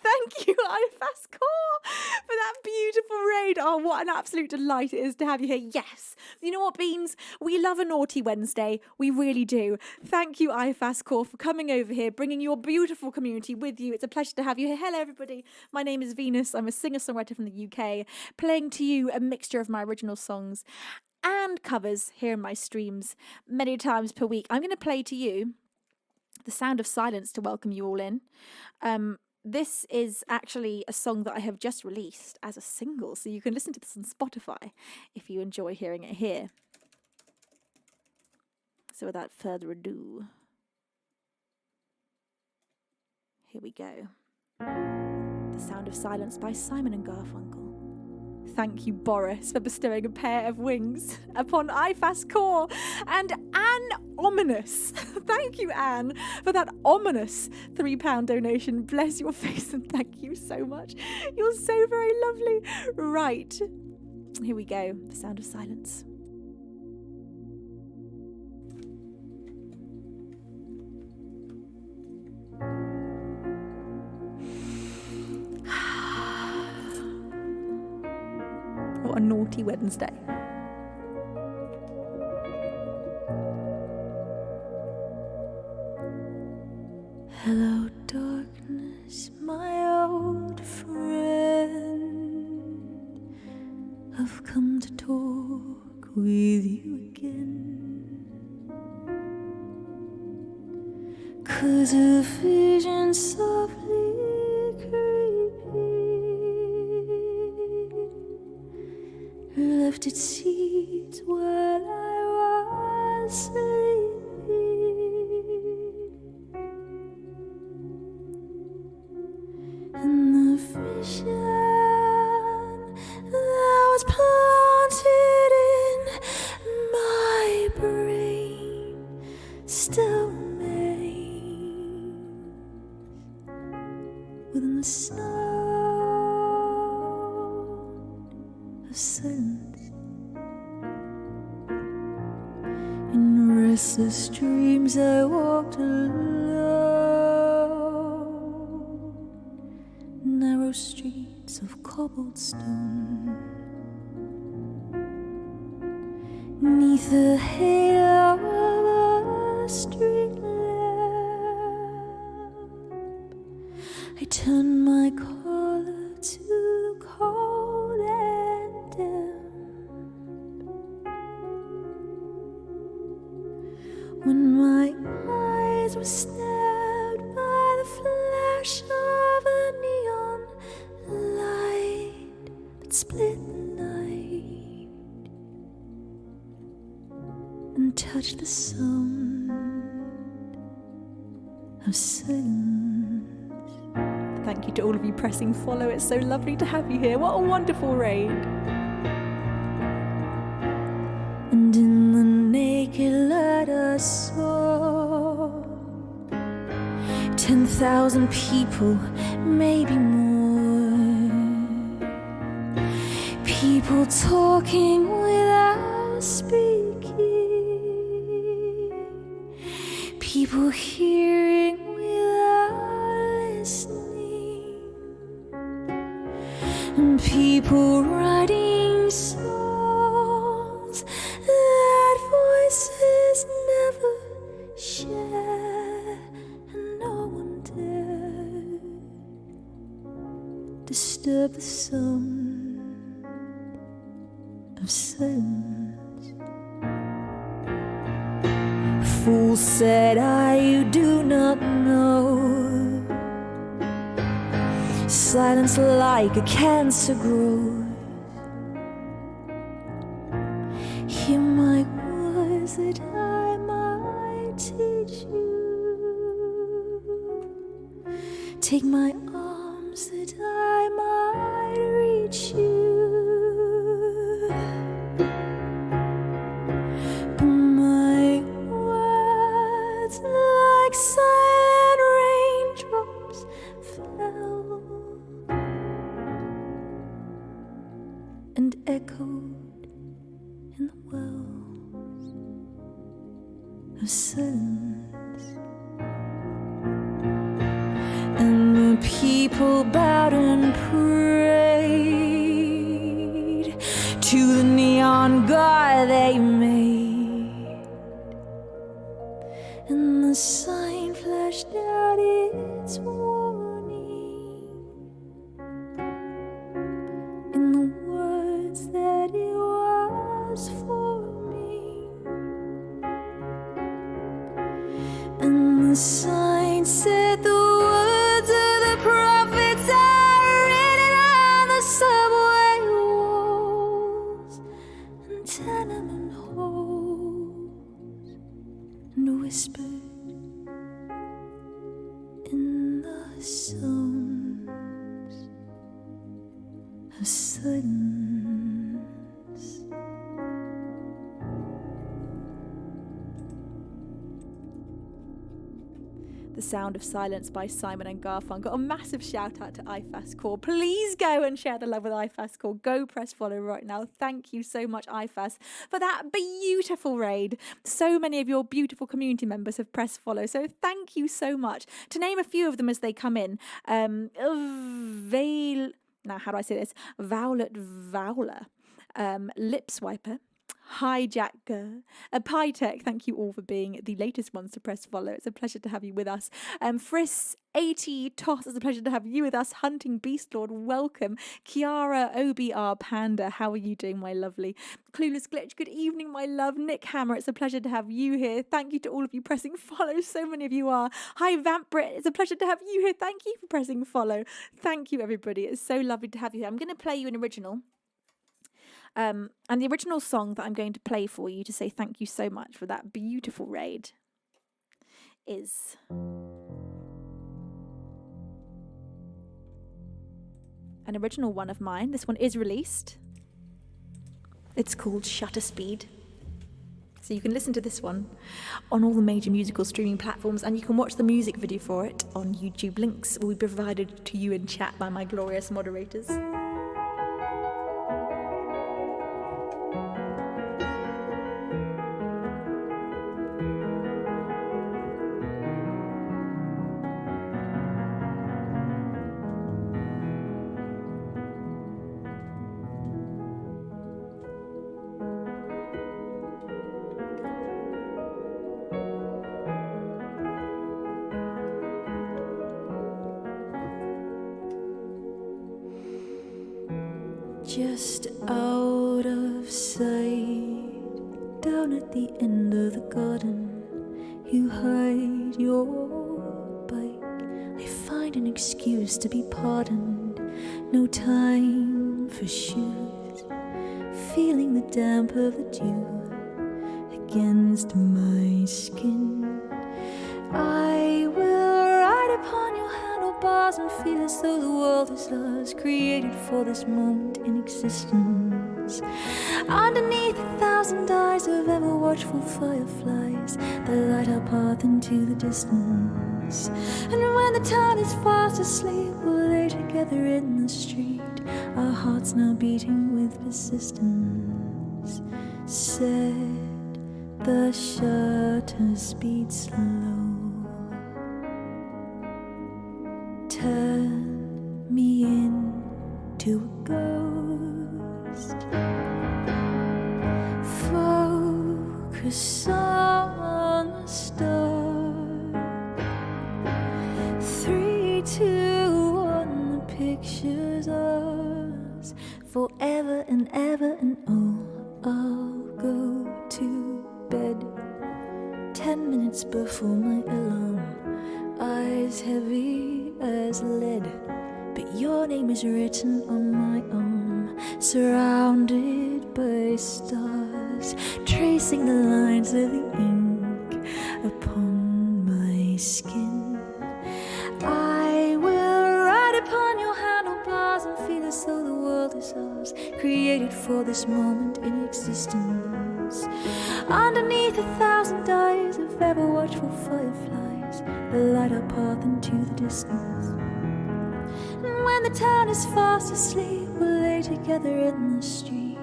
Thank you, IFAS Core, for that beautiful raid. Oh, what an absolute delight it is to have you here. Yes. You know what, Beans? We love a naughty Wednesday. We really do. Thank you, IFAS Core, for coming over here, bringing your beautiful community with you. It's a pleasure to have you here. Hello, everybody. My name is Venus. I'm a singer-songwriter from the UK, playing to you a mixture of my original songs and covers here in my streams many times per week. I'm going to play to you The Sound of Silence to welcome you all in. This is actually a song that I have just released as a single, so you can listen to this on Spotify if you enjoy hearing it here. So without further ado, here we go. The Sound of Silence by Simon and Garfunkel. Thank you, Boris, for bestowing a pair of wings upon IFAS Core. And Anne Ominous. Thank you, Anne, for that ominous £3 donation. Bless your face and thank you so much. You're so very lovely. Right. Here we go. The Sound of Silence. a naughty Wednesday. Hello, darkness, my old friend. I've come to talk with you again, 'cause a vision softly creeping left its seeds while I was sleeping. And the vision that was planted in my brain still remains within the sound of silence. In restless dreams I walked alone, narrow streets of cobblestone, 'neath the halo of a street lamp. I turned my collar to the cold and damp. When my eyes were stabbed by the flash of a neon light that split the night and touched the sound of silence. Thank you to all of you pressing follow. It's so lovely to have you here. What a wonderful raid. And in the naked light I saw 10,000 people, maybe more. People talking without speaking. People hearing without listening. And people writing songs that voices never share, and no one dared disturb the sound of silence. Fool, said I, you do not know. Silence like a cancer grows. Hear my words that I might teach you. Take my arms that I might reach you. But my words, like silent raindrops, fell and echoed in the wells of silence. And the people bowed and prayed to the neon god they made, and the sign flashed out its warning in the words that it was forming. And the sign said the words of the prophets are written on the subway walls and tenement halls, and whispered in the sounds of silence. The Sound of Silence by Simon and Garfunkel. A massive shout out to IFAS Please go and share the love with IFAS Go press follow right now. Thank you so much, IFAS, for that beautiful raid. So many of your beautiful community members have pressed follow, so thank you so much. To name a few of them as they come in, Violet Vowler, Lip Swiper, Hijacker, Pytech, thank you all for being the latest ones to press follow. It's a pleasure to have you with us. Friss 80 Toss, it's a pleasure to have you with us. Hunting Beast Lord, welcome. Kiara OBR Panda, how are you doing, my lovely? Clueless Glitch, good evening, my love. Nick Hammer, it's a pleasure to have you here. Thank you to all of you pressing follow. So many of you are. Hi, Vamp Brit, it's a pleasure to have you here. Thank you for pressing follow. Thank you, everybody. It's so lovely to have you here. I'm going to play you an original. And the original song that I'm going to play for you to say thank you so much for that beautiful raid is an original one of mine. This one is released. It's called Shutter Speed. So you can listen to this one on all the major musical streaming platforms, and you can watch the music video for it on YouTube. Links will be provided to you in chat by my glorious moderators. Just out of sight, down at the end of the garden, you hide your bike. I find an excuse to be pardoned, no time for shoes, feeling the damp of the dew against my skin. I will ride upon your handlebars and feel as though the world is ours, created for this moment in existence. Underneath 1,000 eyes of ever watchful fireflies that light our path into the distance. And when the town is fast asleep, we'll lay together in the street, our hearts now beating with persistence. Set the shutter speed slow. Turn me into a ghost. Focus on the star. 3, 2, 1, the picture's ours. Forever and ever and oh, I'll go to bed 10 minutes before my alarm, eyes heavy as lead, but your name is written on my arm, surrounded by stars, tracing the lines of the ink upon my skin. I will ride upon your handlebars and feel as though the world is ours, created for this moment in existence. Underneath 1,000 eyes of ever watchful fireflies that light our path into the distance. And when the town is fast asleep, we'll lay together in the street,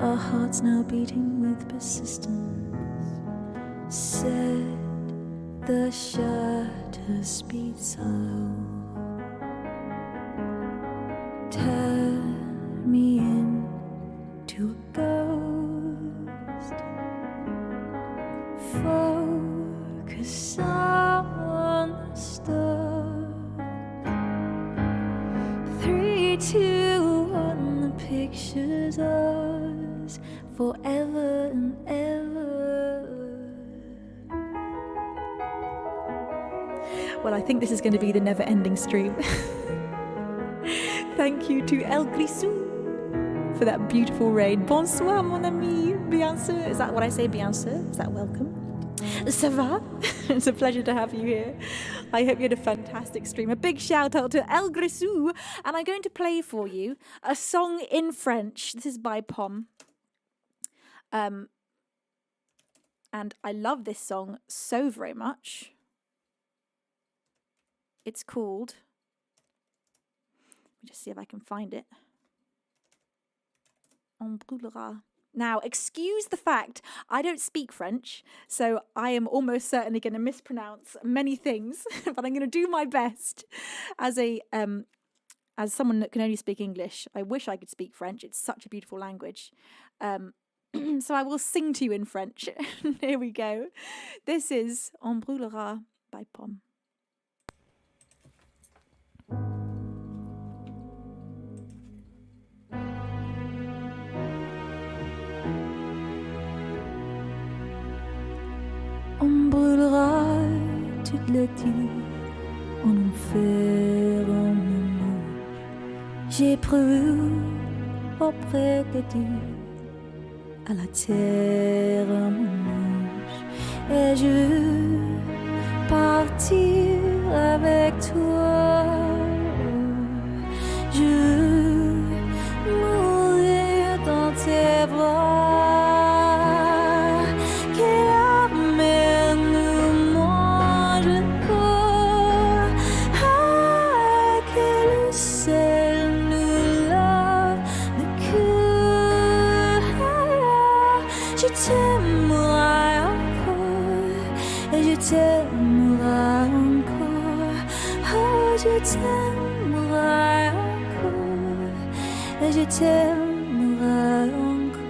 our hearts now beating with persistence. Set the shutter speed slow. Turn me into a ghost. Focus on the star. 3, 2, 1, the picture's ours, forever and ever. Well, I think this is going to be the never-ending stream. Thank you to El Grisou for that beautiful raid. Bonsoir, mon ami. Bien sûr. Is that what I say? Bien sûr. Is that welcome? Ça va? It's a pleasure to have you here. I hope you had a fantastic stream. A big shout out to El Grisou. And I'm going to play for you a song in French. This is by Pom. And I love this song so very much. It's called... Let me just see if I can find it. On brûlera. Now, excuse the fact I don't speak French, so I am almost certainly going to mispronounce many things, but I'm going to do my best as a as someone that can only speak English, I wish I could speak French. It's such a beautiful language. So I will sing to you in French. Here we go. This is On brûlera by Pomme. On brûlera toute la terre en enfer, en mélange. J'ai prévu auprès de Dieu à la terre un mélange. Et je veux partir avec toi. Je veux mourir dans tes bras. T'aimerai encore, oh je t'aimerai encore, et je t'aimerai encore.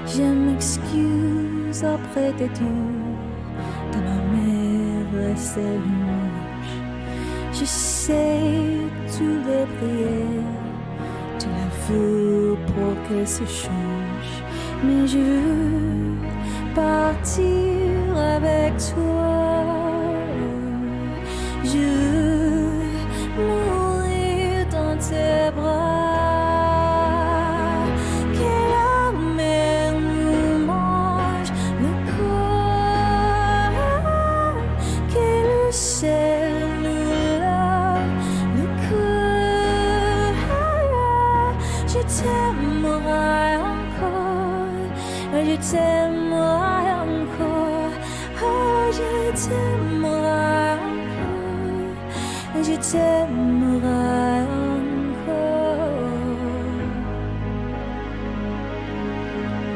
Je m'excuse auprès de Dieu, de ma mère et ses louanges. Je sais toutes les prières, tu la veux pour qu'elle se change, mais je veux partir avec toi. Je veux mourir dans tes bras. Que la mer nous mange le corps, que le ciel nous lave le cœur. Je t'aimerai encore, je t'aimerai encore, oh je t'aimerai encore, je t'aimerai encore.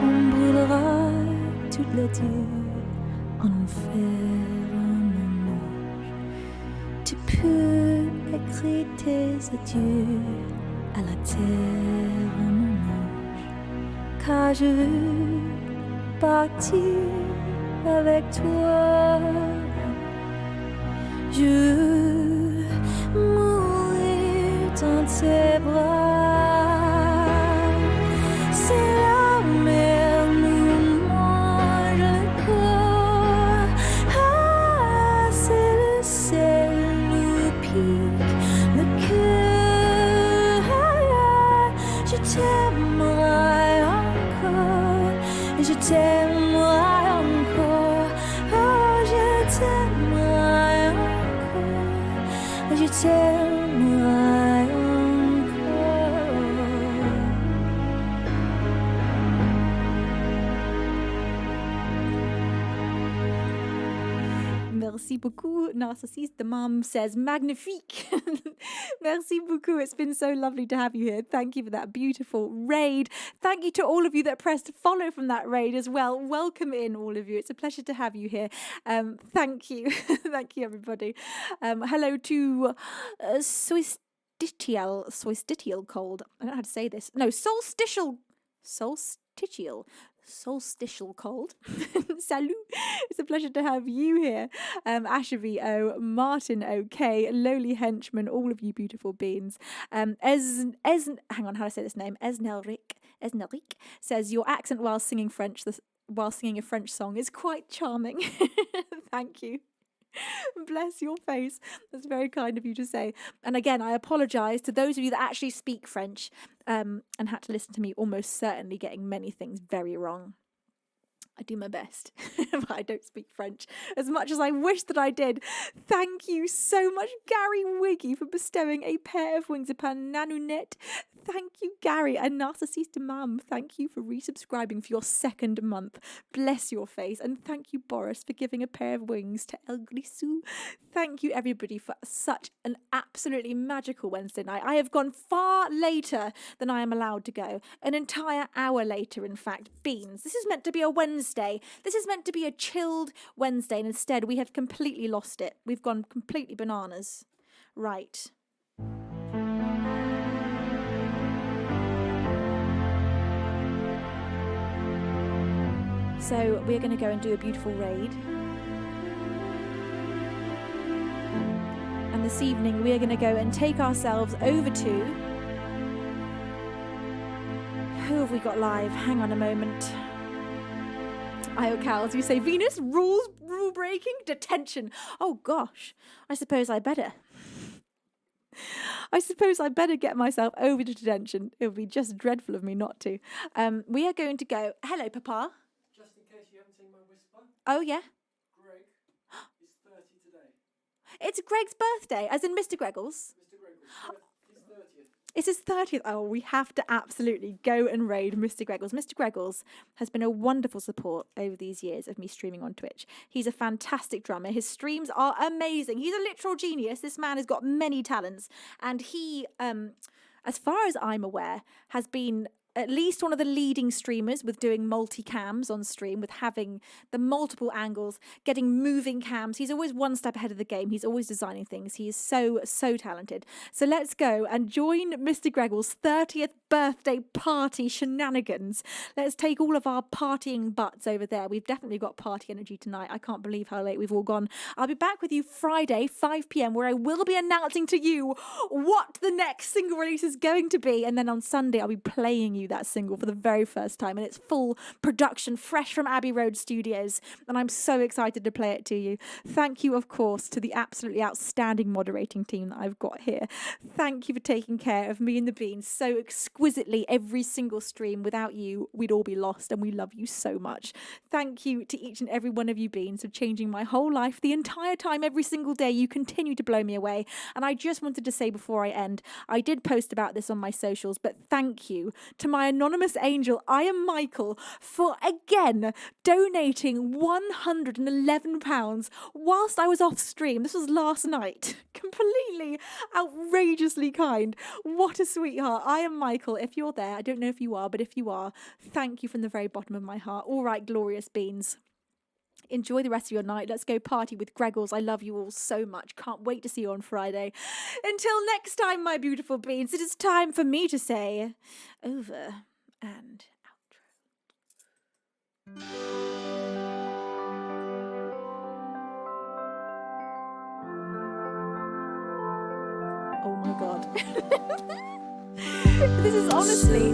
On brûlera toute la terre en enfer, en mélange. Tu peux écrire tes adieux à la terre, en mélange, car je veux partir avec toi. Je veux mourir dans tes bras. C'est la mer nous mange le corps, ah, c'est le ciel nous pique le cœur. Je t'aimerai encore, je t'aimerai encore, oh je t'aimerai encore, je t'aimerai encore. Merci beaucoup. Narcissiste, the mum says magnifique. Merci beaucoup. It's been so lovely to have you here. Thank you for that beautiful raid. Thank you to all of you that pressed follow from that raid as well. Welcome in, all of you. It's a pleasure to have you here. Thank you. Thank you, everybody. Hello to solstitial cold. I don't know how to say this. No, solstitial cold. Salut. It's a pleasure to have you here. Ashavi O, Martin OK, Lowly Henchman, all of you beautiful beings. Hang on, how do I say this name? Esnelrik says your accent while singing while singing a French song is quite charming. Thank you. Bless your face. That's very kind of you to say. And again, I apologise to those of you that actually speak French and had to listen to me almost certainly getting many things very wrong. I do my best, but I don't speak French as much as I wish that I did. Thank you so much, Gary Wiggy, for bestowing a pair of wings upon Nanounet. Thank you, Gary. And Narcissiste Mum, thank you for resubscribing for your second month. Bless your face. And thank you, Boris, for giving a pair of wings to El Grisou. Thank you, everybody, for such an absolutely magical Wednesday night. I have gone far later than I am allowed to go. An entire hour later, in fact. Beans. This is meant to be a Wednesday stay. This is meant to be a chilled Wednesday, and instead we have completely lost it. We've gone completely bananas. Right. So we're going to go and do a beautiful raid. And this evening we are going to go and take ourselves over to... Who have we got live? Hang on a moment. Cows, you say, Venus, rule breaking, detention. Oh gosh, I suppose I better get myself over to detention. It would be just dreadful of me not to. We are going to go... Hello, Papa. Just in case you haven't seen my whisper. Oh, yeah? Greg is 30 today. It's Greg's birthday, as in Mr. Greggles. Mr. Greggles, his 30th. It's his 30th. Oh, we have to absolutely go and raid Mr. Greggles. Mr. Greggles has been a wonderful support over these years of me streaming on Twitch. He's a fantastic drummer. His streams are amazing. He's a literal genius. This man has got many talents. And he, as far as I'm aware, has been at least one of the leading streamers with doing multi-cams on stream, with having the multiple angles, getting moving cams. He's always one step ahead of the game. He's always designing things. He is so, so talented. So let's go and join Mr. Greggles' 30th birthday party shenanigans. Let's take all of our partying butts over there. We've definitely got party energy tonight. I can't believe how late we've all gone. I'll be back with you Friday, 5 p.m, where I will be announcing to you what the next single release is going to be. And then on Sunday, I'll be playing you that single for the very first time in its full production, fresh from Abbey Road Studios, and I'm so excited to play it to you. Thank you, of course, to the absolutely outstanding moderating team that I've got here. Thank you for taking care of me and the Beans so exquisitely every single stream. Without you, we'd all be lost, and we love you so much. Thank you to each and every one of you Beans for changing my whole life the entire time. Every single day you continue to blow me away, and I just wanted to say before I end, I did post about this on my socials, but thank you to my anonymous angel, I am Michael, for again donating £111 whilst I was off stream. This was last night. Completely outrageously kind. What a sweetheart. I am Michael. If you're there, I don't know if you are, but if you are, thank you from the very bottom of my heart. All right, glorious Beans. Enjoy the rest of your night. Let's go party with Greggles. I love you all so much. Can't wait to see you on Friday. Until next time, my beautiful Beans, it is time for me to say over and outro. Oh my God. This is honestly...